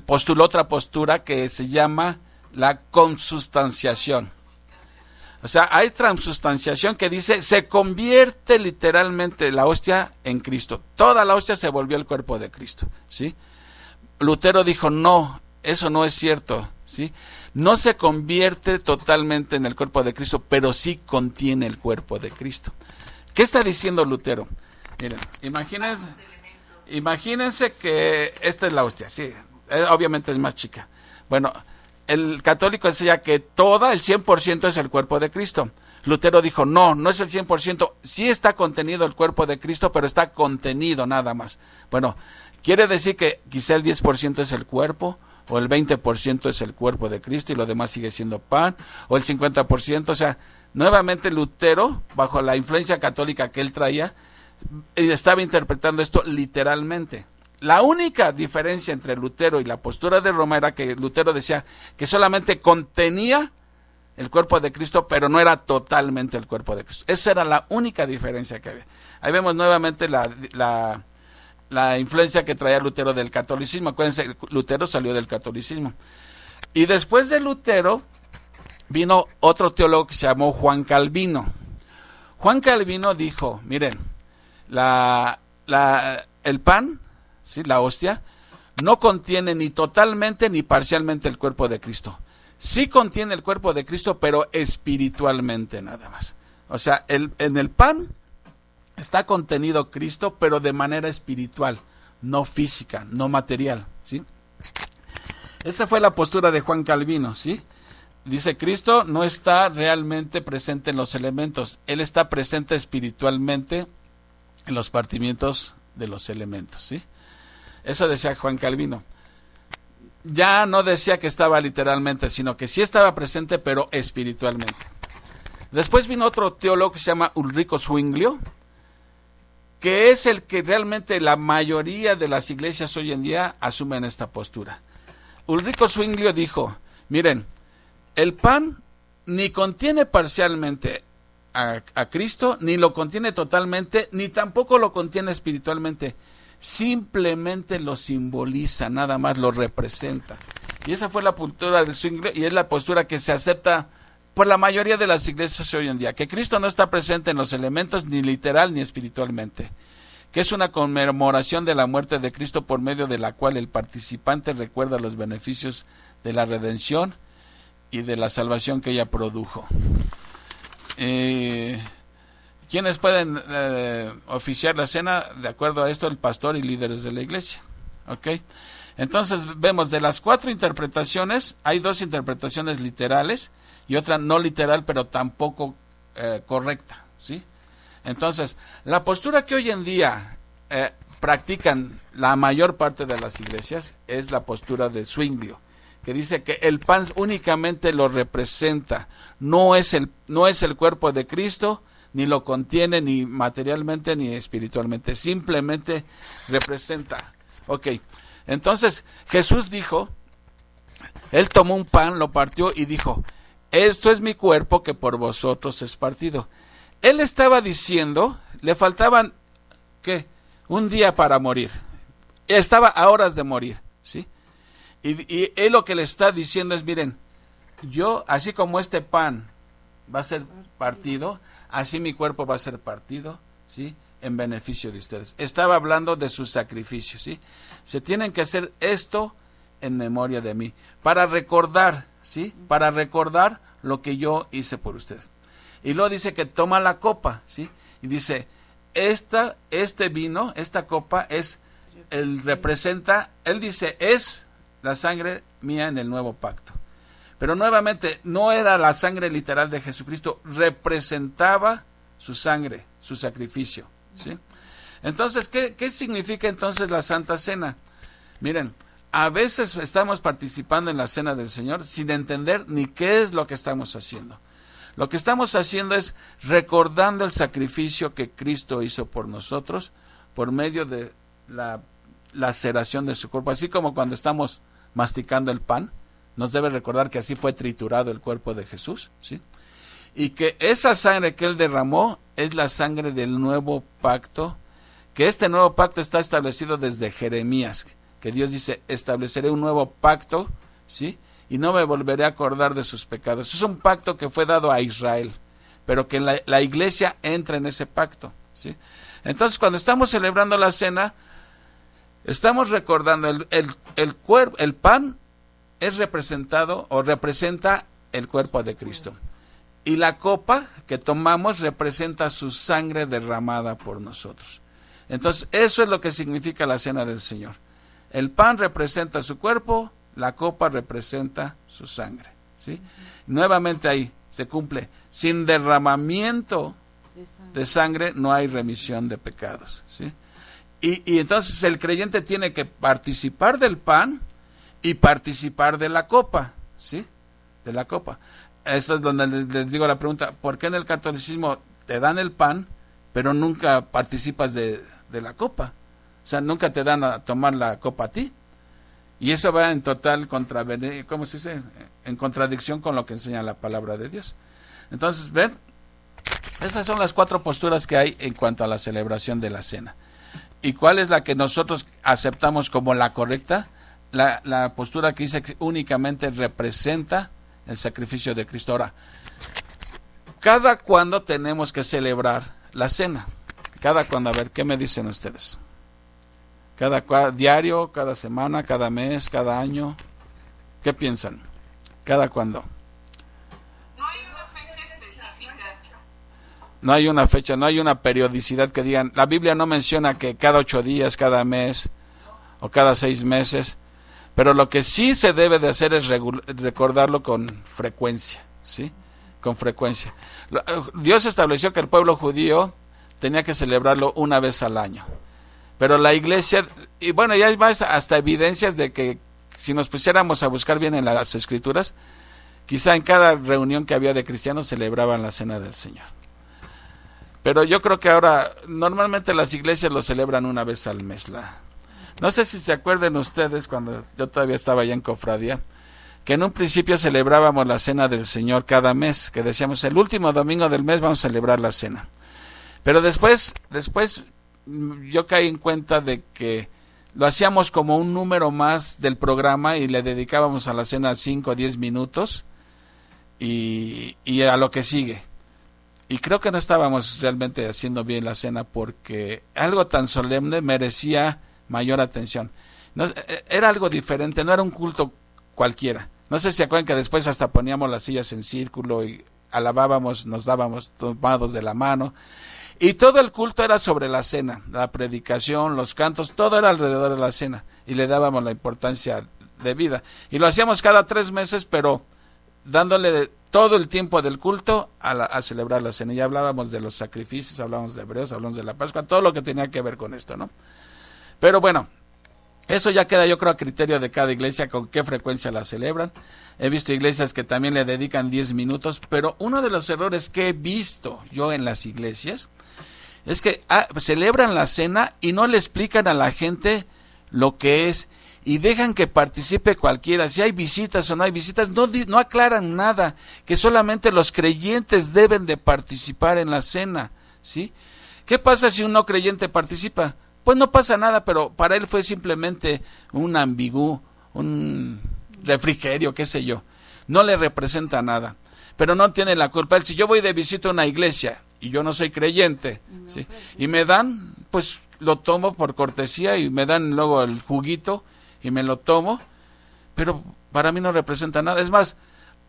postuló otra postura que se llama la consubstanciación. O sea, hay transubstanciación que dice, se convierte literalmente la hostia en Cristo. Toda la hostia se volvió el cuerpo de Cristo, ¿sí? Lutero dijo, no, eso no es cierto, ¿sí? No se convierte totalmente en el cuerpo de Cristo, pero sí contiene el cuerpo de Cristo. ¿Qué está diciendo Lutero? Miren, imagínense que esta es la hostia, sí, obviamente es más chica. Bueno, el católico decía que el 100% es el cuerpo de Cristo. Lutero dijo, no es el 100%, sí está contenido el cuerpo de Cristo, pero está contenido nada más. Bueno, quiere decir que quizá el 10% es el cuerpo, o el 20% es el cuerpo de Cristo y lo demás sigue siendo pan, o el 50%, o sea, nuevamente Lutero, bajo la influencia católica que él traía, estaba interpretando esto literalmente. La única diferencia entre Lutero y la postura de Roma era que Lutero decía que solamente contenía el cuerpo de Cristo, pero no era totalmente el cuerpo de Cristo. Esa era la única diferencia que había. Ahí vemos nuevamente la influencia que traía Lutero del catolicismo. Acuérdense, Lutero salió del catolicismo. Y después de Lutero vino otro teólogo que se llamó Juan Calvino. Juan Calvino dijo, miren, el pan, ¿sí?, la hostia, no contiene ni totalmente ni parcialmente el cuerpo de Cristo. Sí contiene el cuerpo de Cristo, pero espiritualmente nada más. O sea, en el pan está contenido Cristo, pero de manera espiritual, no física, no material, ¿sí? Esa fue la postura de Juan Calvino, ¿sí? Dice, Cristo no está realmente presente en los elementos, Él está presente espiritualmente en los partimientos de los elementos, ¿sí? Eso decía Juan Calvino. Ya no decía que estaba literalmente, sino que sí estaba presente, pero espiritualmente. Después vino otro teólogo que se llama Ulrico Zwinglio, que es el que realmente la mayoría de las iglesias hoy en día asumen esta postura. Ulrico Zwinglio dijo, miren, el pan ni contiene parcialmente a Cristo, ni lo contiene totalmente, ni tampoco lo contiene espiritualmente. Simplemente lo simboliza, nada más lo representa. Y esa fue la postura de Zwinglio, y es la postura que se acepta por la mayoría de las iglesias hoy en día, que Cristo no está presente en los elementos ni literal ni espiritualmente, que es una conmemoración de la muerte de Cristo por medio de la cual el participante recuerda los beneficios de la redención y de la salvación que ella produjo. ¿Quiénes pueden oficiar la cena? De acuerdo a esto, el pastor y líderes de la iglesia. ¿Ok? Entonces vemos de las 4 interpretaciones, hay 2 interpretaciones literales y otra no literal, pero tampoco correcta, ¿sí? Entonces, la postura que hoy en día practican la mayor parte de las iglesias es la postura de Zwinglio, que dice que el pan únicamente lo representa, no es el cuerpo de Cristo, ni lo contiene ni materialmente ni espiritualmente, simplemente representa. Ok, entonces Jesús dijo, Él tomó un pan, lo partió y dijo, esto es mi cuerpo que por vosotros es partido. Él estaba diciendo, le faltaban, ¿qué?, un día para morir. Estaba a horas de morir, ¿sí? Y él lo que le está diciendo es, miren, yo, así como este pan va a ser partido, así mi cuerpo va a ser partido, ¿sí?, en beneficio de ustedes. Estaba hablando de su sacrificio, ¿sí? Se tienen que hacer esto en memoria de mí, para recordar, ¿sí?, para recordar lo que yo hice por ustedes. Y luego dice que toma la copa, ¿sí?, y dice, este vino, esta copa representa, él dice, es la sangre mía en el nuevo pacto. Pero nuevamente, no era la sangre literal de Jesucristo, representaba su sangre, su sacrificio, ¿sí? Entonces, ¿qué significa entonces la Santa Cena? Miren, a veces estamos participando en la Cena del Señor sin entender ni qué es lo que estamos haciendo. Lo que estamos haciendo es recordando el sacrificio que Cristo hizo por nosotros por medio de la laceración de su cuerpo. Así como cuando estamos masticando el pan, nos debe recordar que así fue triturado el cuerpo de Jesús, ¿sí? y que esa sangre que Él derramó es la sangre del nuevo pacto, que este nuevo pacto está establecido desde Jeremías, que Dios dice, estableceré un nuevo pacto, ¿sí? Y no me volveré a acordar de sus pecados. Es un pacto que fue dado a Israel, pero que la iglesia entra en ese pacto, ¿sí? Entonces, cuando estamos celebrando la cena, estamos recordando el pan es representado o representa el cuerpo de Cristo. Y la copa que tomamos representa su sangre derramada por nosotros. Entonces, eso es lo que significa la cena del Señor. El pan representa su cuerpo, la copa representa su sangre, ¿sí? Nuevamente ahí se cumple. Sin derramamiento de sangre no hay remisión de pecados, ¿sí? Y entonces el creyente tiene que participar del pan y participar de la copa, ¿sí? De la copa. Esto es donde les digo la pregunta, ¿por qué en el catolicismo te dan el pan, pero nunca participas de la copa? O sea, nunca te dan a tomar la copa a ti. Y eso va en total ¿cómo se dice? En contradicción con lo que enseña la palabra de Dios. Entonces, ven, esas son las 4 posturas que hay en cuanto a la celebración de la cena. ¿Y cuál es la que nosotros aceptamos como la correcta? La postura que dice que únicamente representa el sacrificio de Cristo. Ahora, ¿cada cuándo tenemos que celebrar la cena? ¿Cada cuándo? A ver, ¿qué me dicen ustedes? ¿Diario, cada semana, cada mes, cada año? ¿Qué piensan? ¿Cada cuándo? No hay una fecha específica. No hay una fecha, no hay una periodicidad que digan. La Biblia no menciona que cada 8 días, cada mes o cada 6 meses. Pero lo que sí se debe de hacer es recordarlo con frecuencia, ¿sí? Con frecuencia. Dios estableció que el pueblo judío tenía que celebrarlo una vez al año. Pero la iglesia, y bueno, ya hay más hasta evidencias de que si nos pusiéramos a buscar bien en las escrituras, quizá en cada reunión que había de cristianos celebraban la cena del Señor. Pero yo creo que ahora, normalmente las iglesias lo celebran una vez al mes. No sé si se acuerdan ustedes, cuando yo todavía estaba allá en Cofradía, que en un principio celebrábamos la cena del Señor cada mes, que decíamos, el último domingo del mes vamos a celebrar la cena. Pero después yo caí en cuenta de que lo hacíamos como un número más del programa y le dedicábamos a la cena 5 o 10 minutos y a lo que sigue. Y creo que no estábamos realmente haciendo bien la cena, porque algo tan solemne merecía mayor atención. No, era algo diferente, no era un culto cualquiera. No sé si se acuerdan que después hasta poníamos las sillas en círculo y alabábamos, nos dábamos tomados de la mano. Y todo el culto era sobre la cena, la predicación, los cantos, todo era alrededor de la cena. Y le dábamos la importancia debida. Y lo hacíamos cada 3 meses, pero dándole todo el tiempo del culto a celebrar la cena. Y hablábamos de los sacrificios, hablábamos de Hebreos, hablábamos de la Pascua, todo lo que tenía que ver con esto, ¿no? Pero bueno, eso ya queda, yo creo, a criterio de cada iglesia con qué frecuencia la celebran. He visto iglesias que también le dedican 10 minutos, pero uno de los errores que he visto yo en las iglesias es que celebran la cena y no le explican a la gente lo que es y dejan que participe cualquiera. Si hay visitas o no hay visitas, no aclaran nada, que solamente los creyentes deben de participar en la cena, ¿sí? ¿Qué pasa si un no creyente participa? Pues no pasa nada, pero para él fue simplemente un ambigú, un refrigerio, qué sé yo. No le representa nada, pero no tiene la culpa. Si yo voy de visita a una iglesia y yo no soy creyente, ¿sí? Y me dan, pues lo tomo por cortesía y me dan luego el juguito y me lo tomo, pero para mí no representa nada. Es más,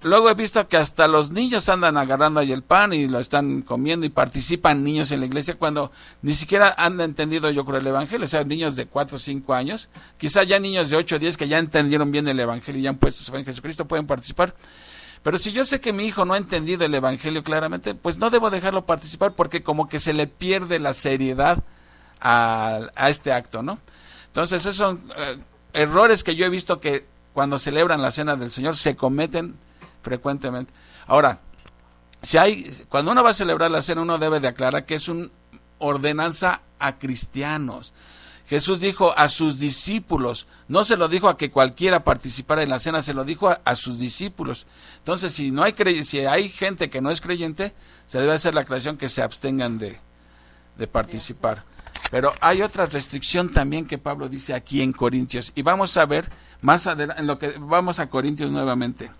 luego he visto que hasta los niños andan agarrando ahí el pan y lo están comiendo y participan niños en la iglesia cuando ni siquiera han entendido, yo creo, el evangelio. O sea, niños de 4 o 5 años, quizá ya niños de 8 o 10 que ya entendieron bien el evangelio y ya han puesto su fe en Jesucristo pueden participar. Pero si yo sé que mi hijo no ha entendido el evangelio claramente, pues no debo dejarlo participar, porque como que se le pierde la seriedad a este acto, ¿no? Entonces esos son errores que yo he visto que cuando celebran la cena del Señor se cometen frecuentemente. Ahora, cuando uno va a celebrar la cena, uno debe de aclarar que es una ordenanza a cristianos. Jesús dijo a sus discípulos, no se lo dijo a que cualquiera participara en la cena, se lo dijo a sus discípulos. Entonces, si hay gente que no es creyente, se debe hacer la aclaración que se abstengan de participar. Pero hay otra restricción también que Pablo dice aquí en Corintios, y vamos a ver más adelante, en lo que vamos a Corintios nuevamente.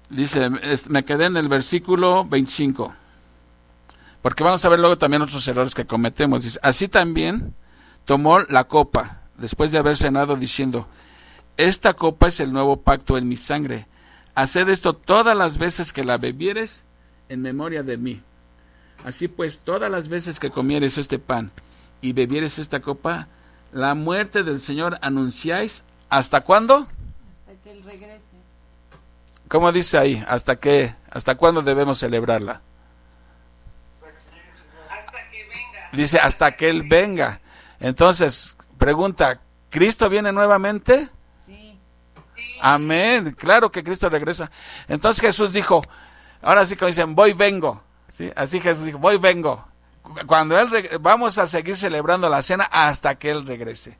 Dice, me quedé en el versículo 25, porque vamos a ver luego también otros errores que cometemos. Dice, así también tomó la copa, después de haber cenado, diciendo, esta copa es el nuevo pacto en mi sangre. Haced esto todas las veces que la bebieres en memoria de mí. Así pues, todas las veces que comieres este pan y bebieres esta copa, la muerte del Señor anunciáis. ¿Hasta cuándo? Hasta que Él regrese. ¿Cómo dice ahí? ¿Hasta cuándo debemos celebrarla? Hasta que venga. Dice, hasta que Él venga. Entonces, pregunta, ¿Cristo viene nuevamente? Sí. Amén, claro que Cristo regresa. Entonces Jesús dijo, ahora sí como dicen, voy, vengo. ¿Sí? Así Jesús dijo, voy, vengo. Cuando Él vamos a seguir celebrando la cena hasta que Él regrese.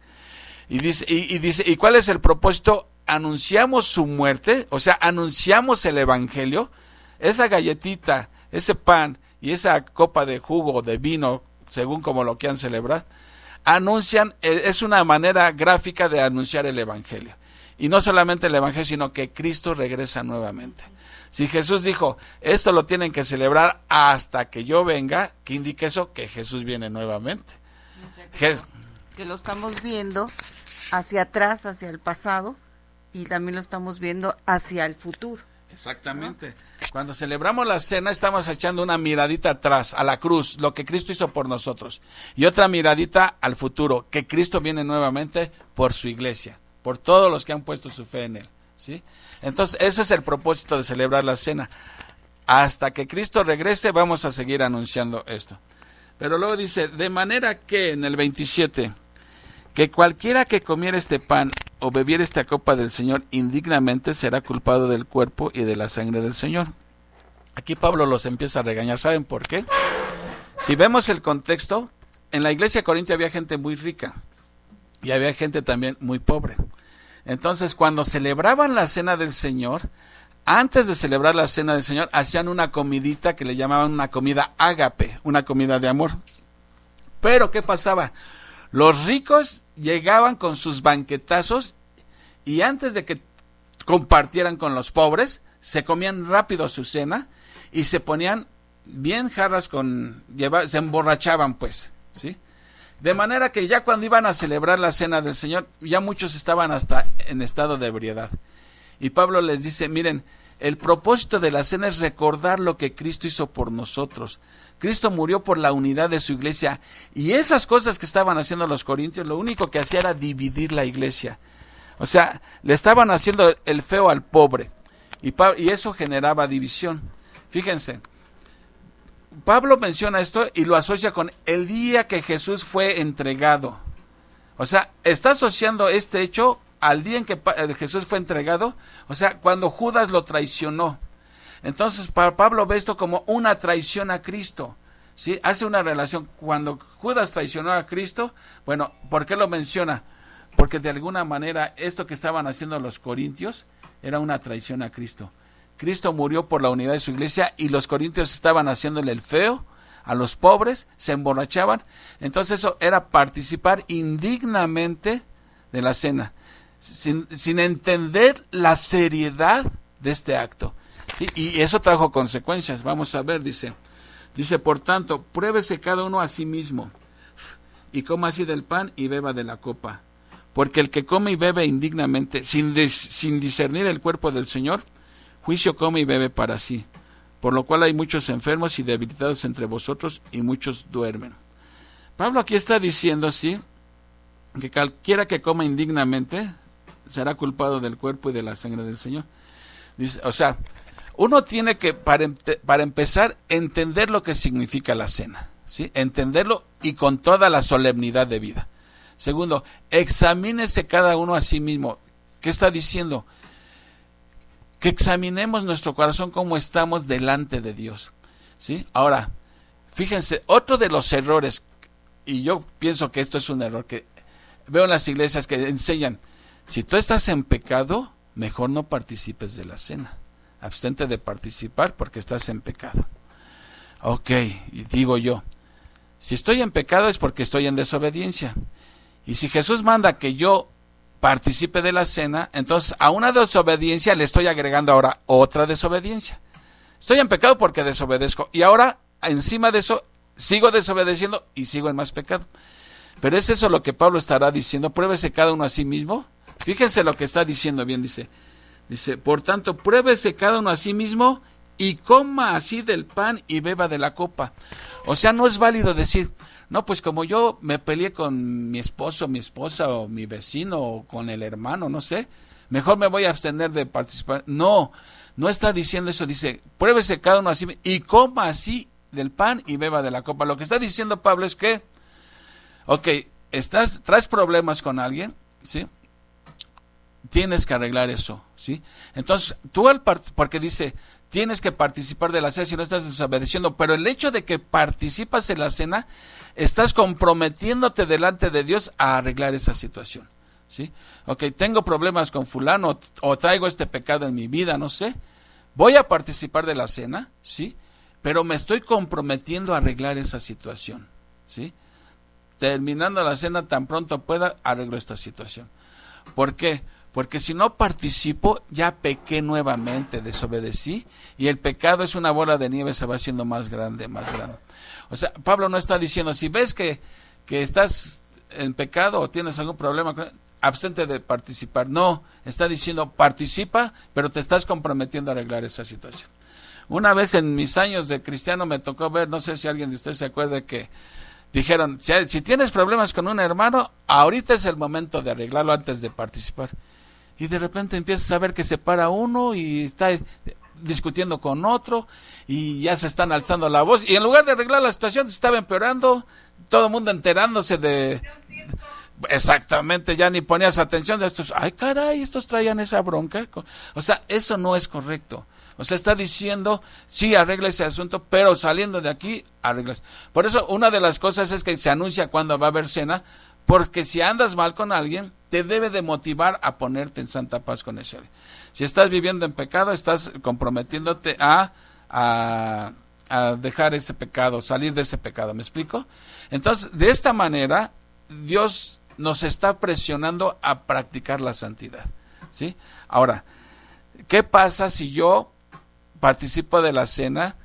Y dice, ¿y cuál es el propósito? Anunciamos su muerte, o sea, anunciamos el evangelio. Esa galletita, ese pan y esa copa de jugo, de vino, según como lo quieran celebrar, anuncian, es una manera gráfica de anunciar el evangelio. Y no solamente el evangelio, sino que Cristo regresa nuevamente. Si Jesús dijo, esto lo tienen que celebrar hasta que yo venga, ¿qué indica eso? Que Jesús viene nuevamente. O sea, que lo estamos viendo hacia atrás, hacia el pasado, y también lo estamos viendo hacia el futuro. Exactamente. Cuando celebramos la cena estamos echando una miradita atrás, a la cruz, lo que Cristo hizo por nosotros. Y otra miradita al futuro, que Cristo viene nuevamente por su iglesia, por todos los que han puesto su fe en Él. ¿Sí? Entonces, ese es el propósito de celebrar la cena. Hasta que Cristo regrese vamos a seguir anunciando esto. Pero luego dice, de manera que, en el 27, que cualquiera que comiera este pan o bebiera esta copa del Señor indignamente será culpado del cuerpo y de la sangre del Señor. Aquí Pablo los empieza a regañar. ¿Saben por qué? Si vemos el contexto, en la iglesia de Corintia había gente muy rica y había gente también muy pobre. Entonces, cuando celebraban la cena del Señor, antes de celebrar la cena del Señor, hacían una comidita que le llamaban una comida ágape, una comida de amor. Pero, ¿qué pasaba? Los ricos llegaban con sus banquetazos y antes de que compartieran con los pobres, se comían rápido su cena y se ponían bien jarras se emborrachaban pues, ¿sí? De manera que ya cuando iban a celebrar la cena del Señor, ya muchos estaban hasta en estado de ebriedad. Y Pablo les dice, miren, el propósito de la cena es recordar lo que Cristo hizo por nosotros. Cristo murió por la unidad de su iglesia. Y esas cosas que estaban haciendo los corintios, lo único que hacía era dividir la iglesia. O sea, le estaban haciendo el feo al pobre. Y eso generaba división. Fíjense. Pablo menciona esto y lo asocia con el día que Jesús fue entregado. O sea, está asociando este hecho al día en que Jesús fue entregado, o sea, cuando Judas lo traicionó. Entonces, Pablo ve esto como una traición a Cristo, ¿sí? Hace una relación. Cuando Judas traicionó a Cristo, bueno, ¿por qué lo menciona? Porque de alguna manera esto que estaban haciendo los corintios era una traición a Cristo. Cristo murió por la unidad de su iglesia y los corintios estaban haciéndole el feo a los pobres, se emborrachaban. Entonces eso era participar indignamente de la cena, sin entender la seriedad de este acto, ¿sí? Y eso trajo consecuencias. Vamos a ver, dice, por tanto, pruébese cada uno a sí mismo y coma así del pan y beba de la copa. Porque el que come y bebe indignamente, sin discernir el cuerpo del Señor, juicio come y bebe para sí, por lo cual hay muchos enfermos y debilitados entre vosotros y muchos duermen. Pablo aquí está diciendo, sí, que cualquiera que coma indignamente será culpado del cuerpo y de la sangre del Señor. Dice, o sea, uno tiene que, para empezar, entender lo que significa la cena, ¿sí? Entenderlo y con toda la solemnidad de vida. Segundo, examínese cada uno a sí mismo. ¿Qué está diciendo? Que examinemos nuestro corazón cómo estamos delante de Dios, ¿sí? Ahora, fíjense, otro de los errores, y yo pienso que esto es un error, que veo en las iglesias que enseñan, si tú estás en pecado, mejor no participes de la cena. Abstente de participar porque estás en pecado. Ok, y digo yo, si estoy en pecado es porque estoy en desobediencia. Y si Jesús manda que yo participe de la cena, entonces a una desobediencia le estoy agregando ahora otra desobediencia. Estoy en pecado porque desobedezco. Y ahora, encima de eso, sigo desobedeciendo y sigo en más pecado. Pero es eso lo que Pablo estará diciendo. Pruébese cada uno a sí mismo. Fíjense lo que está diciendo bien, dice, por tanto, pruébese cada uno a sí mismo y coma así del pan y beba de la copa. O sea, no es válido decir, no, pues como yo me peleé con mi esposo, mi esposa, o mi vecino, o con el hermano, no sé, mejor me voy a abstener de participar. No, no está diciendo eso, dice, pruébese cada uno a sí mismo y coma así del pan y beba de la copa. Lo que está diciendo Pablo es que, ok, traes problemas con alguien, ¿sí? Tienes que arreglar eso, ¿sí? Entonces, porque dice, tienes que participar de la cena si no estás desobedeciendo, pero el hecho de que participas en la cena, estás comprometiéndote delante de Dios a arreglar esa situación, ¿sí? Ok, tengo problemas con fulano, o traigo este pecado en mi vida, no sé, voy a participar de la cena, ¿sí? Pero me estoy comprometiendo a arreglar esa situación, ¿sí? Terminando la cena, tan pronto pueda, arreglo esta situación. ¿Por qué? Porque si no participo, ya pequé nuevamente, desobedecí, y el pecado es una bola de nieve, se va haciendo más grande, más grande. O sea, Pablo no está diciendo, si ves que estás en pecado o tienes algún problema, abstente de participar. No, está diciendo, participa, pero te estás comprometiendo a arreglar esa situación. Una vez en mis años de cristiano me tocó ver, no sé si alguien de ustedes se acuerda, que dijeron, si tienes problemas con un hermano, ahorita es el momento de arreglarlo antes de participar. Y de repente empiezas a ver que se para uno y está discutiendo con otro y ya se están alzando la voz. Y en lugar de arreglar la situación, se estaba empeorando, todo el mundo enterándose de... Exactamente, ya ni ponías atención de estos. Ay, caray, estos traían esa bronca. O sea, eso no es correcto. O sea, está diciendo, sí, arregla ese asunto, pero saliendo de aquí, arreglas. Por eso, una de las cosas es que se anuncia cuando va a haber cena, porque si andas mal con alguien, te debe de motivar a ponerte en santa paz con ese alguien. Si estás viviendo en pecado, estás comprometiéndote a dejar ese pecado, salir de ese pecado. ¿Me explico? Entonces, de esta manera, Dios nos está presionando a practicar la santidad, ¿sí? Ahora, ¿qué pasa si yo participo de la cena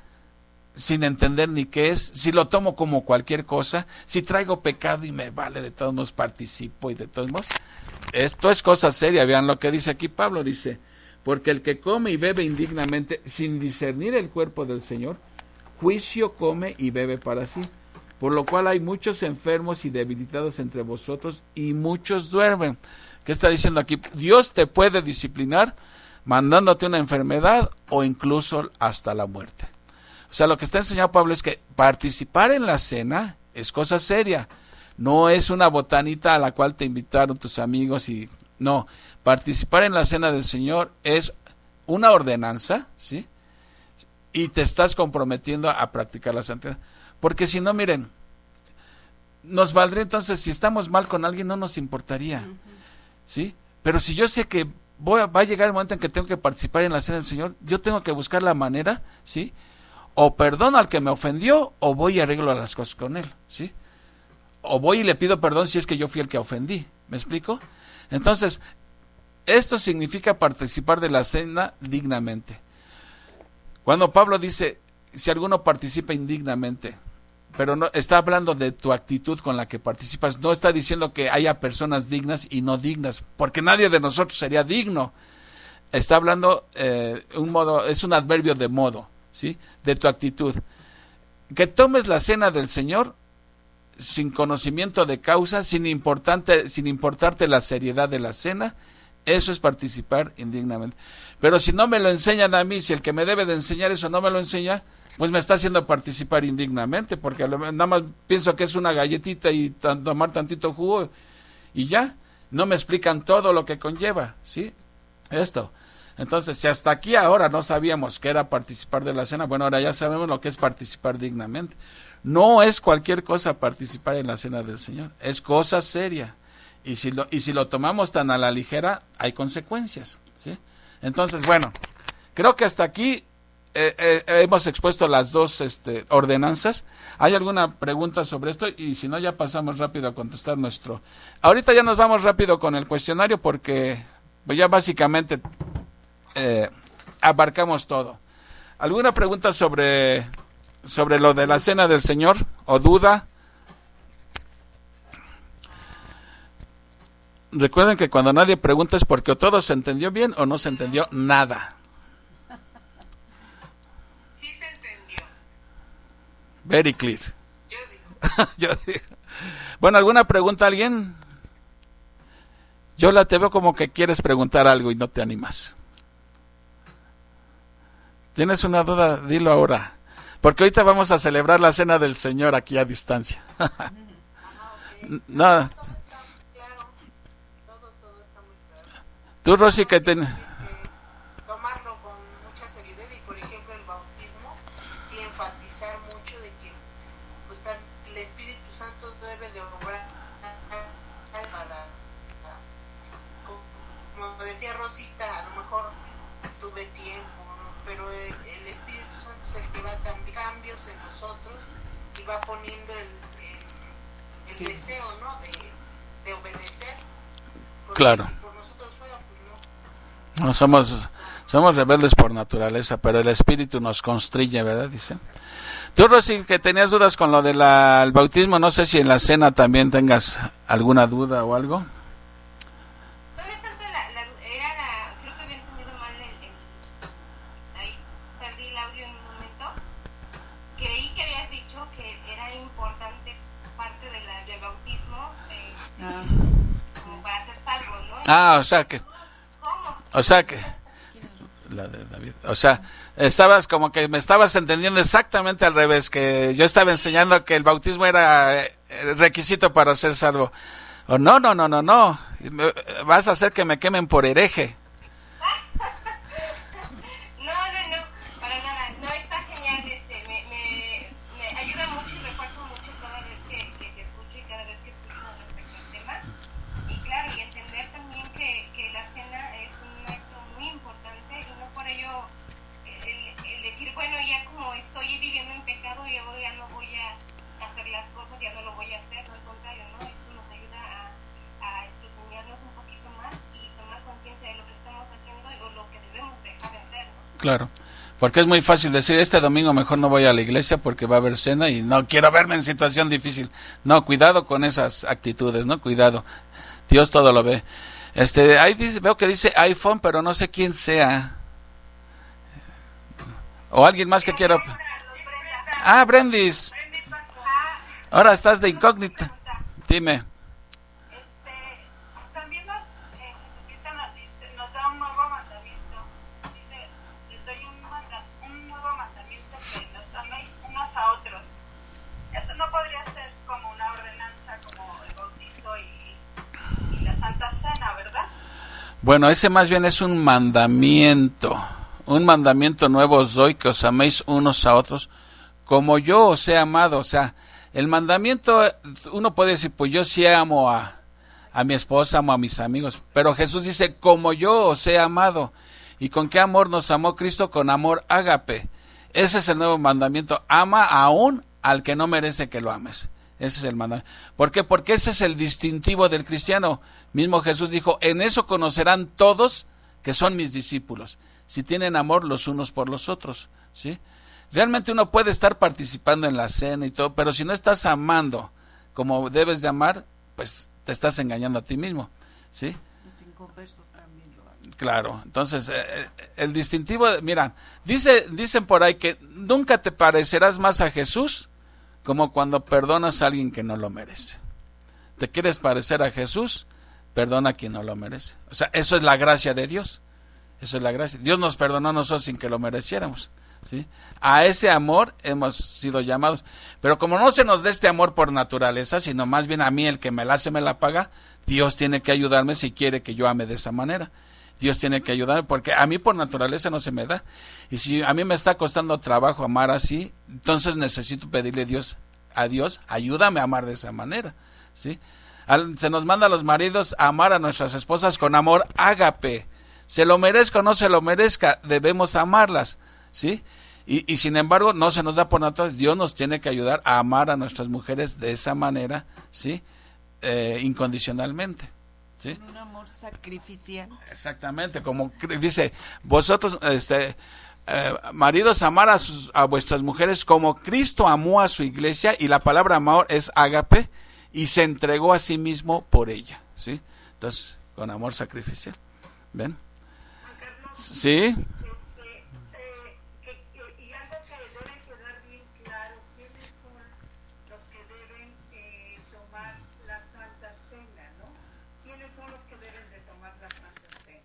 sin entender ni qué es, si lo tomo como cualquier cosa, si traigo pecado y me vale, de todos modos participo y de todos modos? Esto es cosa seria. Vean lo que dice aquí Pablo, dice, porque el que come y bebe indignamente sin discernir el cuerpo del Señor, juicio come y bebe para sí, por lo cual hay muchos enfermos y debilitados entre vosotros y muchos duermen. ¿Qué está diciendo aquí? Dios te puede disciplinar mandándote una enfermedad o incluso hasta la muerte. O sea, lo que está enseñando Pablo es que participar en la cena es cosa seria. No es una botanita a la cual te invitaron tus amigos y no. Participar en la cena del Señor es una ordenanza, ¿sí? Y te estás comprometiendo a practicar la santidad. Porque si no, miren, nos valdría entonces, si estamos mal con alguien, no nos importaría, ¿sí? Pero si yo sé que va a llegar el momento en que tengo que participar en la cena del Señor, yo tengo que buscar la manera, ¿sí? O perdono al que me ofendió, o voy y arreglo las cosas con él, ¿sí? O voy y le pido perdón si es que yo fui el que ofendí. ¿Me explico? Entonces, esto significa participar de la cena dignamente. Cuando Pablo dice, si alguno participa indignamente, pero no está hablando de tu actitud con la que participas, no está diciendo que haya personas dignas y no dignas, porque nadie de nosotros sería digno. Está hablando un modo, es un adverbio de modo, ¿sí? De tu actitud. Que tomes la cena del Señor sin conocimiento de causa, sin importarte la seriedad de la cena, eso es participar indignamente. Pero si no me lo enseñan a mí, si el que me debe de enseñar eso no me lo enseña, pues me está haciendo participar indignamente, porque nada más pienso que es una galletita y tomar tantito jugo y ya, no me explican todo lo que conlleva, ¿sí? Esto. Entonces, si hasta aquí ahora no sabíamos qué era participar de la cena, bueno, ahora ya sabemos lo que es participar dignamente. No es cualquier cosa participar en la cena del Señor, es cosa seria. Y si lo tomamos tan a la ligera, hay consecuencias, ¿sí? Entonces, bueno, creo que hasta aquí hemos expuesto las dos ordenanzas. ¿Hay alguna pregunta sobre esto? Y si no, ya pasamos rápido a contestar nuestro. Ahorita ya nos vamos rápido con el cuestionario porque pues ya básicamente abarcamos todo. ¿Alguna pregunta sobre lo de la cena del Señor o duda? Recuerden que cuando nadie pregunta es porque o todo se entendió bien o no se entendió nada. Sí se entendió. Very clear. Yo digo. Yo digo. Bueno, ¿alguna pregunta a alguien? Yo te veo como que quieres preguntar algo y no te animas. ¿Tienes una duda? Dilo ahora. Porque ahorita vamos a celebrar la cena del Señor aquí a distancia. No. Tú, Rosy, que tomarlo con mucha seriedad y, por ejemplo, el bautismo, sí enfatizar mucho de que pues, el Espíritu Santo debe de obrar para, como decía Rosita, a lo mejor tuve tiempo, ¿no? Pero el Espíritu Santo es el que va a cambiar cambios en nosotros y va poniendo el deseo, ¿no? de obedecer. Porque claro. si por nosotros fuera, pues no. No somos rebeldes por naturaleza, pero el Espíritu nos constriñe, ¿verdad? Dice. Tú, Rosy, que tenías dudas con lo del bautismo, no sé si en la cena también tengas alguna duda o algo. No es tanto creo que había entendido mal ahí perdí el audio en un momento. Creí que habías dicho que era importante parte del bautismo como para ser salvo, ¿no? Ah, o sea que la de David, o sea, estabas como que me estabas entendiendo exactamente al revés, que yo estaba enseñando que el bautismo era requisito para ser salvo. Oh, no, vas a hacer que me quemen por hereje. No, para nada, no, está genial, me ayuda mucho y refuerzo mucho cada vez que te escucho y cada vez que escucho respecto al tema. Y claro, y entender también que la cena es un acto muy importante y no por ello el decir, bueno, ya como estoy viviendo en pecado, yo ya no voy a hacer las cosas, ya no lo voy a hacer, no, al contrario, ¿no? Esto nos ayuda a escudriñarnos un poquito más y tomar conciencia de lo que estamos haciendo o lo que debemos dejar de hacer, ¿no? Claro, porque es muy fácil decir, este domingo mejor no voy a la iglesia porque va a haber cena y no quiero verme en situación difícil. No, cuidado con esas actitudes, ¿no? Cuidado. Dios todo lo ve. Ahí veo que dice iPhone, pero no sé quién sea. O alguien más que quiera. Ah, Brendis. Ahora estás de incógnita. Dime. También Jesucristo nos da un nuevo mandamiento. Dice, les doy un nuevo mandamiento, que nos améis unos a otros. Eso no podría ser como una ordenanza como el bautizo y la Santa Cena, ¿verdad? Bueno, ese más bien es un mandamiento. Un mandamiento nuevo os doy, que os améis unos a otros como yo os he amado. O sea, el mandamiento, uno puede decir, pues yo sí amo a mi esposa, amo a mis amigos, pero Jesús dice, como yo os he amado. ¿Y con qué amor nos amó Cristo? Con amor ágape. Ese es el nuevo mandamiento. Ama aún al que no merece que lo ames. Ese es el mandamiento. ¿Por qué? Porque ese es el distintivo del cristiano. Mismo Jesús dijo, en eso conocerán todos que son mis discípulos, si tienen amor los unos por los otros, ¿sí? Realmente uno puede estar participando en la cena y todo, pero si no estás amando como debes de amar, pues te estás engañando a ti mismo, ¿sí? Los inconversos también lo hacen. Claro, entonces el distintivo, mira, dicen por ahí que nunca te parecerás más a Jesús como cuando perdonas a alguien que no lo merece. ¿Te quieres parecer a Jesús? Perdona a quien no lo merece. O sea, eso es la gracia de Dios. Eso es la gracia. Dios nos perdonó a nosotros sin que lo mereciéramos, ¿sí? A ese amor hemos sido llamados. Pero como no se nos dé este amor por naturaleza, sino más bien a mí el que me la hace me la paga, Dios tiene que ayudarme si quiere que yo ame de esa manera. Dios tiene que ayudarme porque a mí por naturaleza no se me da. Y si a mí me está costando trabajo amar así, entonces necesito pedirle a Dios a Dios, ayúdame a amar de esa manera, ¿sí? Se nos manda a los maridos a amar a nuestras esposas con amor ágape. Se lo merezca o no se lo merezca, debemos amarlas, ¿sí? Y sin embargo, no se nos da por natural. Dios nos tiene que ayudar a amar a nuestras mujeres de esa manera, ¿sí? Incondicionalmente, ¿sí? Un amor sacrificial. Exactamente, como dice, vosotros, maridos, amar a vuestras mujeres como Cristo amó a su iglesia, y la palabra amor es ágape, y se entregó a sí mismo por ella, ¿sí? Entonces, con amor sacrificial, ¿ven? Juan Carlos, Sí, y algo que debe quedar bien claro, ¿quiénes son los que deben tomar la Santa Cena, no? ¿Quiénes son los que deben de tomar la Santa Cena?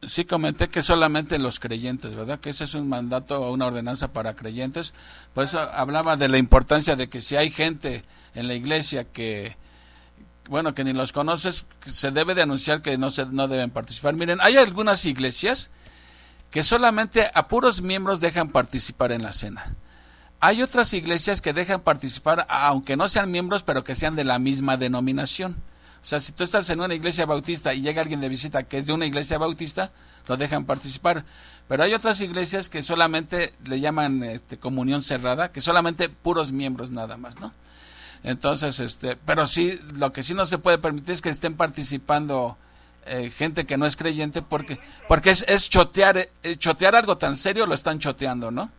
sí comenté que solamente los creyentes, ¿verdad? Que ese es un mandato o una ordenanza para creyentes. Por eso hablaba de la importancia de que si hay gente en la iglesia que, bueno, que ni los conoces, se debe de anunciar que no deben participar. Miren, hay algunas iglesias que solamente a puros miembros dejan participar en la cena. Hay otras iglesias que dejan participar, aunque no sean miembros, pero que sean de la misma denominación. O sea, si tú estás en una iglesia bautista y llega alguien de visita que es de una iglesia bautista, lo dejan participar. Pero hay otras iglesias que solamente le llaman comunión cerrada, que solamente puros miembros nada más, ¿no? Entonces, pero sí, lo que sí no se puede permitir es que estén participando gente que no es creyente, porque es chotear algo tan serio, lo están choteando, ¿no?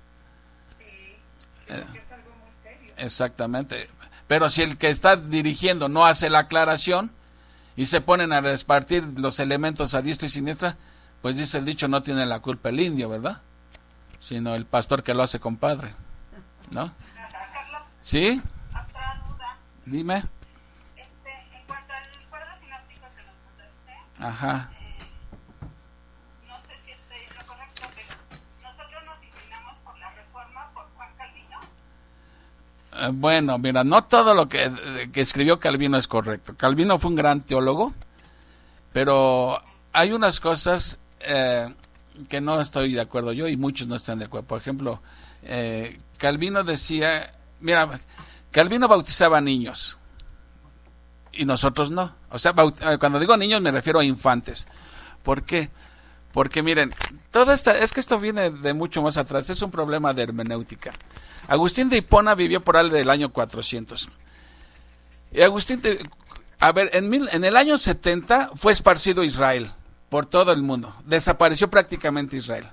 Sí, creo que es algo muy serio. Exactamente. Pero si el que está dirigiendo no hace la aclaración y se ponen a repartir los elementos a diestra y siniestra, pues dice el dicho, no tiene la culpa el indio, ¿verdad? Sino el pastor que lo hace compadre, ¿no? Carlos, ¿Sí? otra duda. Dime. En cuanto al cuadro sináptico que nos mandaste, Ajá. no sé si estoy en lo correcto, pero nosotros nos inclinamos por la Reforma, por Juan Calvino. Bueno, mira, no todo lo que escribió Calvino es correcto. Calvino fue un gran teólogo, pero hay unas cosas que no estoy de acuerdo yo y muchos no están de acuerdo. Por ejemplo, Calvino decía, mira, Calvino bautizaba niños y nosotros no. O sea, cuando digo niños me refiero a infantes. ¿Por qué? Porque miren, es que esto viene de mucho más atrás, es un problema de hermenéutica. Agustín de Hipona vivió por ahí del año 400. Y en el año 70 fue esparcido Israel por todo el mundo. Desapareció prácticamente Israel.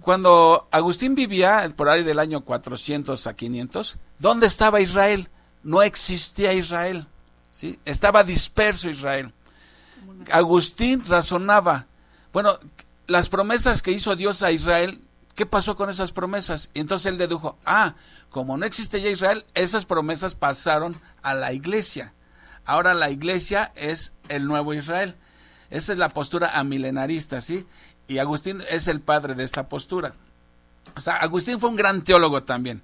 Cuando Agustín vivía por ahí del año 400 a 500, ¿dónde estaba Israel? No existía Israel, ¿sí? Estaba disperso Israel. Agustín razonaba, bueno, las promesas que hizo Dios a Israel, ¿qué pasó con esas promesas? Y entonces él dedujo, como no existe ya Israel, esas promesas pasaron a la iglesia. Ahora la iglesia es el nuevo Israel. Esa es la postura amilenarista, ¿sí? Y Agustín es el padre de esta postura. O sea, Agustín fue un gran teólogo también,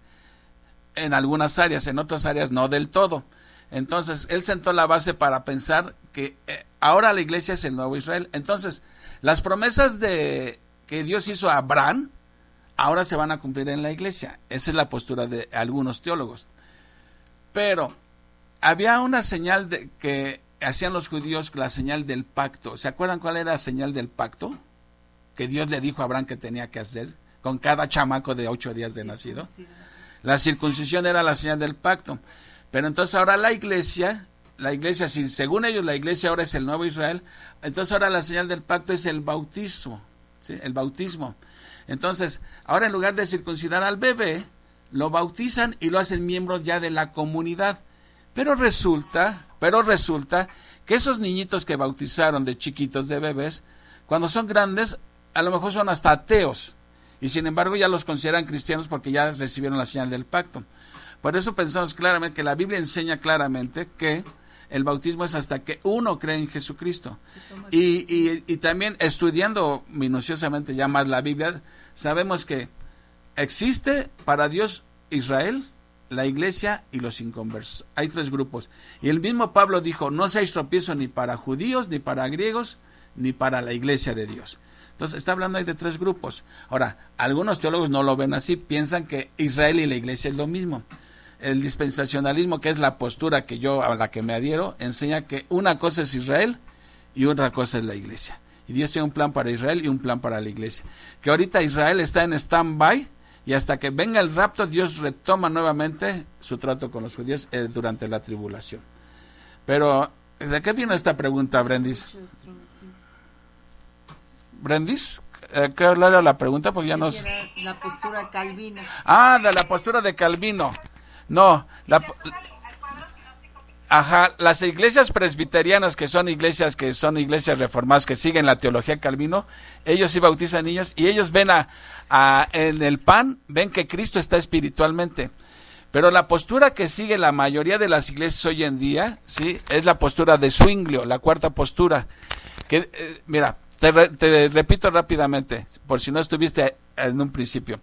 en algunas áreas, en otras áreas no del todo. Entonces, él sentó la base para pensar que ahora la iglesia es el nuevo Israel. Entonces, las promesas que Dios hizo a Abraham, ahora se van a cumplir en la iglesia. Esa es la postura de algunos teólogos. Pero había una señal que hacían los judíos, la señal del pacto. ¿Se acuerdan cuál era la señal del pacto? Que Dios le dijo a Abraham que tenía que hacer con cada chamaco de 8 días de nacido. La circuncisión era la señal del pacto. Pero entonces ahora la iglesia, si según ellos la iglesia ahora es el nuevo Israel, entonces ahora la señal del pacto es el bautismo, ¿sí? El bautismo. Entonces, ahora en lugar de circuncidar al bebé, lo bautizan y lo hacen miembro ya de la comunidad. Pero resulta que esos niñitos que bautizaron de chiquitos, de bebés, cuando son grandes, a lo mejor son hasta ateos. Y sin embargo ya los consideran cristianos porque ya recibieron la señal del pacto. Por eso pensamos claramente que la Biblia enseña claramente que el bautismo es hasta que uno cree en Jesucristo. Y también estudiando minuciosamente ya más la Biblia, sabemos que existe para Dios Israel, la iglesia y los inconversos. Hay 3 grupos. Y el mismo Pablo dijo, no seáis tropiezo ni para judíos, ni para griegos, ni para la iglesia de Dios. Entonces está hablando ahí de 3 grupos. Ahora, algunos teólogos no lo ven así, piensan que Israel y la iglesia es lo mismo. el dispensacionalismo, que es la postura a la que me adhiero, enseña que una cosa es Israel y otra cosa es la iglesia. Y Dios tiene un plan para Israel y un plan para la iglesia. Que ahorita Israel está en stand-by y hasta que venga el rapto, Dios retoma nuevamente su trato con los judíos durante la tribulación. Pero, ¿de qué vino esta pregunta, Brendis? ¿Brendis? ¿Qué era la pregunta? Porque ya nos... La postura de Calvino. Ah, de la postura de Calvino. No, las iglesias presbiterianas, que son iglesias reformadas, que siguen la teología de Calvino, ellos sí bautizan niños y ellos ven en el pan, ven que Cristo está espiritualmente. Pero la postura que sigue la mayoría de las iglesias hoy en día, sí, es la postura de Zwinglio, la cuarta postura. Que mira, te repito rápidamente, por si no estuviste en un principio.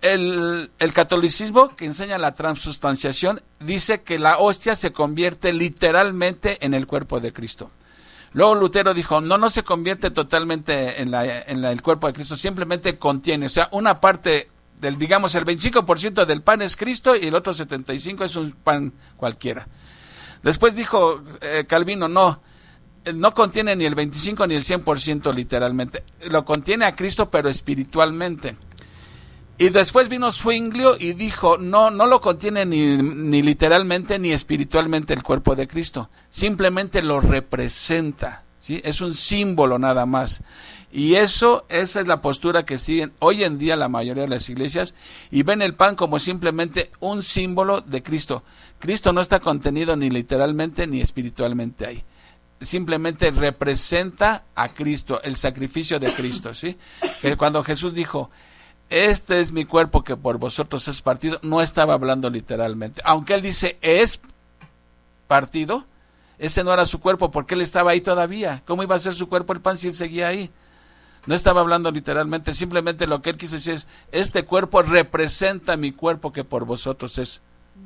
El catolicismo, que enseña la transustanciación, dice que la hostia se convierte literalmente en el cuerpo de Cristo. Luego Lutero dijo, no se convierte totalmente en el cuerpo de Cristo, simplemente contiene, o sea, una parte del, digamos, el 25% del pan es Cristo y el otro 75% es un pan cualquiera. Después dijo Calvino, no contiene ni el 25 ni el 100% literalmente, lo contiene a Cristo pero espiritualmente. Y después vino Zwinglio y dijo, no lo contiene ni literalmente ni espiritualmente el cuerpo de Cristo, simplemente lo representa, ¿sí? Es un símbolo nada más. Y esa es la postura que siguen hoy en día la mayoría de las iglesias y ven el pan como simplemente un símbolo de Cristo. Cristo no está contenido ni literalmente ni espiritualmente ahí. Simplemente representa a Cristo, el sacrificio de Cristo, ¿sí? Que cuando Jesús dijo, este es mi cuerpo que por vosotros es partido, no estaba hablando literalmente. Aunque él dice es partido, ese no era su cuerpo porque él estaba ahí todavía. ¿Cómo iba a ser su cuerpo el pan si él seguía ahí? No estaba hablando literalmente, simplemente lo que él quiso decir es, este cuerpo representa mi cuerpo que por vosotros es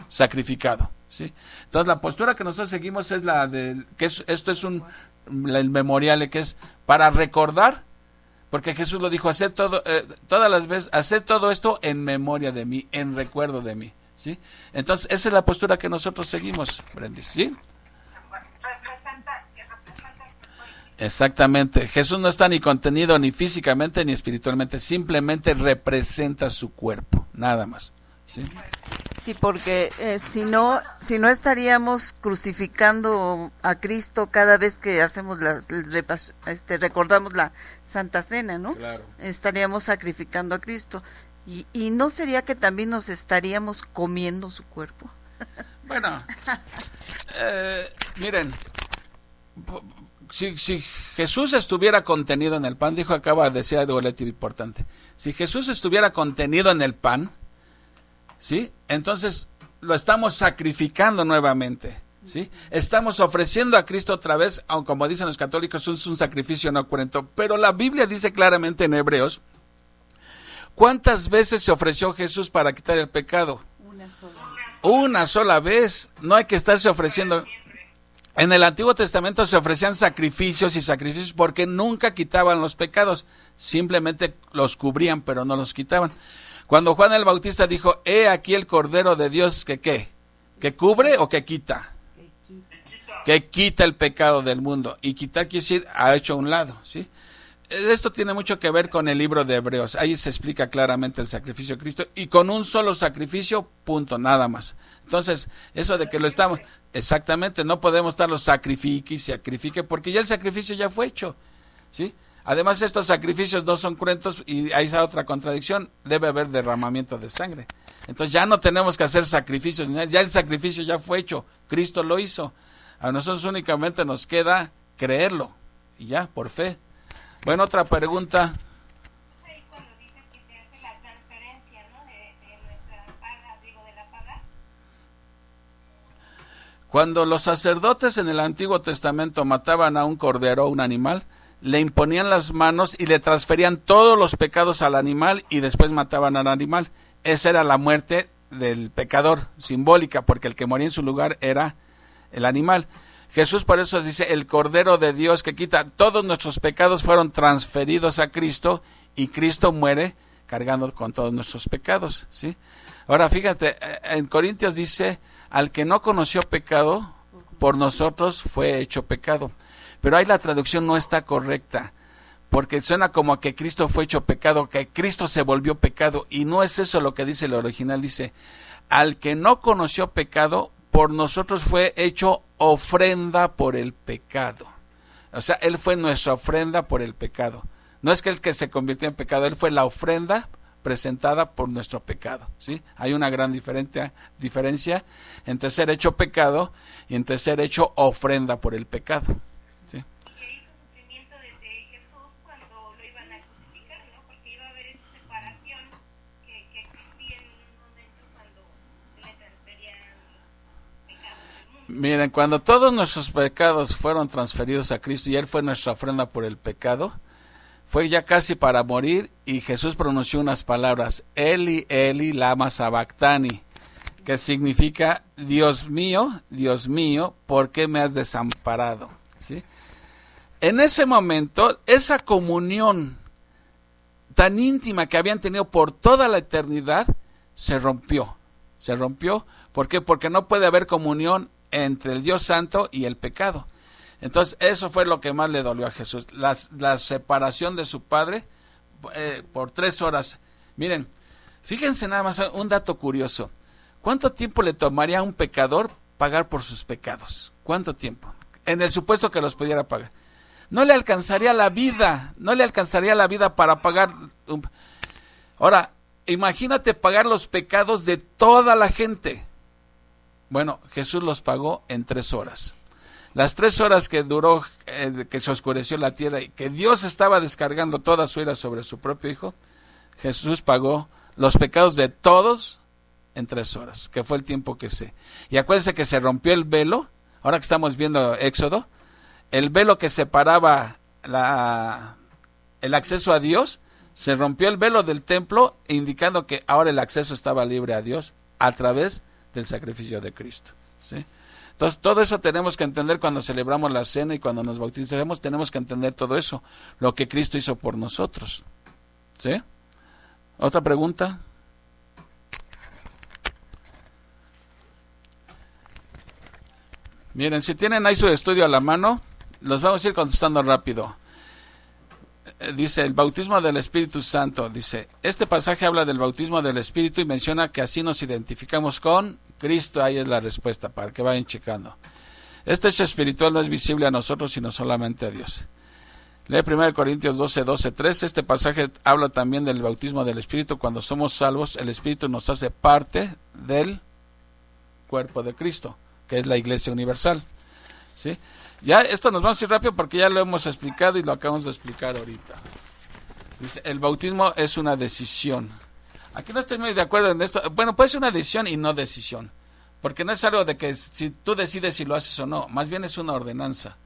sacrificado, ¿sí? Entonces la postura que nosotros seguimos es la de que esto es el memorial, que es para recordar. Porque Jesús lo dijo, hacer todas las veces, hacer todo esto en memoria de mí, en recuerdo de mí, ¿sí? Entonces, esa es la postura que nosotros seguimos, Brendis, ¿sí? Representa. Exactamente. Jesús no está ni contenido ni físicamente ni espiritualmente, simplemente representa su cuerpo, nada más, ¿sí? Sí, porque si no estaríamos crucificando a Cristo cada vez que hacemos recordamos la Santa Cena, ¿no? Claro. Estaríamos sacrificando a Cristo. Y ¿no sería que también nos estaríamos comiendo su cuerpo? Bueno, miren, si Jesús estuviera contenido en el pan, acaba de decir algo importante, si Jesús estuviera contenido en el pan, ¿sí? Entonces lo estamos sacrificando nuevamente, ¿sí? Estamos ofreciendo a Cristo otra vez, aunque como dicen los católicos es un sacrificio no cruento, pero la Biblia dice claramente en Hebreos, ¿cuántas veces se ofreció Jesús para quitar el pecado? Una sola vez, no hay que estarse ofreciendo. En el Antiguo Testamento se ofrecían sacrificios y sacrificios porque nunca quitaban los pecados, simplemente los cubrían pero no los quitaban. Cuando Juan el Bautista dijo, he aquí el Cordero de Dios que ¿qué? ¿Que cubre o que quita? Que quita el pecado del mundo. Y quitar quiere decir, ha hecho a un lado, ¿sí? Esto tiene mucho que ver con el libro de Hebreos. Ahí se explica claramente el sacrificio de Cristo. Y con un solo sacrificio, punto, nada más. Entonces, eso de que lo estamos... Exactamente, no podemos estarlo sacrifique, porque ya el sacrificio ya fue hecho, ¿sí? Además, estos sacrificios no son cruentos y hay esa otra contradicción, debe haber derramamiento de sangre. Entonces ya no tenemos que hacer sacrificios, ya el sacrificio ya fue hecho, Cristo lo hizo. A nosotros únicamente nos queda creerlo, y ya, por fe. Bueno, otra pregunta. Ahí cuando dices que se hace la transferencia, ¿no? de nuestra paga, de la paga. Cuando los sacerdotes en el Antiguo Testamento mataban a un cordero o un animal, le imponían las manos y le transferían todos los pecados al animal y después mataban al animal. Esa era la muerte del pecador, simbólica, porque el que moría en su lugar era el animal. Jesús por eso dice, el Cordero de Dios que quita todos nuestros pecados fueron transferidos a Cristo y Cristo muere cargando con todos nuestros pecados, ¿sí? Ahora fíjate, en Corintios dice, al que no conoció pecado, por nosotros fue hecho pecado. Pero ahí la traducción no está correcta, porque suena como que Cristo fue hecho pecado, que Cristo se volvió pecado, y no es eso lo que dice el original. Dice, al que no conoció pecado, por nosotros fue hecho ofrenda por el pecado. O sea, Él fue nuestra ofrenda por el pecado. No es que Él que se convirtió en pecado, Él fue la ofrenda presentada por nuestro pecado, ¿sí? Hay una gran diferencia entre ser hecho pecado y entre ser hecho ofrenda por el pecado, ¿sí? Y que hizo sufrimiento desde Jesús cuando lo iban a crucificar, ¿no? Porque iba a haber esa separación que existía en un momento cuando se le transferían los pecados del mundo. Miren, cuando todos nuestros pecados fueron transferidos a Cristo y Él fue nuestra ofrenda por el pecado, fue ya casi para morir y Jesús pronunció unas palabras, Eli, Eli, lama sabactani, que significa, Dios mío, ¿por qué me has desamparado? ¿Sí? En ese momento, esa comunión tan íntima que habían tenido por toda la eternidad, se rompió. Se rompió, ¿por qué? Porque no puede haber comunión entre el Dios Santo y el pecado. Entonces, eso fue lo que más le dolió a Jesús, la separación de su Padre por 3 horas. Miren, fíjense nada más un dato curioso. ¿Cuánto tiempo le tomaría a un pecador pagar por sus pecados? ¿Cuánto tiempo? En el supuesto que los pudiera pagar. No le alcanzaría la vida, para pagar. Ahora, imagínate pagar los pecados de toda la gente. Bueno, Jesús los pagó en 3 horas. Las 3 horas que duró, que se oscureció la tierra y que Dios estaba descargando toda su ira sobre su propio Hijo, Jesús pagó los pecados de todos en 3 horas, que fue el tiempo que se... Y acuérdense que se rompió el velo, ahora que estamos viendo Éxodo, el velo que separaba el acceso a Dios, se rompió el velo del templo, indicando que ahora el acceso estaba libre a Dios a través del sacrificio de Cristo, ¿sí? Entonces, todo eso tenemos que entender cuando celebramos la cena y cuando nos bautizamos, tenemos que entender todo eso, lo que Cristo hizo por nosotros, ¿sí? ¿Otra pregunta? Miren, si tienen ahí su estudio a la mano, los vamos a ir contestando rápido. Dice, el bautismo del Espíritu Santo. Dice, este pasaje habla del bautismo del Espíritu y menciona que así nos identificamos con Cristo. Ahí es la respuesta, para que vayan checando. Este hecho espiritual no es visible a nosotros, sino solamente a Dios. Lee 1 Corintios 12:13. Este pasaje habla también del bautismo del Espíritu. Cuando somos salvos, el Espíritu nos hace parte del cuerpo de Cristo, que es la Iglesia Universal, ¿sí? Ya esto nos vamos a ir rápido porque ya lo hemos explicado y lo acabamos de explicar ahorita. Dice, el bautismo es una decisión. Aquí no estoy muy de acuerdo en esto. Bueno, puede ser una decisión y no decisión, porque no es algo de que si tú decides si lo haces o no, más bien es una ordenanza.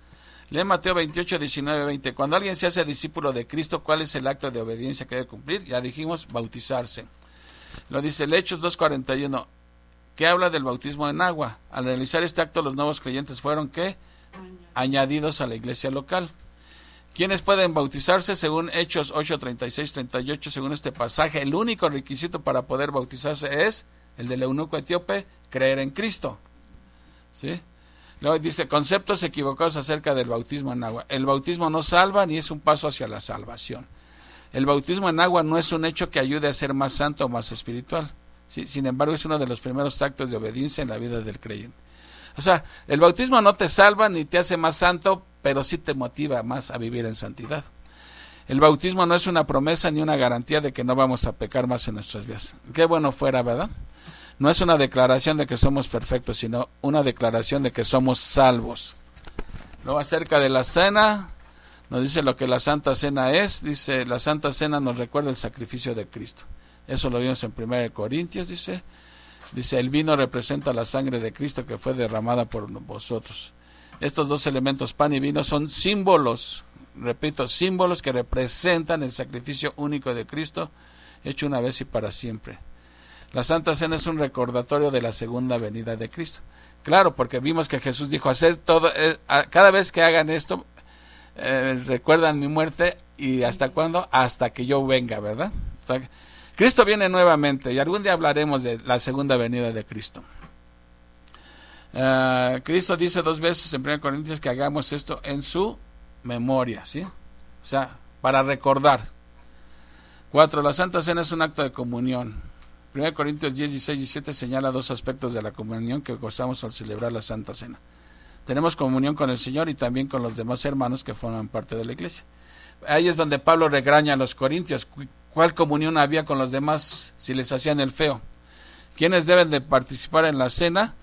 Lee Mateo 28:19-20. Cuando alguien se hace discípulo de Cristo, ¿cuál es el acto de obediencia que debe cumplir? Ya dijimos, bautizarse. Lo dice el Hechos 2:41, que habla del bautismo en agua. Al realizar este acto, los nuevos creyentes fueron, ¿qué? Añadidos a la iglesia local. ¿Quiénes pueden bautizarse? Según Hechos 8:36-38, según este pasaje, el único requisito para poder bautizarse es el del eunuco etíope, creer en Cristo, ¿sí? Luego dice, conceptos equivocados acerca del bautismo en agua. El bautismo no salva ni es un paso hacia la salvación. El bautismo en agua no es un hecho que ayude a ser más santo o más espiritual, ¿sí? Sin embargo, es uno de los primeros actos de obediencia en la vida del creyente. O sea, el bautismo no te salva ni te hace más santo, pero sí te motiva más a vivir en santidad. El bautismo no es una promesa ni una garantía de que no vamos a pecar más en nuestras vidas. Qué bueno fuera, ¿verdad? No es una declaración de que somos perfectos, sino una declaración de que somos salvos. Luego, acerca de la cena, nos dice lo que la Santa Cena es. Dice, la Santa Cena nos recuerda el sacrificio de Cristo. Eso lo vimos en 1 Corintios, dice, el vino representa la sangre de Cristo que fue derramada por vosotros. Estos dos elementos, pan y vino, son símbolos, repito, símbolos que representan el sacrificio único de Cristo, hecho una vez y para siempre. La Santa Cena es un recordatorio de la segunda venida de Cristo. Claro, porque vimos que Jesús dijo, hacer todo, cada vez que hagan esto, recuerdan mi muerte, y ¿hasta cuándo? Hasta que yo venga, ¿verdad? O sea, Cristo viene nuevamente y algún día hablaremos de la segunda venida de Cristo. Cristo dice 2 veces en 1 Corintios que hagamos esto en su memoria, ¿sí? O sea, para recordar. 4. La Santa Cena es un acto de comunión. 1 Corintios 10, 16, 17 señala 2 aspectos de la comunión que gozamos al celebrar la Santa Cena. Tenemos comunión con el Señor y también con los demás hermanos que forman parte de la iglesia. Ahí es donde Pablo regaña a los corintios. ¿Cuál comunión había con los demás si les hacían el feo? ¿Quiénes deben de participar en la cena?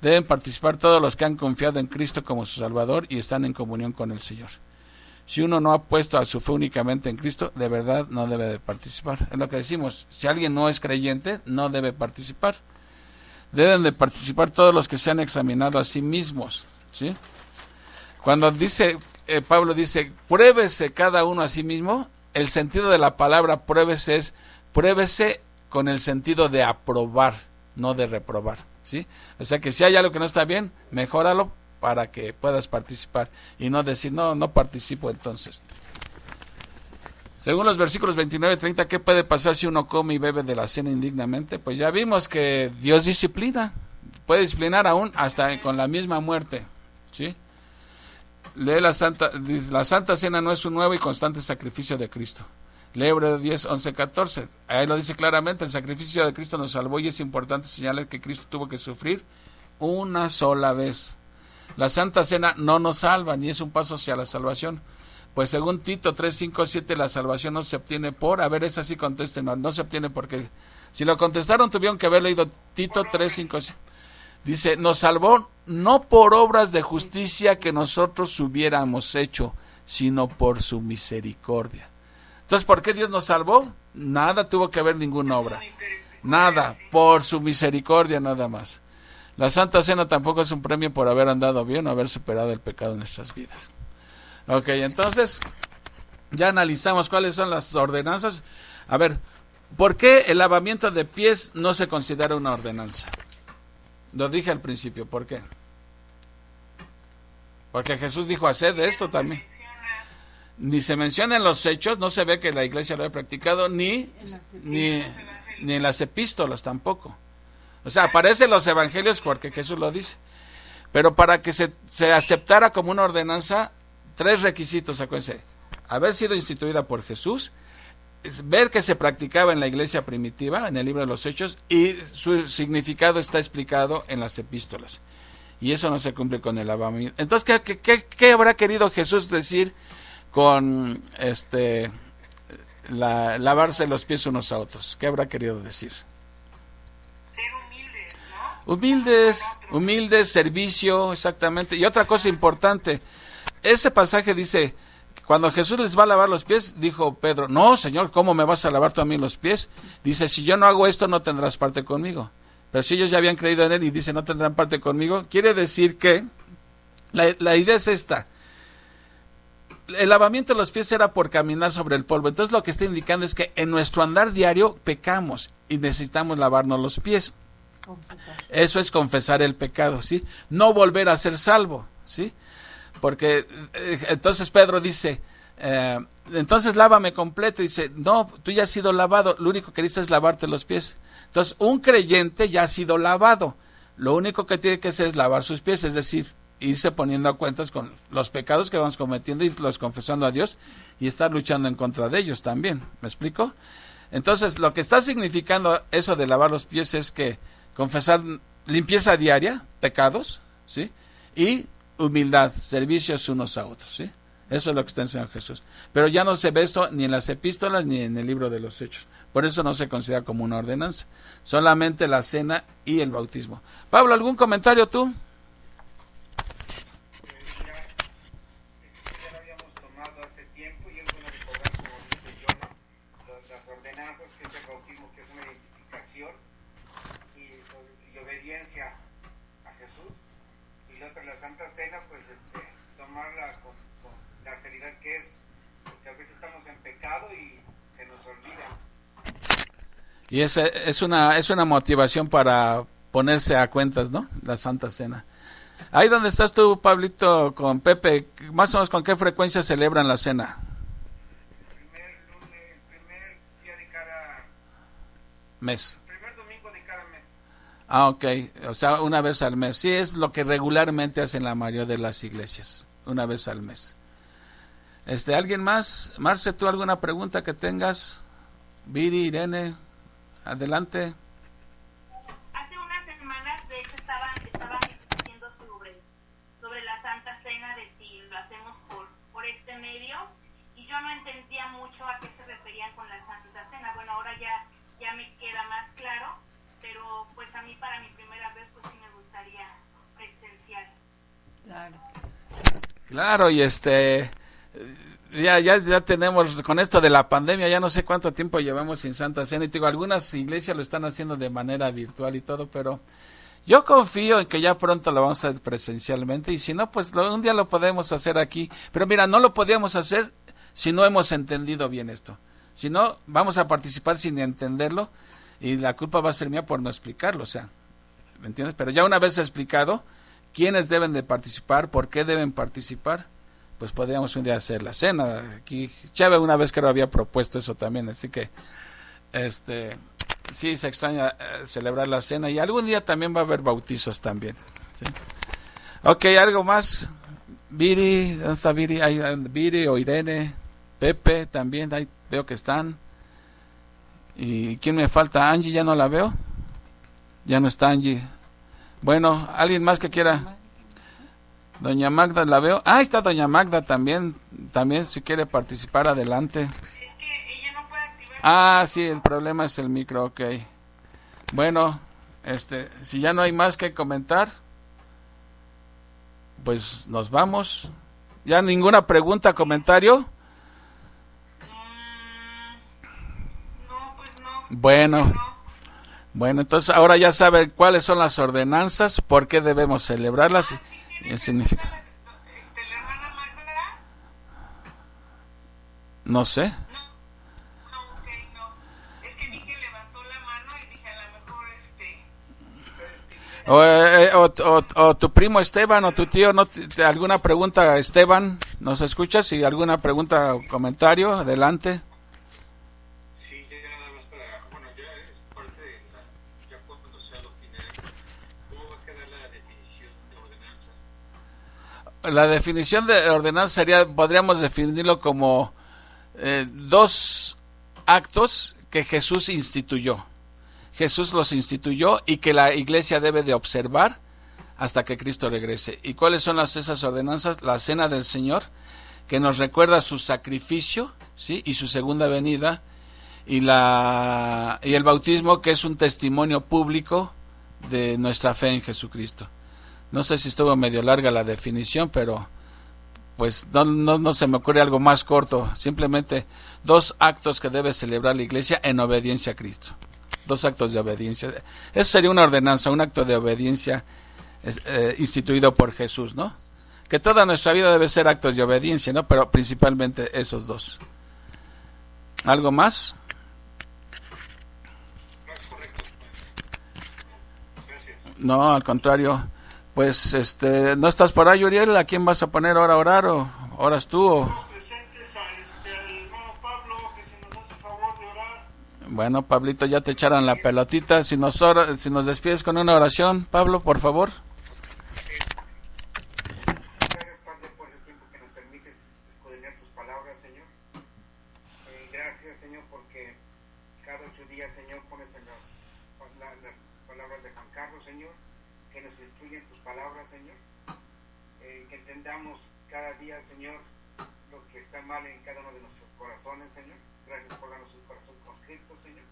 Deben participar todos los que han confiado en Cristo como su Salvador y están en comunión con el Señor. Si uno no ha puesto a su fe únicamente en Cristo, de verdad no debe de participar. Es lo que decimos, si alguien no es creyente, no debe participar. Deben de participar todos los que se han examinado a sí mismos, ¿sí? Cuando dice, Pablo dice, pruébese cada uno a sí mismo, el sentido de la palabra pruébese es, pruébese con el sentido de aprobar, no de reprobar, ¿sí? O sea que si hay algo que no está bien, mejóralo para que puedas participar y no decir, no participo entonces. Según los versículos 29 y 30, ¿qué puede pasar si uno come y bebe de la cena indignamente? Pues ya vimos que Dios disciplina, puede disciplinar aún hasta con la misma muerte, ¿sí? Lee la Santa Cena no es un nuevo y constante sacrificio de Cristo. Lee Hebreos 10, 11, 14. Ahí lo dice claramente, el sacrificio de Cristo nos salvó y es importante señalar que Cristo tuvo que sufrir una sola vez. La Santa Cena no nos salva, ni es un paso hacia la salvación. Pues según Tito 3, 5, 7, la salvación no se obtiene por... A ver, esa sí contesten, no se obtiene porque... Si lo contestaron, tuvieron que haber leído Tito 3, 5, 7. Dice, nos salvó no por obras de justicia que nosotros hubiéramos hecho, sino por su misericordia. Entonces, ¿por qué Dios nos salvó? Nada tuvo que haber ninguna obra. Nada, por su misericordia nada más. La Santa Cena tampoco es un premio por haber andado bien o haber superado el pecado en nuestras vidas. Ok, entonces, ya analizamos cuáles son las ordenanzas. A ver, ¿por qué el lavamiento de pies no se considera una ordenanza? Lo dije al principio, ¿por qué? Porque Jesús dijo, haced esto también. Ni se menciona en los hechos, no se ve que la iglesia lo haya practicado, ni en las epístolas tampoco. O sea, aparece en los evangelios porque Jesús lo dice. Pero para que se aceptara como una ordenanza, 3 requisitos, acuérdense. Haber sido instituida por Jesús, ver que se practicaba en la iglesia primitiva, en el libro de los Hechos, y su significado está explicado en las epístolas. Y eso no se cumple con el lavamiento. Entonces, ¿qué habrá querido Jesús decir con lavarse los pies unos a otros? ¿Qué habrá querido decir? Ser humildes, ¿no? Humildes, servicio, exactamente. Y otra cosa importante, ese pasaje dice, cuando Jesús les va a lavar los pies, dijo Pedro, no, Señor, ¿cómo me vas a lavar tú a mí los pies? Dice, si yo no hago esto, no tendrás parte conmigo. Pero si ellos ya habían creído en él y dice, no tendrán parte conmigo, quiere decir que la idea es esta. El lavamiento de los pies era por caminar sobre el polvo. Entonces lo que está indicando es que en nuestro andar diario pecamos y necesitamos lavarnos los pies. Eso es confesar el pecado, ¿sí? No volver a ser salvo, ¿sí? Porque entonces Pedro dice, entonces lávame completo. Dice, no, tú ya has sido lavado, lo único que dices es lavarte los pies. Entonces un creyente ya ha sido lavado, lo único que tiene que hacer es lavar sus pies, es decir, irse poniendo a cuentas con los pecados que vamos cometiendo y los confesando a Dios y estar luchando en contra de ellos también. ¿Me explico? Entonces lo que está significando eso de lavar los pies es que confesar limpieza diaria, pecados, ¿sí? Y humildad, servicios unos a otros, ¿sí? Eso es lo que está enseñando Jesús. Pero ya no se ve esto ni en las epístolas ni en el libro de los Hechos. Por eso no se considera como una ordenanza. Solamente la cena y el bautismo. Pablo, ¿algún comentario tú? Ya lo habíamos tomado hace tiempo y es bueno recordar, como dice John, las ordenanzas, que es el bautismo, que es una identificación y obediencia a Jesús. Y la otra, la Santa Cena, pues tomarla con la seriedad que es, porque a veces estamos en pecado y se nos olvida. Y es una motivación para ponerse a cuentas, ¿no? La Santa Cena. Ahí donde estás tú, Pablito, con Pepe, más o menos con qué frecuencia celebran la cena. El primer día de cada mes. Primer domingo de cada mes. Ah, ok, o sea, una vez al mes. Sí, es lo que regularmente hacen la mayoría de las iglesias, una vez al mes. ¿Alguien más? Marce, ¿tú alguna pregunta que tengas? Viri, Irene, adelante. Hace unas semanas, de hecho, estaban discutiendo sobre la Santa Cena, de si lo hacemos por este medio, y yo no entendía mucho a qué se referían con la Santa Cena. Bueno, ahora ya me queda más claro, pero pues a mí para mi primera vez pues sí me gustaría presencial. Claro, y ya tenemos, con esto de la pandemia, ya no sé cuánto tiempo llevamos sin Santa Cena, y te digo, algunas iglesias lo están haciendo de manera virtual y todo, pero yo confío en que ya pronto lo vamos a hacer presencialmente, y si no, pues un día lo podemos hacer aquí. Pero mira, no lo podíamos hacer si no hemos entendido bien esto. Si no, vamos a participar sin entenderlo, y la culpa va a ser mía por no explicarlo, o sea, ¿me entiendes? Pero ya una vez explicado quiénes deben de participar, por qué deben participar, pues podríamos un día hacer la cena. Aquí Chávez una vez creo había propuesto eso también, así que sí se extraña celebrar la cena, y algún día también va a haber bautizos también, ¿sí? Ok, ¿algo más? Viri, ¿dónde está Viri? Viri o Irene, Pepe también, ahí veo que están. ¿Y quién me falta? Angie, ya no la veo. Ya no está Angie. Bueno, ¿alguien más que quiera? Doña Magda la veo. Ah, ahí está Doña Magda también. También si quiere participar, adelante. Es que ella no puede activar. Ah, sí, el problema es el micro, ok. Bueno, si ya no hay más que comentar, pues nos vamos. ¿Ya ninguna pregunta, comentario? No, pues no. Bueno, entonces ahora ya saben cuáles son las ordenanzas, por qué debemos celebrarlas y el significado. La hermana Magda. No sé. No, ok, no. Es que vi que levantó la mano y dije, a lo mejor O tu primo Esteban o tu tío, ¿alguna pregunta, Esteban? ¿Nos escuchas? ¿Y alguna pregunta o comentario? Adelante. Sí, ya nada más para, bueno, ya es parte de ya cuando sea lo final, ¿cómo va a quedar la definición de ordenanza? La definición de ordenanza sería, podríamos definirlo como dos actos que Jesús instituyó. Jesús los instituyó y que la iglesia debe de observar hasta que Cristo regrese. ¿Y cuáles son esas ordenanzas? La cena del Señor, que nos recuerda su sacrificio, ¿sí? Y su segunda venida, y el bautismo, que es un testimonio público de nuestra fe en Jesucristo. No sé si estuvo medio larga la definición, pero pues no se me ocurre algo más corto. Simplemente dos actos que debe celebrar la iglesia en obediencia a Cristo. Dos actos de obediencia. Eso sería una ordenanza, un acto de obediencia instituido por Jesús, ¿no? Que toda nuestra vida debe ser actos de obediencia, ¿no? Pero principalmente esos dos. ¿Algo más? No es correcto. Gracias. No, al contrario. Pues, ¿no estás por ahí, Uriel? ¿A quién vas a poner ahora a orar? ¿O oras tú? O... Presentes al hermano Pablo, que se nos hace favor de orar. Bueno, Pablito, ya te echaron la pelotita. Si nos despides con una oración, Pablo, por favor. Gracias, Padre, por el tiempo que nos permites escudriñar tus palabras, Señor. Gracias, Señor, porque cada 8 días, Señor, pones en las palabras de Juan Carlos, Señor, que nos instruyen tus palabras, Señor. Que entendamos cada día, Señor, lo que está mal en cada uno de nuestros corazones, Señor. Gracias por darnos un corazón conscripto, Señor.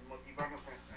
Motivarnos a